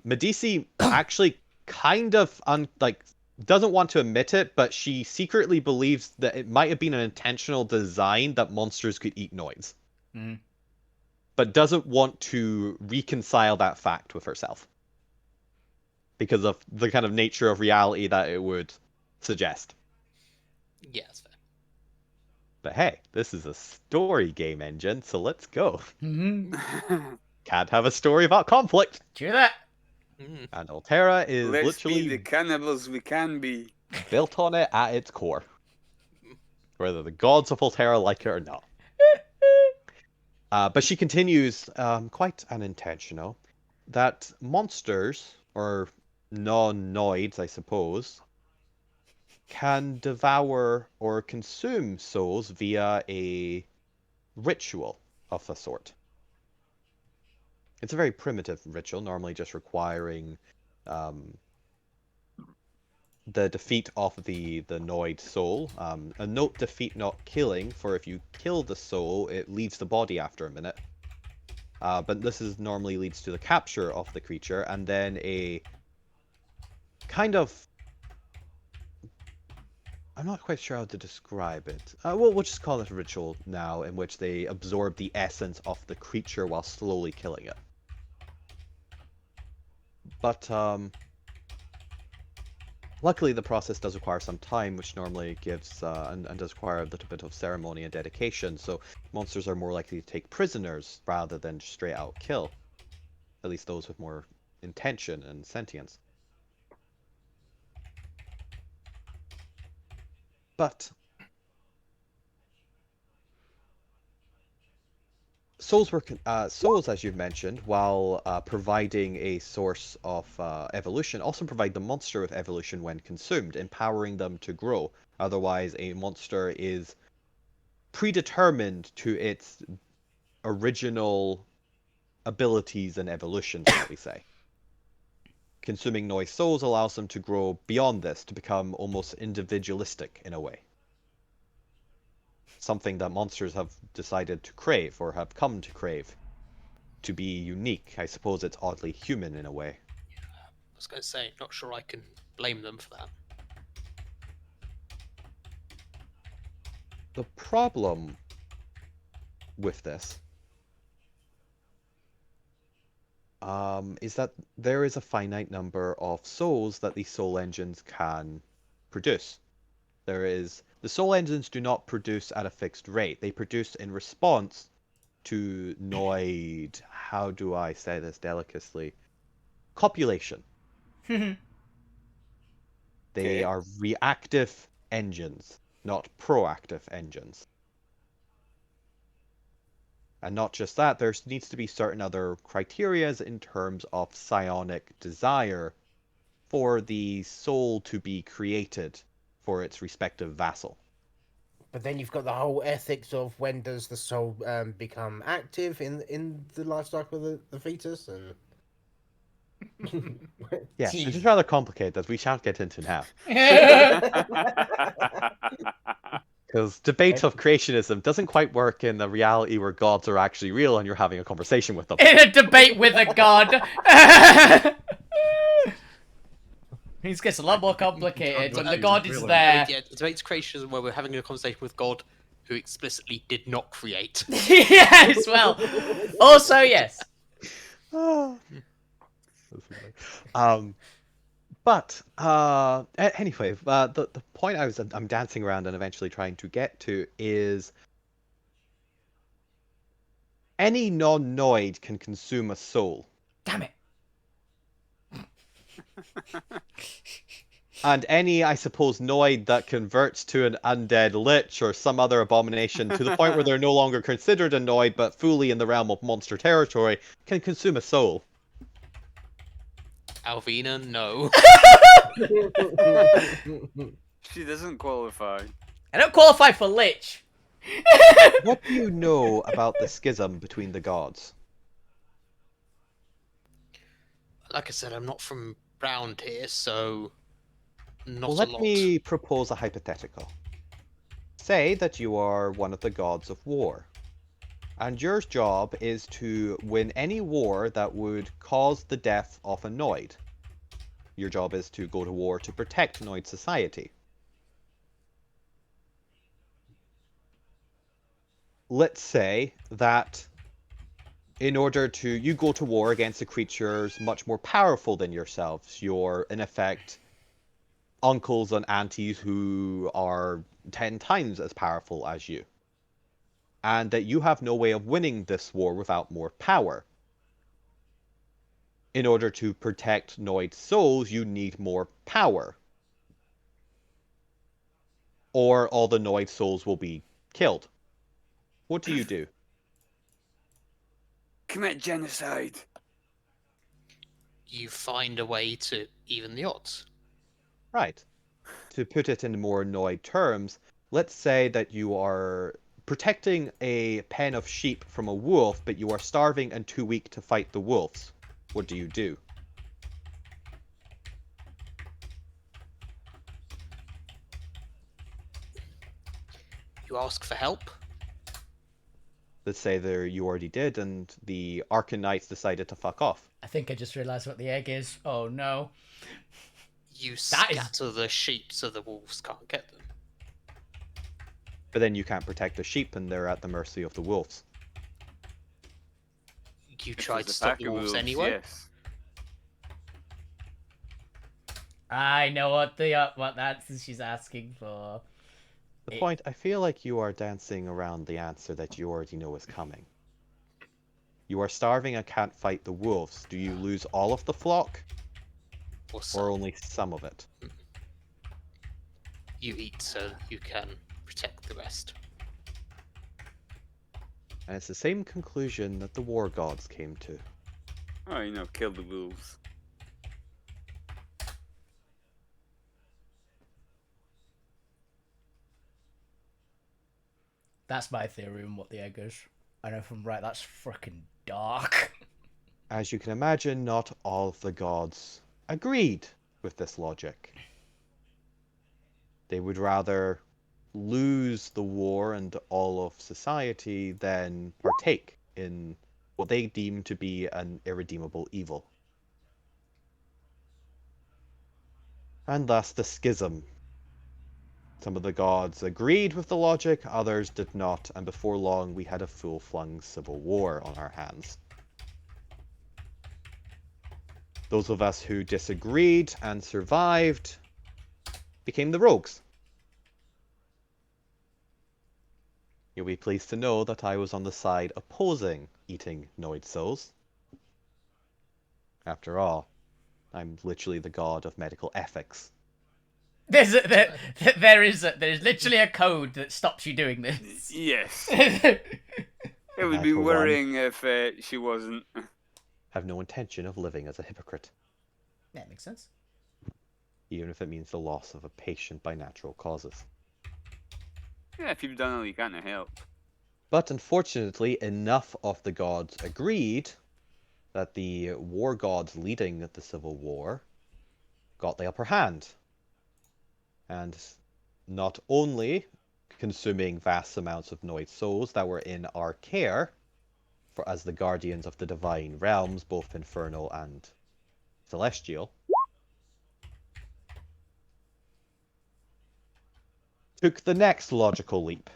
Medici actually kind of doesn't want to admit it, but she secretly believes that it might have been an intentional design that monsters could eat noids. Mm. But doesn't want to reconcile that fact with herself. Because of the kind of nature of reality that it would suggest. Yeah, that's fair. But hey, this is a story game engine, so let's go. Mm-hmm. Can't have a story about conflict. Do that. And Alterra is Let's literally be the cannibals we can be. built on it at its core. Whether the gods of Alterra like it or not. But she continues, quite unintentional, that monsters, or non-noids, I suppose, can devour or consume souls via a ritual of a sort. It's a very primitive ritual, normally just requiring the defeat of the Noid soul. A note defeat not killing, for if you kill the soul, it leaves the body after a minute. But this normally leads to the capture of the creature, and then a kind of... I'm not quite sure how to describe it. We'll just call it a ritual now, in which they absorb the essence of the creature while slowly killing it. But, luckily the process does require some time, which normally gives, and does require a little bit of ceremony and dedication, so monsters are more likely to take prisoners rather than straight out kill. At least those with more intention and sentience. But souls, as you've mentioned, while providing a source of evolution, also provide the monster with evolution when consumed, empowering them to grow. Otherwise, a monster is predetermined to its original abilities and evolution, shall we say. Consuming Noid souls allows them to grow beyond this, to become almost individualistic in a way. Something that monsters have decided to crave, or have come to crave. To be unique. I suppose it's oddly human in a way. Yeah, I was going to say, not sure I can blame them for that. The problem with this is that there is a finite number of souls that the soul engines can produce. The soul engines do not produce at a fixed rate. They produce in response to Noid, how do I say this delicately? Copulation. They are reactive engines, not proactive engines. And not just that, there needs to be certain other criterias in terms of psionic desire for the soul to be created for its respective vassal. But then you've got the whole ethics of when does the soul become active in the life cycle of the fetus, and yes, it is rather complicated, as we shan't get into now. Because debate of creationism doesn't quite work in the reality where gods are actually real and you're having a conversation with them. In a debate with a god. It gets a lot more complicated when the god is there. Yeah, debate's creationism where we're having a conversation with God who explicitly did not create. Yes, well. Also, yes. But anyway, the point I'm dancing around and eventually trying to get to is any non-Noid can consume a soul. Damn it. And any, I suppose, Noid that converts to an undead lich or some other abomination to the point where they're no longer considered a Noid but fully in the realm of monster territory can consume a soul. Alvina, no. She doesn't qualify. I don't qualify for lich. What do you know about the schism between the gods? Like I said, I'm not from round here, so not Well, a let lot. me propose a hypothetical. Say that you are one of the gods of war, and your job is to win any war that would cause the death of a Noid. Your job is to go to war to protect Noid society. Let's say that in order to, you go to war against the creatures much more powerful than yourselves. You're, in effect, uncles and aunties who are 10 times as powerful as you. And that you have no way of winning this war without more power. In order to protect Noid souls, you need more power. Or all the Noid souls will be killed. What do you do? Commit genocide. You find a way to even the odds. Right. To put it in more Noid terms, let's say that you are protecting a pen of sheep from a wolf, but you are starving and too weak to fight the wolves. What do you do? You ask for help. Let's say that you already did, and the Arcanites decided to fuck off. I think I just realised what the egg is. Oh no. You That is- scatter the sheep so the wolves can't get them. But then you can't protect the sheep, and they're at the mercy of the wolves. You If tried there's to a stop pack the of wolves wolves, anyway. Yes. I know what answer she's asking for. The point, I feel like you are dancing around the answer that you already know is coming. You are starving and can't fight the wolves. Do you lose all of the flock? Or only some of it? You eat so you can protect the rest. And it's the same conclusion that the war gods came to. Oh, you know, kill the wolves. That's my theory on what the egg is. And if I'm right, that's freaking dark. As you can imagine, not all of the gods agreed with this logic. They would rather lose the war and all of society than partake in what they deem to be an irredeemable evil. And thus the schism. Some of the gods agreed with the logic, others did not, and before long we had a full-flung civil war on our hands. Those of us who disagreed and survived became the rogues. You'll be pleased to know that I was on the side opposing eating Noid souls. After all, I'm literally the god of medical ethics. There's literally a code that stops you doing this. Yes. That It would I, be for one, worrying if she wasn't. have no intention of living as a hypocrite, makes sense. even if it means the loss of a patient by natural causes. Yeah, if you've done all you can to help. But unfortunately, enough of the gods agreed that the war gods leading the civil war got the upper hand. And not only consuming vast amounts of Noid souls that were in our care, for as the guardians of the divine realms, both infernal and celestial, took the next logical leap.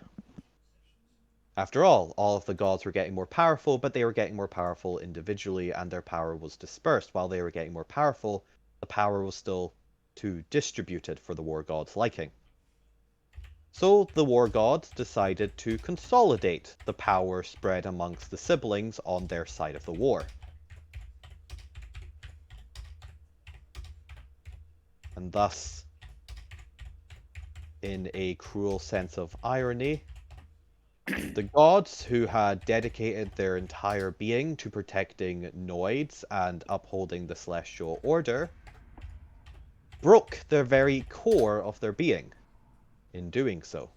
After all of the gods were getting more powerful, but they were getting more powerful individually, and their power was dispersed. While they were getting more powerful, the power was still too distributed for the war gods' liking. So the war gods decided to consolidate the power spread amongst the siblings on their side of the war. And thus, in a cruel sense of irony, the gods who had dedicated their entire being to protecting Noids and upholding the celestial order broke the very core of their being in doing so,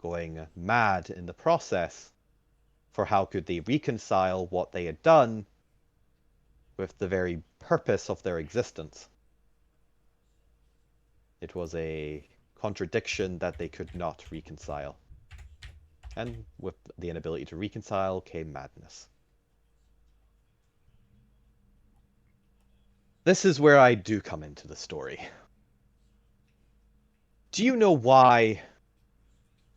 going mad in the process, for how could they reconcile what they had done with the very purpose of their existence? It was a contradiction that they could not reconcile. And with the inability to reconcile came madness. This is where I do come into the story. Do you know why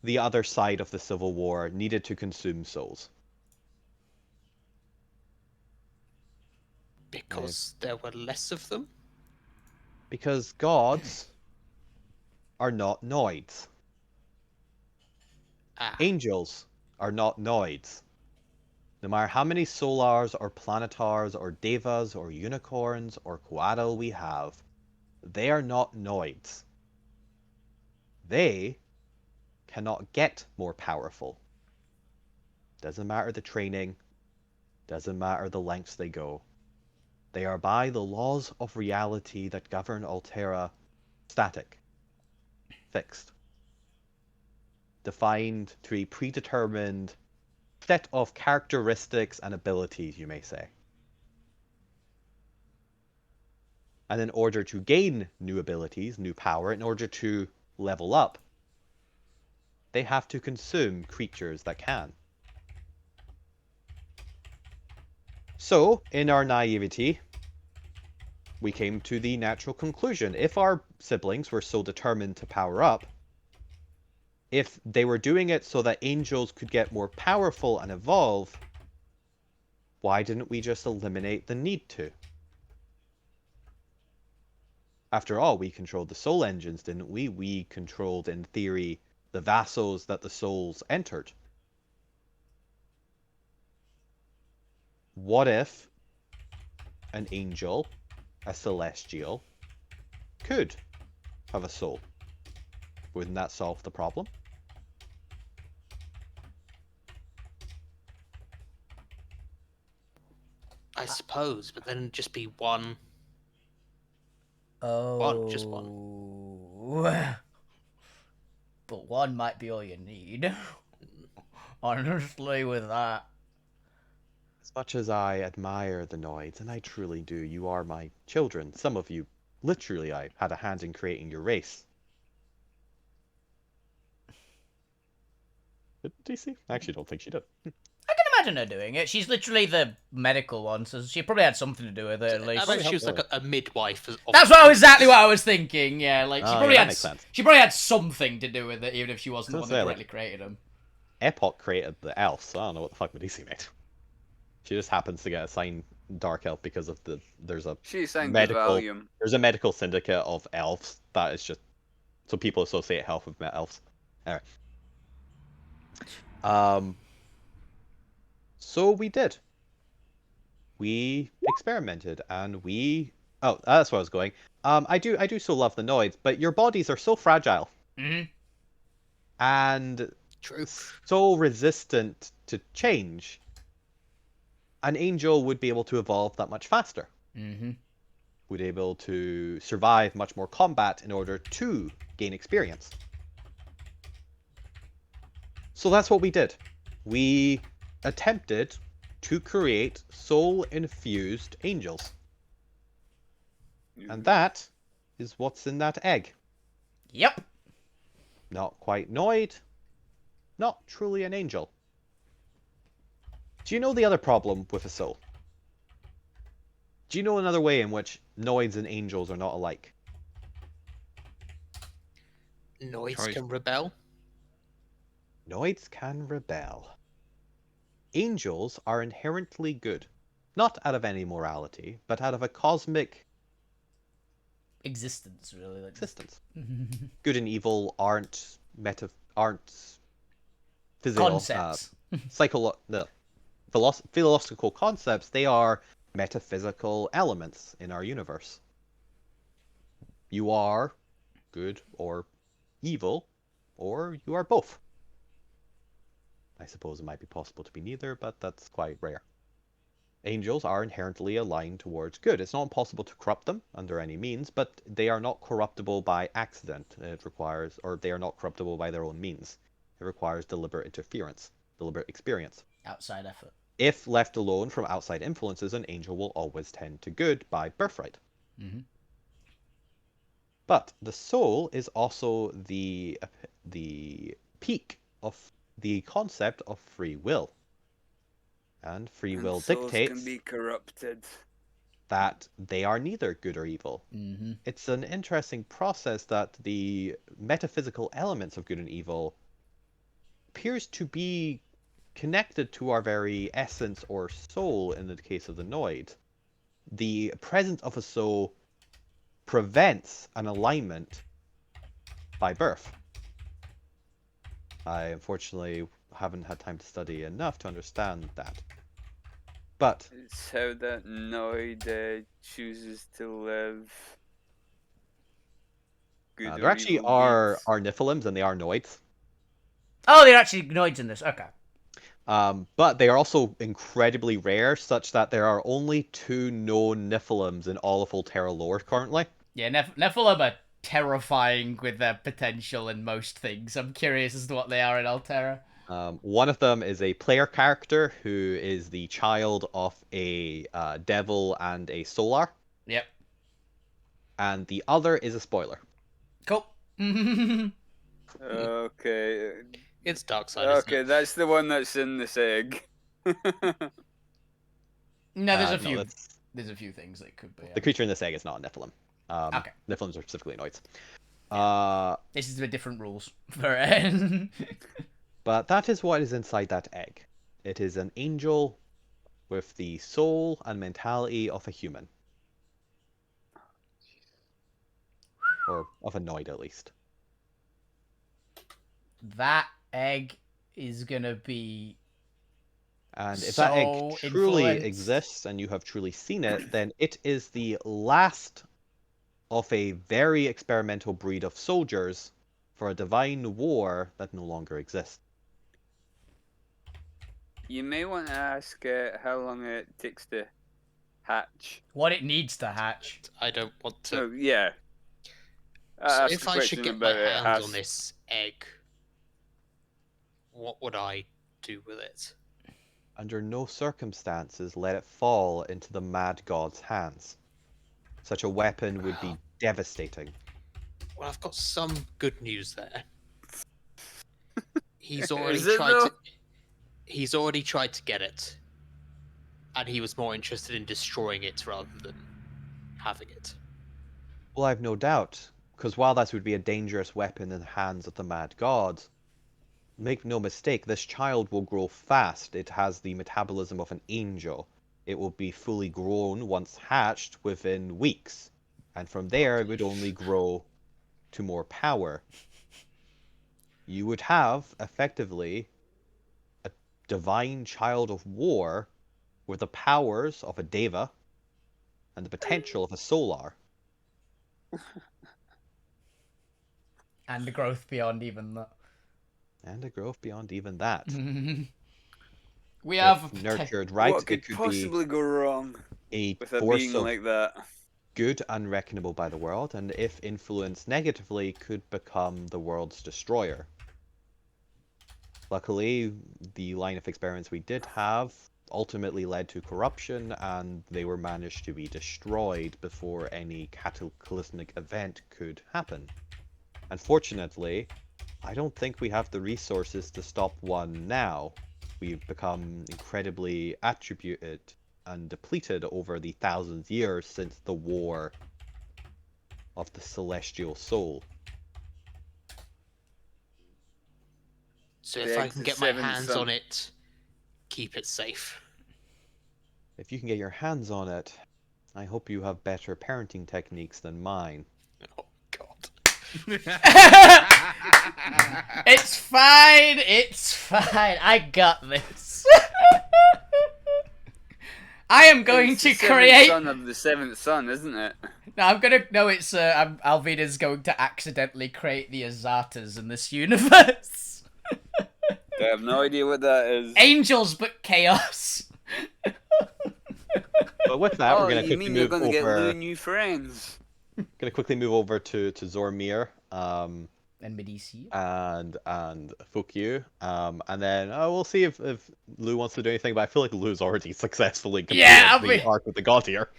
the other side of the Civil War needed to consume souls? Because there were less of them? Because gods are not noids. Ah. Angels are not noids. No matter how many solars or planetars or devas or unicorns or coatl we have, they are not noids. They cannot get more powerful. Doesn't matter the training, doesn't matter the lengths they go. They are by the laws of reality that govern Alterra static, fixed, defined to a predetermined set of characteristics and abilities, you may say. And in order to gain new abilities, new power, in order to level up, they have to consume creatures that can. So, in our naivety, we came to the natural conclusion. If our siblings were so determined to power up, if they were doing it so that angels could get more powerful and evolve, why didn't we just eliminate the need to? After all, we controlled the soul engines, didn't we? We controlled, in theory, the vassals that the souls entered. What if an angel, a celestial, could have a soul? Wouldn't that solve the problem? I suppose, but then it'd just be one. Oh. Just one. But one might be all you need. Honestly, with that. As much as I admire the Noids, and I truly do, you are my children. Some of you, literally, I had a hand in creating your race. Did DC? I actually don't think she did. I can imagine her doing it. She's literally the medical one, so she probably had something to do with it at least. I bet she was like a midwife. That's exactly what I was thinking. Yeah, like she probably that had. makes sense. She probably had something to do with it, even if she wasn't the one that directly created him. Epoch created the elves, so I don't know what the fuck DC made. She just happens to get assigned Dark Elf because of there's a medical syndicate of elves that is just so people associate health with elves. Anyway. So we did. We experimented and we that's where I was going. I do so love the Noids, but your bodies are so fragile. Mm-hmm. And true. So resistant to change. An angel would be able to evolve that much faster. Mm-hmm. Would be able to survive much more combat in order to gain experience. So that's what we did. We attempted to create soul-infused angels. And that is what's in that egg. Yep. Not quite Noid. Not truly an angel. Do you know the other problem with a soul? Do you know another way in which Noids and angels are not alike? Noids can rebel? Noids can rebel. Angels are inherently good. Not out of any morality, but out of a cosmic... existence, really. Like... existence. Good and evil aren't physical... concepts. Philosophical concepts, they are metaphysical elements in our universe. You are good or evil, or you are both. I suppose it might be possible to be neither, but that's quite rare. Angels are inherently aligned towards good. It's not impossible to corrupt them under any means, but they are not corruptible by accident. They are not corruptible by their own means. It requires deliberate interference, deliberate experience. Outside effort. If left alone from outside influences, an angel will always tend to good by birthright. Mm-hmm. But the soul is also the peak of the concept of free will. And free will dictates... can be corrupted. that they are neither good or evil. Mm-hmm. It's an interesting process that the metaphysical elements of good and evil appears to be connected to our very essence or soul in the case of the Noid. The presence of a soul prevents an alignment by birth. I unfortunately haven't had time to study enough to understand that. But it's how that Noid chooses to live. Good there or actually evil are deeds. Niphilims and they are Noids. Oh, they're actually Noids in this. Okay. But they are also incredibly rare, such that there are only 2 known Niphilims in all of Alterra lore currently. Yeah, Nephilim are terrifying with their potential in most things. I'm curious as to what they are in Alterra. One of them is a player character who is the child of a devil and a solar. Yep. And the other is a spoiler. Cool. Okay. It's Darkseid. Okay, that's the one that's in this egg. No, there's a no, few. that's- There's a few things that could be. The creature in this egg is not a Nephilim. Okay. Nephilims are specifically Noids. This is with different rules for it. But that is what is inside that egg. It is an angel with the soul and mentality of a human. Or of a Noid, at least. That egg is gonna be. And if So that egg truly influenced. exists and you have truly seen it, then it is the last of a very experimental breed of soldiers for a divine war that no longer exists. You may want to ask how long it takes to hatch. What it needs to hatch. I don't want to. Oh, yeah. So Ask if a I should question get my about it, hands ask- on this egg, what would I do with it? Under no circumstances let it fall into the mad god's hands. Such a weapon would be devastating. Well, I've got some good news there. He's already Is it tried though? to. He's already tried to get it, and he was more interested in destroying it rather than having it. Well, I've no doubt, because while that would be a dangerous weapon in the hands of the mad god, make no mistake, this child will grow fast. It has the metabolism of an angel. It will be fully grown once hatched within weeks. And from there, it would only grow to more power. You would have, effectively, a divine child of war with the powers of a Deva and the potential of a Solar. And the growth beyond even that. And a growth beyond even that. We have If nurtured right, what could it could possibly go wrong be a with a force being of like that? good unreckonable by the world, and if influenced negatively, could become the world's destroyer. Luckily, the line of experiments we did have ultimately led to corruption, and they were managed to be destroyed before any cataclysmic event could happen. Unfortunately, I don't think we have the resources to stop one now. We've become incredibly attributed and depleted over the thousands of years since the war of the celestial soul. So The if I egg's can the get my seventh hands son. on it, keep it safe. If you can get your hands on it, I hope you have better parenting techniques than mine. Oh God. It's fine. It's fine. I got this. I am going It's to the seventh create. son of the seventh son, isn't it? No, I'm gonna. No, it's. Alvina's going to accidentally create the Azatas in this universe. I have no idea what that is. Angels, but chaos. But with that, Oh, we're gonna you quickly mean you're move gonna get over. new friends? Gonna quickly move over to Zormir, And Medici. and Fukyu, and then we'll see if Lou wants to do anything. But I feel like Lou's already successfully completed Yeah, the arc with the god here.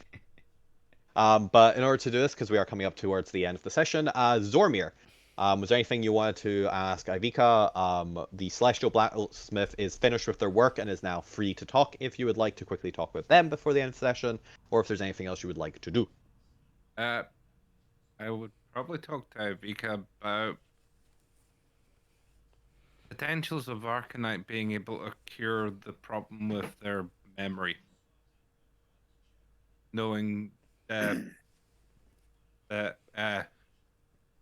But in order to do this, because we are coming up towards the end of the session, Zormir, Was there anything you wanted to ask Ivica? The Celestial Blacksmith is finished with their work and is now free to talk if you would like to quickly talk with them before the end of the session, or if there's anything else you would like to do. I would probably talk to Ivica about potentials of Arcanite being able to cure the problem with their memory. Knowing that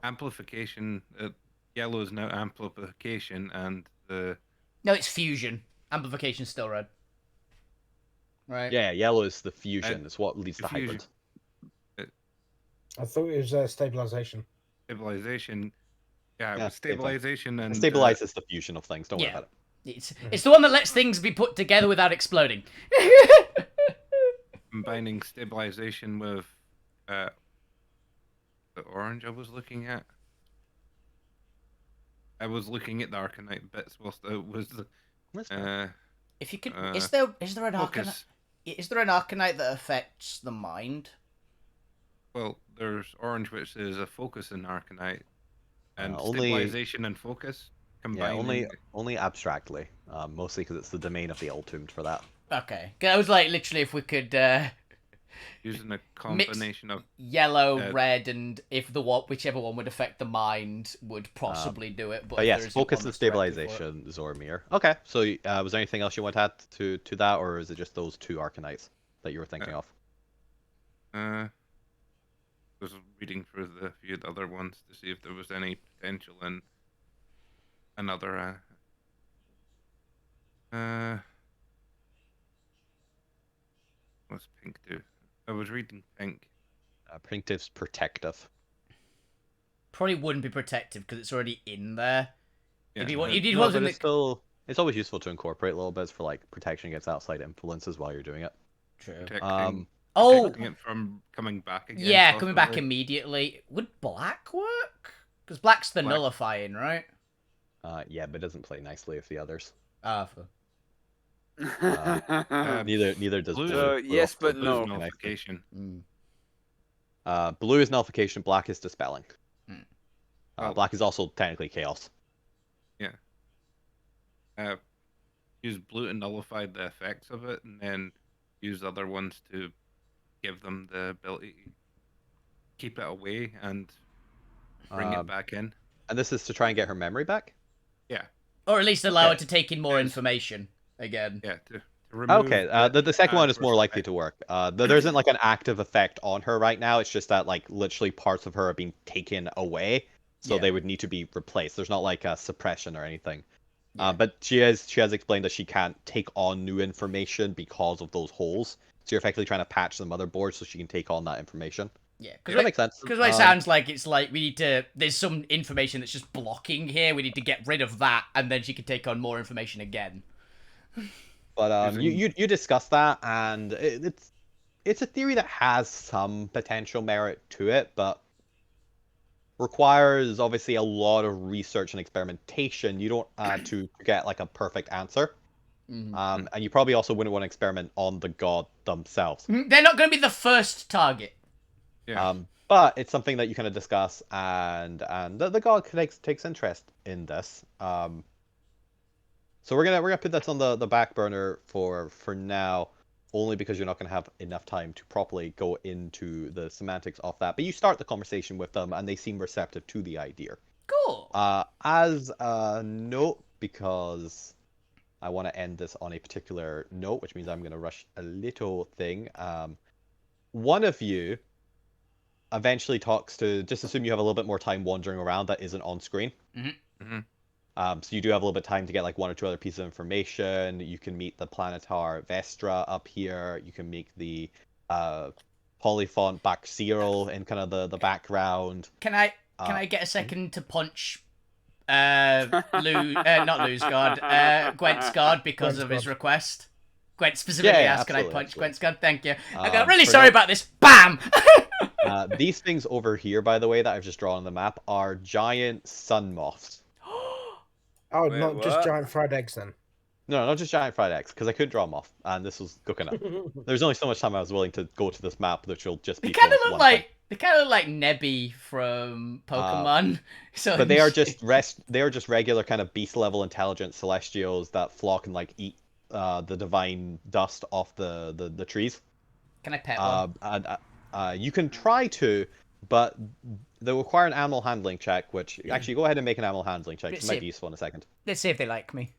amplification, yellow is now amplification, and the... No, it's fusion. Amplification's still red. Right? Yeah, yellow is the fusion. It's what leads to hybrid. I thought it was stabilization. Stabilization. Yeah, stabilization and... Stabilizes the fusion of things, don't worry about it. It's the one that lets things be put together without exploding. Combining stabilization with the orange I was looking at. I was looking at the Arcanite bits whilst it was the... if you could... is there an Arcanite... Is there an Arcanite that affects the mind? Well, there's orange, which is a focus in Arcanite. And stabilization and focus combining... Yeah, only abstractly. Mostly because it's the domain of the Altombed for that. Okay. I was like, literally, if we could... using a combination of... Yellow, red, and if whichever one would affect the mind would possibly do it. But yes, focus and stabilization, Zormir. Okay, so was there anything else you want to add to that, or is it just those two Arcanites that you were thinking of? I was reading through the few other ones to see if there was any potential in another... what's pink do? I was reading pink. Pink's protective. Probably wouldn't be protective because it's already in there. Yeah, it's always useful to incorporate little bits for like protection against outside influences while you're doing it. True. Protecting it from coming back again. Yeah, coming back immediately. Would black work? Because black's the nullifying, right? Yeah, but it doesn't play nicely with the others. Neither does blue. Yes, but no. Nullification. Blue is nullification. Black is dispelling. Black is also technically chaos. Yeah. Use blue to nullify the effects of it, and then use other ones to give them the ability to keep it away and bring it back in. And this is to try and get her memory back? Yeah. Or at least allow her to take in more information again. Yeah, to remove... Okay, the second one is more likely to work. There isn't like an active effect on her right now, it's just that like literally parts of her are being taken away, so they would need to be replaced. There's not like a suppression or anything. But she has explained that she can't take on new information because of those holes. So you're effectively trying to patch the motherboard so she can take on that information. Yeah, because that makes sense. Because it sounds like it's like we need to. There's some information that's just blocking here. We need to get rid of that, and then she can take on more information again. But you discussed that, and it's a theory that has some potential merit to it, but requires obviously a lot of research and experimentation. You don't to get like a perfect answer. And you probably also wouldn't want to experiment on the god themselves. They're not going to be the first target. Yeah. But it's something that you kind of discuss, and the god takes interest in this. So we're gonna put that on the back burner for now, only because you're not gonna have enough time to properly go into the semantics of that. But you start the conversation with them, and they seem receptive to the idea. Cool. As a note, because I want to end this on a particular note, which means I'm going to rush a little thing. One of you eventually talks to, just assume you have a little bit more time wandering around that isn't on screen. So you do have a little bit of time to get like one or two other pieces of information. You can meet the Planetar Vestra up here. You can meet the Polyphont Baxiril in kind of the background. Can I get a second to punch not Lou's guard, Gwent's guard because of his request? Gwent specifically asked, can I punch Gwent's guard? Thank you. I got really sorry about this. BAM! These things over here, by the way, that I've just drawn on the map, are giant sun moths. Oh, not just giant fried eggs then? No, not just giant fried eggs, because I couldn't draw them off, and this was cooking up. There's only so much time I was willing to go to this map, which will just be... They kind of look like They kind of look like Nebby from Pokemon. So But they are just regular kind of beast level intelligent celestials that flock and like eat the divine dust off the trees. Can I pet one? And you can try to, but they'll require an animal handling check. Which actually, go ahead and make an animal handling check. It might be useful in a second. Let's see if they like me.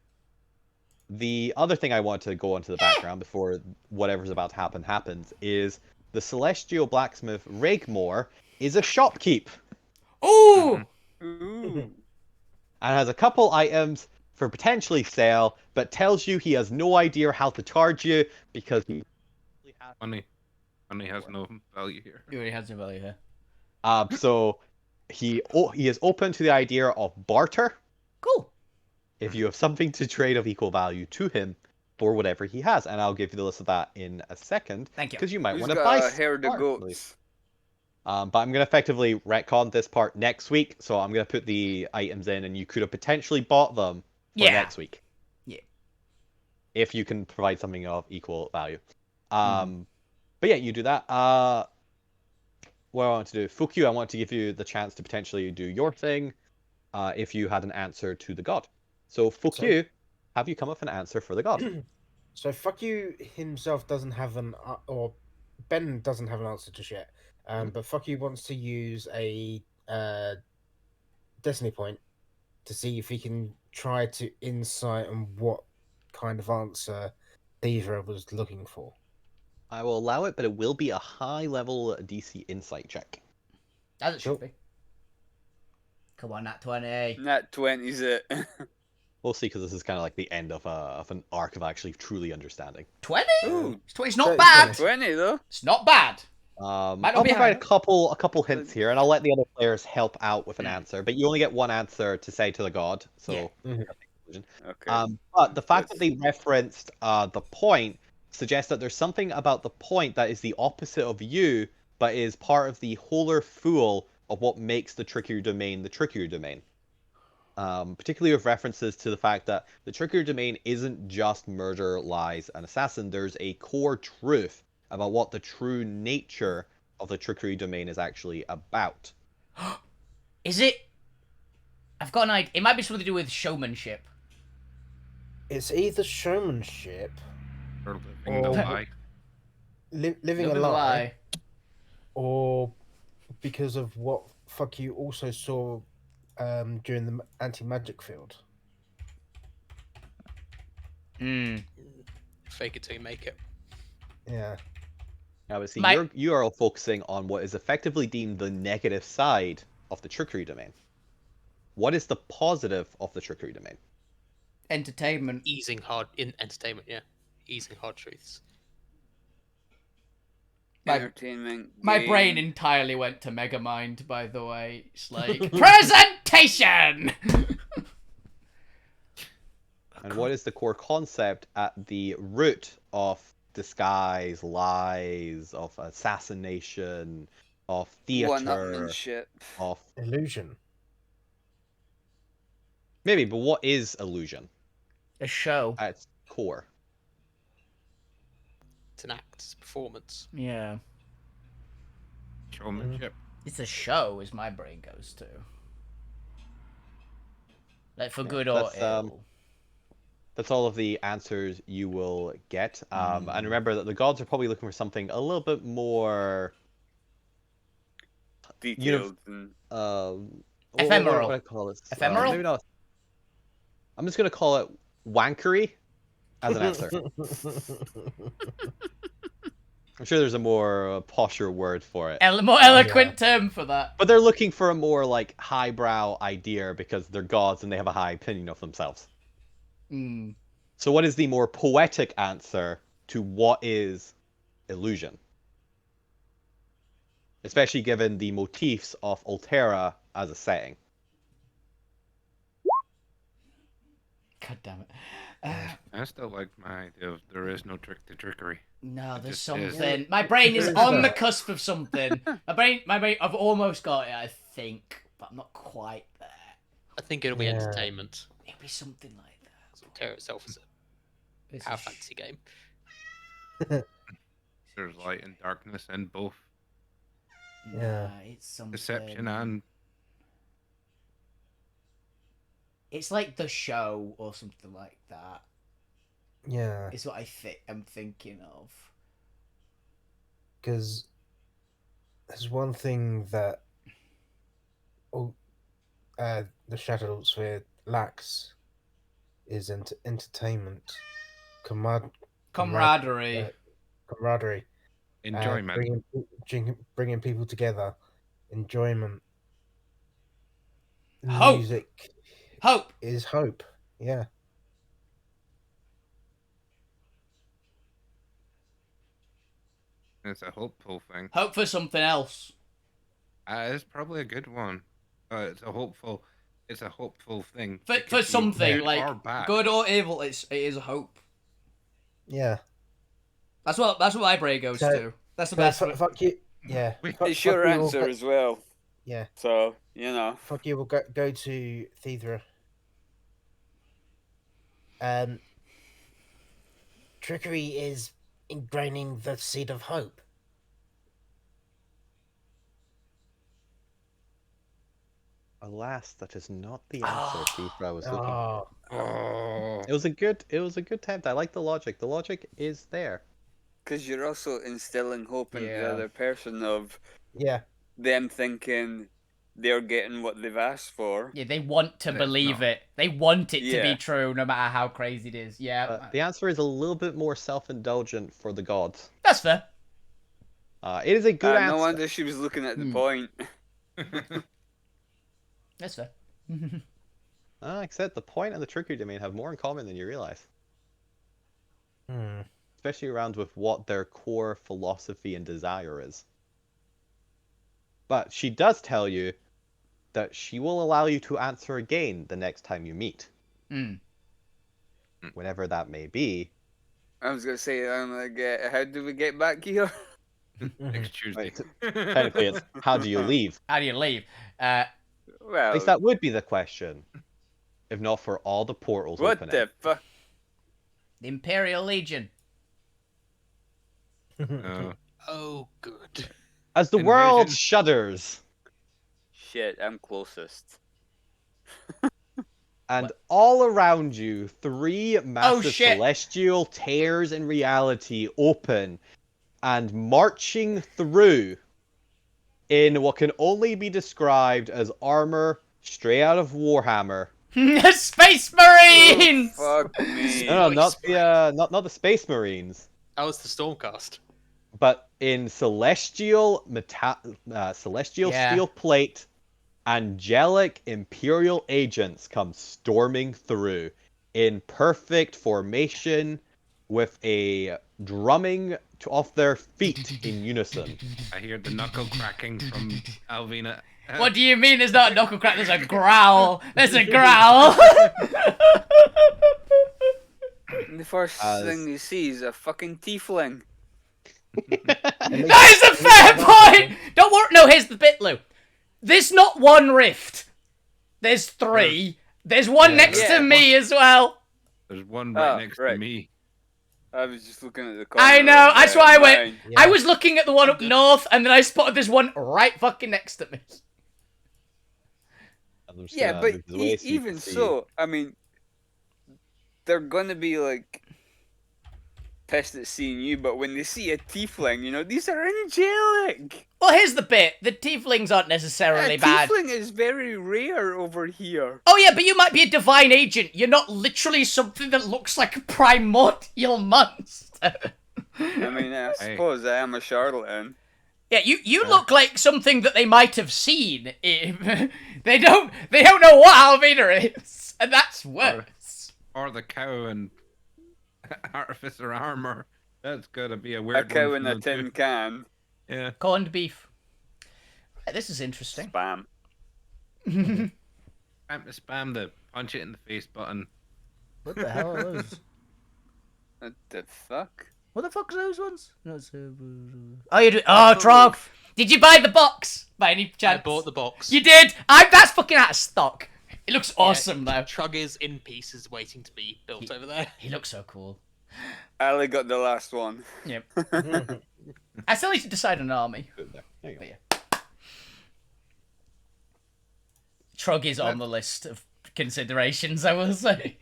The other thing I want to go into the background before whatever's about to happen happens is the celestial blacksmith Rigmore is a shopkeep. Ooh! Ooh. And has a couple items for potentially sale, but tells you he has no idea how to charge you because he Money has no value here. He already has no value here. So he is open to the idea of barter. Cool. If you have something to trade of equal value to him for whatever he has, and I'll give you the list of that in a second. Thank you. Because you might Who's want to got buy a herd of sparkly. goats? But I'm going to effectively retcon this part next week, so I'm going to put the items in, and you could have potentially bought them for next week. Yeah. If you can provide something of equal value. But yeah, you do that. What I want to do, Fukyu, I want to give you the chance to potentially do your thing if you had an answer to the god. So Fukyu, have you come up with an answer for the god? So fuck you himself doesn't have an or Ben doesn't have an answer just yet. But fuck you wants to use a destiny point to see if he can try to insight on what kind of answer Deidre was looking for. I will allow it, but it will be a high level DC insight check. As it should be. Come on, nat 20. Nat 20's it. We'll see, because this is kind of like the end of an arc of actually truly understanding. 20? Ooh. It's not bad. 20 though. It's not bad. I'll Might not be provide high. a couple hints here, and I'll let the other players help out with an answer. But you only get one answer to say to the god, so. Yeah. Okay. But the fact that they referenced the point suggests that there's something about the point that is the opposite of you, but is part of the wholer fool of what makes the trickier domain the trickier domain. Particularly with references to the fact that the trickier domain isn't just murder, lies, and assassin. There's a core truth about what the true nature of the trickery domain is actually about. Is it? I've got an idea. It might be something to do with showmanship. It's either showmanship Or living the lie. living a lie, or because of what fuck you also saw during the anti-magic field. Fake it till you make it. Yeah. Now, but see, you are all focusing on what is effectively deemed the negative side of the trickery domain. What is the positive of the trickery domain? Entertainment. Easing hard in entertainment, yeah. Easing hard truths. Entertainment. My game. brain entirely went to Megamind, by the way. It's like, presentation! And what is the core concept at the root of disguise, lies, of assassination, of theater, One-upmanship. of illusion? Maybe, but what is illusion? A show. At its core. It's an act, it's a performance. Yeah. Showmanship. It's a show, as my brain goes to. Like, for good or that's, ill. That's all of the answers you will get. And remember that the gods are probably looking for something a little bit more detailed. Ephemeral. What do I call this? Ephemeral? Maybe not. I'm just going to call it wankery as an answer. I'm sure there's a more posher word for it. More eloquent term for that. But they're looking for a more like highbrow idea because they're gods and they have a high opinion of themselves. So what is the more poetic answer to what is illusion? Especially given the motifs of Alterra as a setting. God damn it. I still like my idea of there is no trick to trickery. No, there's just something. My brain is on the cusp of something. My brain, I've almost got it, I think, but I'm not quite there. I think it'll be entertainment. It'll be something like that. Alterra itself is a power fantasy game. There's light and darkness in both. Yeah. Nah, it's something. Deception and It's like The Show or something like that. Yeah. Is what I'm thinking of. Because there's one thing that the Shattered Altsphere lacks is entertainment, Camaraderie. camaraderie, enjoyment. bringing people together, enjoyment. Hope. Music Hope. is hope. Yeah. It's a hopeful thing. Hope for something else. It's probably a good one. It's a hopeful thing. For It could be something good like or bad. good or evil, it is a hope. Yeah. That's what my brain goes to. That's the best. Fuck you. Yeah. It's your you, answer as well. Yeah. So, you know. Fuck you. We'll go to Thedra. Trickery is ingraining the seed of hope. Alas, that is not the answer Thedra I was looking Oh. for. Oh. It was a good attempt. I like the logic. The logic is there. Because you're also instilling hope in Yeah. the other person of Yeah. them thinking they're getting what they've asked for. Yeah, they want to And it's believe not. it. They want it to Yeah. be true, no matter how crazy it is. Yeah, The answer is a little bit more self-indulgent for the gods. that's fair. It is a good answer. No wonder she was looking at the Hmm. point. That's fair. Except the point and the trickery domain have more in common than you realize. Especially around with what their core philosophy and desire is. But she does tell you that she will allow you to answer again the next time you meet. Whenever that may be. I was going to say, how do we get back here? Next Tuesday. Technically, it's how do you leave? How do you leave? Well, At least that would be the question. If not for all the portals what opening. the fuck? The Imperial Legion. Oh, good. As the Invasion. world shudders, Shit, I'm closest. and What? all around you, three massive shit. celestial tears in reality open, and marching through in what can only be described as armor straight out of Warhammer. Space Marines! Oh, fuck me. No, not the Space Marines, That was the Stormcast. but in celestial Yeah. steel plate, angelic Imperial agents come storming through in perfect formation with a drumming off their feet in unison. I hear the knuckle cracking from Alvina. What do you mean there's not a knuckle crack? There's a growl. There's a growl. And the first thing you see is a fucking tiefling. That is a fair point! Don't worry. No, here's the bit, Lou. There's not one rift. There's three. There's one next to me as well. There's one right next right. to me. I was just looking at the corner. I know, of, that's why I went. mine. I was looking at the one up north, and then I spotted this one right fucking next to me. I'm just Yeah, gonna but move this way so you even can see. so, I mean, they're gonna be like pissed at seeing you, but when they see a tiefling, you know, these are angelic. Well, here's the bit. The tieflings aren't necessarily A bad. tiefling is very rare over here. Oh yeah, but you might be a divine agent. You're not literally something that looks like a primordial monster. I mean, I suppose I am a charlatan. Yeah, you look like something that they might have seen. They don't know what Alvina is, and that's worse. Or the cow and artificer armor. That's gotta be a weird A cow one in for a them tin too. can. Yeah. Corned beef. Right, this is interesting. Spam. Spam the punch it in the face button. What the hell are those? What the fuck? What the fuck are those ones? Oh, you do. Oh, Trog. Did you buy the box by any I chance? bought the box. You did. That's fucking out of stock. It looks awesome though. Trug is in pieces waiting to be built over there. He looks so cool. Ali got the last one. Yep. I still need to decide on an army. There you go. But yeah. Trug is on the list of considerations, I will say.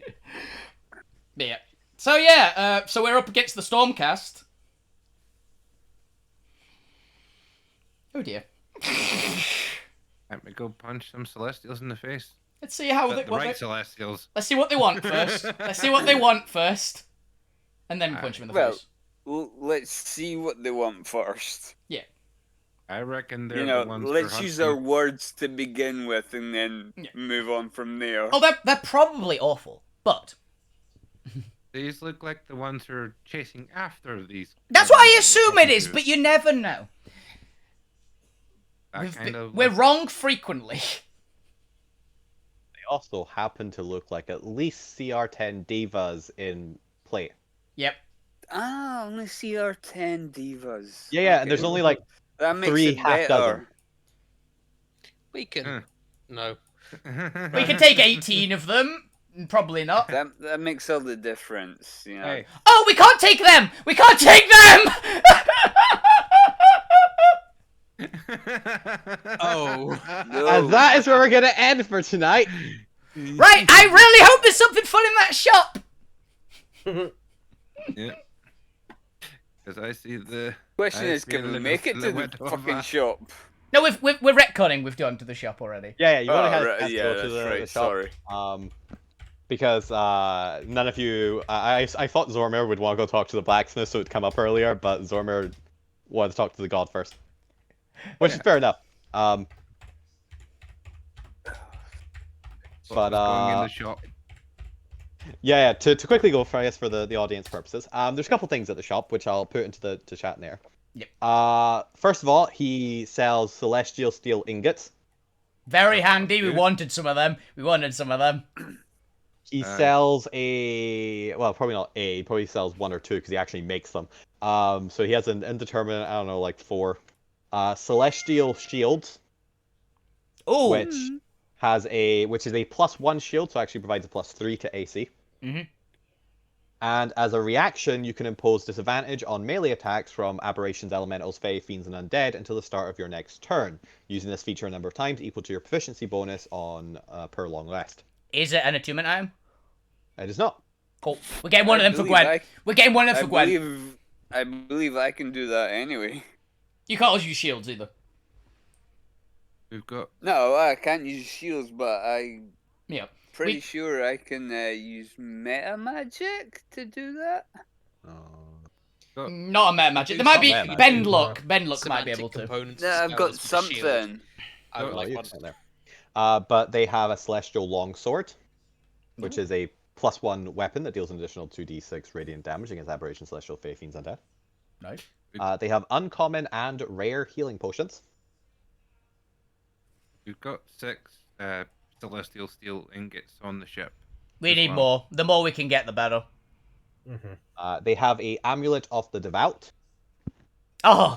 Yeah. So yeah, so we're up against the Stormcast. Oh dear. Let me go punch some Celestials in the face. Let's see how The right Celestials. Let's see what they want first. Let's see what they want first, and then punch them in the face. Let's see what they want first. Yeah. I reckon they're the ones. Let's use our words to begin with, and then move on from there. Oh, they're probably awful, but these look like the ones who are chasing after these. That's what I assume it is, but you never know. We're wrong frequently. They also happen to look like at least CR10 divas in play. Yep. Ah, only CR10 divas. Yeah, yeah, and there's only like that makes 3 it half dozen. We can... No. We can take 18 of them. Probably not. That makes all the difference, you know. Hey. Oh, we can't take them! We can't take them! Oh. No. And that is where we're going to end for tonight. Right, I really hope there's something fun in that shop! Yeah. Because I see the... Question is, can we make it to the fucking shop? No, we're retconning. We've gone to the shop already. Yeah, you've only had right, to go to the shop. Sorry. Because none of you... I thought Zormir would want to go talk to the blacksmith, so it'd come up earlier, but Zormir wanted to talk to the god first. Which is fair enough. Going in the shop. Yeah, to quickly go for, I guess, for the audience purposes. There's a couple things at the shop, which I'll put into the chat in there. Yep. First of all, he sells celestial steel ingots. Very handy. We wanted some of them. He sells well, probably not he probably sells 1 or 2 because he actually makes them. So he has an indeterminate, I don't know, like 4 celestial shields. Oh. Which is a +1 shield, so actually provides a +3 to AC. Mm-hmm. And as a reaction, you can impose disadvantage on melee attacks from aberrations, elementals, fae, fiends, and undead until the start of your next turn, using this feature a number of times equal to your proficiency bonus on per long rest. Is it an attunement item? It is not. Cool. We're getting one of them for Gwen. We're getting one of them for Gwen. I believe I can do that anyway. You can't use shields either. We've got... No, I can't use shields, but Yeah. Pretty sure I can use meta magic to do that. Not a meta magic. There might be bend luck. Bend luck might be able to. Yeah, I've got something. But they have a celestial longsword, which is a +1 weapon that deals an additional 2d6 radiant damage against aberration, celestial, fae, fiends, and death. Nice. They have uncommon and rare healing potions. We've got 6 celestial steel ingots on the ship. We need more. The more we can get, the better. They have a amulet of the devout,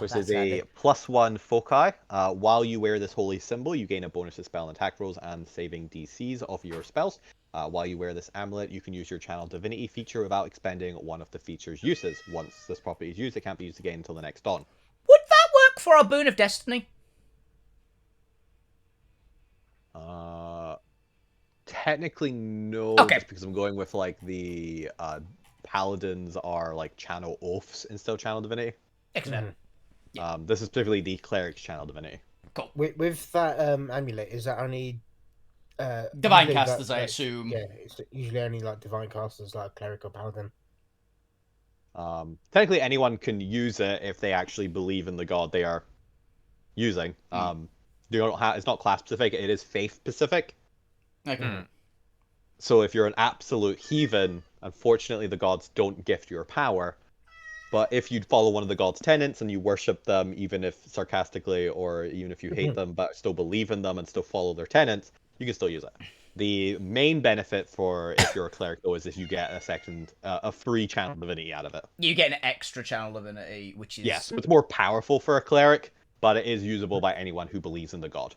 which is a +1 foci. While you wear this holy symbol, you gain a bonus to spell and attack rolls and saving DCs of your spells. While you wear this amulet, you can use your channel divinity feature without expending one of the feature's uses. Once this property is used, it can't be used again until the next dawn. Would that work for our boon of destiny? Technically no, just because I'm going with like the paladins are like channel oaths instead of channel divinity. Excellent. This is specifically the cleric's channel divinity. Cool. With that amulet, is that only divine casters? I assume. Yeah, it's usually only like divine casters, like cleric or paladin. Technically, anyone can use it if they actually believe in the god they are using. It's not class specific; it is faith specific. Okay. So if you're an absolute heathen, unfortunately the gods don't gift your power. But if you follow one of the gods' tenets and you worship them, even if sarcastically or even if you hate them, but still believe in them and still follow their tenets, you can still use it. The main benefit for if you're a cleric though is if you get a free channel divinity out of it. You get an extra channel divinity, which is yes, it's more powerful for a cleric, but it is usable by anyone who believes in the god.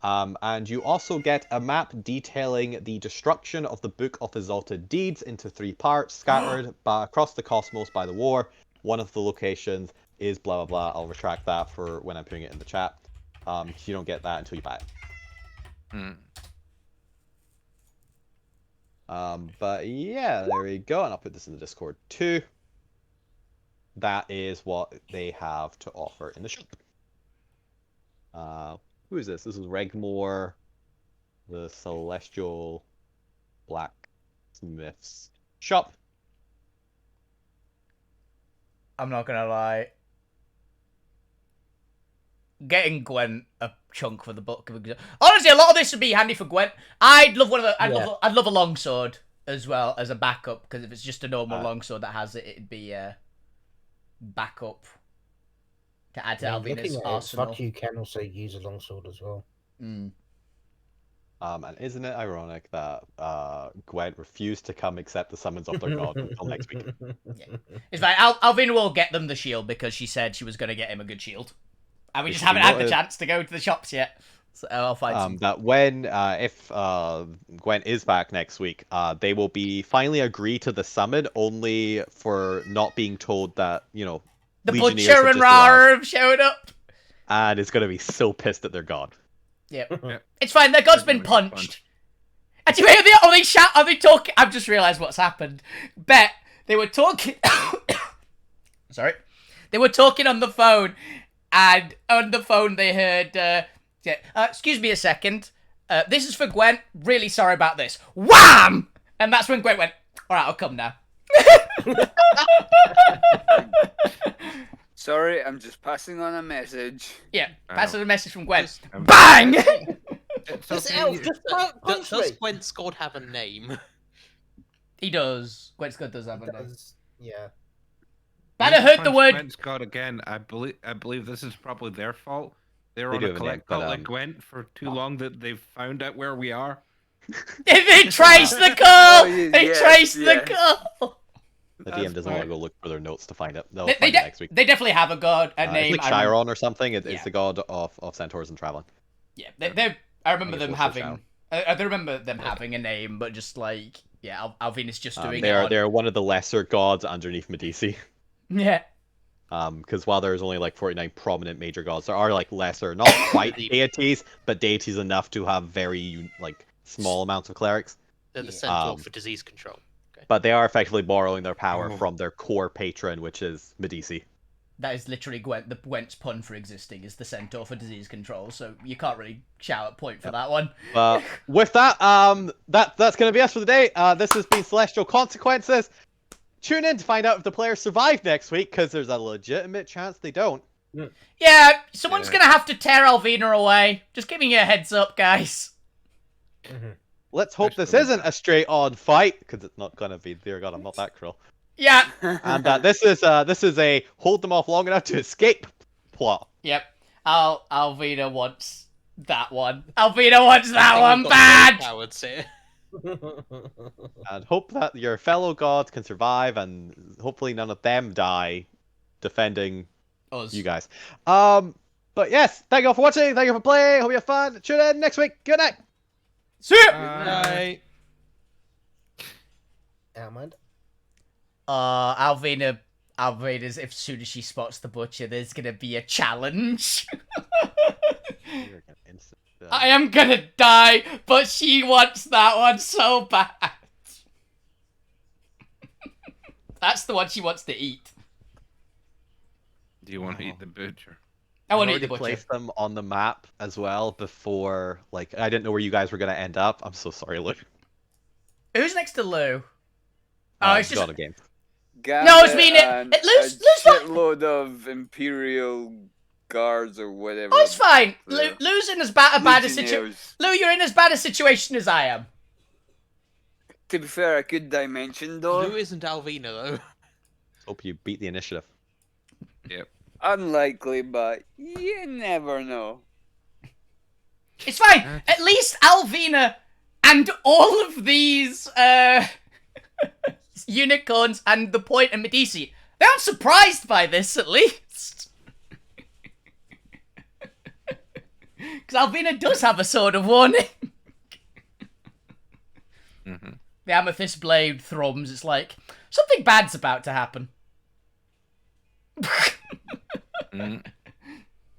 And you also get a map detailing the destruction of the Book of Exalted Deeds into 3 parts, scattered across the cosmos by the war. One of the locations is blah blah blah. I'll retract that for when I'm putting it in the chat. You don't get that until you buy it. Hmm. But yeah, there we go, and I'll put this in the Discord too. That is what they have to offer in the shop. Who is this? This is Regmore, the Celestial Blacksmith's shop. I'm not gonna lie. Getting Gwent a chunk for the book. Honestly, a lot of this would be handy for Gwent. I'd love one of the. I'd love a longsword as well as a backup, because if it's just a normal longsword that has it, it'd be backup to add to Alvina's arsenal. Fuck, you can also use a longsword as well. Mm. And isn't it ironic that Gwent refused to come accept the summons of their god until next week? Yeah. It's fine. Alvina will get them the shield because she said she was going to get him a good shield. And we just haven't had the chance to go to the shops yet. So I'll find some. That when, if Gwent is back next week, they will be finally agree to the summon, only for not being told that, you know, the Legionnaires Butcher and Rara have showed up. And it's going to be so pissed that they're gone. Yep. It's fine, their god's been punched. And do you hear are they talking? I've just realised what's happened. Bet, they were talking... Sorry. They were talking on the phone, and on the phone they heard... excuse me a second. This is for Gwent. Really sorry about this. Wham! And that's when Gwent went, alright, I'll come now. Sorry, I'm just passing on a message. Yeah, passing a message from Gwent. Just, BANG! This elf just punch Does me. Gwent's god have a name? He does. Gwent's god does have a name. Yeah. But I heard the word... Gwent's god again. I believe this is probably their fault. They were They on do a have a collect name, cult but, like Gwent for too long that they've found out where we are. They traced the call! They yes, traced yes. the call! The DM doesn't want to go look for their notes to find it. They'll They find it next week. definitely have a god, a name. It's like Chiron or something. It's Yeah. the god of centaurs and traveling. Yeah, I remember them it's also having... I remember them having a name, but just like... Yeah, Alvina's just doing They're one of the lesser gods underneath Medici. Yeah. Because while there's only like 49 prominent major gods, there are like lesser, not quite deities, but deities enough to have very like small amounts of clerics. They're the centaur for disease control. Okay. But they are effectively borrowing their power from their core patron, which is Medici. That is literally Gwent's pun for existing, is the centaur for disease control, so you can't really shout at point for that one. With that, that's going to be us for the day. This has been Celestial Consequences. Tune in to find out if the players survive next week, because there's a legitimate chance they don't. Yeah, someone's going to have to tear Alvina away. Just giving you a heads up, guys. Let's hope this isn't a straight-on fight, because it's not going to be. Dear God, I'm not that cruel. Yeah. And this is a hold them off long enough to escape plot. Yep. Alvina wants that one. Alvina wants that one bad! I would say. And hope that your fellow gods can survive, and hopefully none of them die defending Us. you guys. But yes, thank you all for watching. Thank you for playing. Hope you have fun. Tune in next week. Good night. See ya! Bye. Almond. Alvina's, as soon as she spots the butcher, there's gonna be a challenge. I am gonna die, but she wants that one so bad. That's the one she wants to eat. Do you want to eat the butcher? I want to eat already the butcher. placed them on the map as well before, like, I didn't know where you guys were going to end up. I'm so sorry, Luke. Who's next to Lou? Oh, it's just... Got a game. No, it's me. Lou's fine. Shitload of Imperial guards or whatever. Oh, it's fine. Lou's in as bad a situation. Legionnaires. Lou, you're in as bad a situation as I am. To be fair, a good dimension though. Lou isn't Alvina though. Hope you beat the initiative. Yep. Unlikely, but you never know. It's fine. At least Alvina and all of these unicorns and the point and Medici, they aren't surprised by this, at least. Because Alvina does have a sword of warning. The amethyst blade thrums. It's like, something bad's about to happen.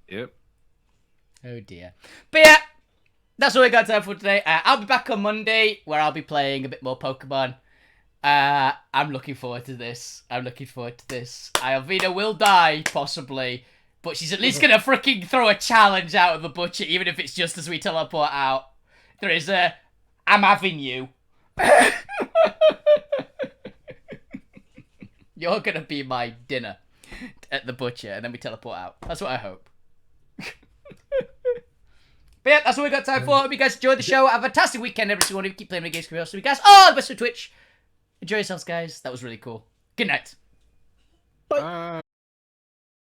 Yep. Oh dear. But yeah, that's all we got time for today. I'll be back on Monday, where I'll be playing a bit more Pokemon. I'm looking forward to this. Alvina will die, possibly, but she's at least gonna freaking throw a challenge out of the butcher, even if it's just as we teleport out. There is a, I'm having you. You're gonna be my dinner at the butcher, and then we teleport out. That's what I hope. But yeah, that's all we got time for. Hope you guys enjoyed the show. Have a fantastic weekend, every single one of you. Keep playing the games. So you guys all the best for Twitch. Enjoy yourselves, guys. That was really cool. Good night. Bye.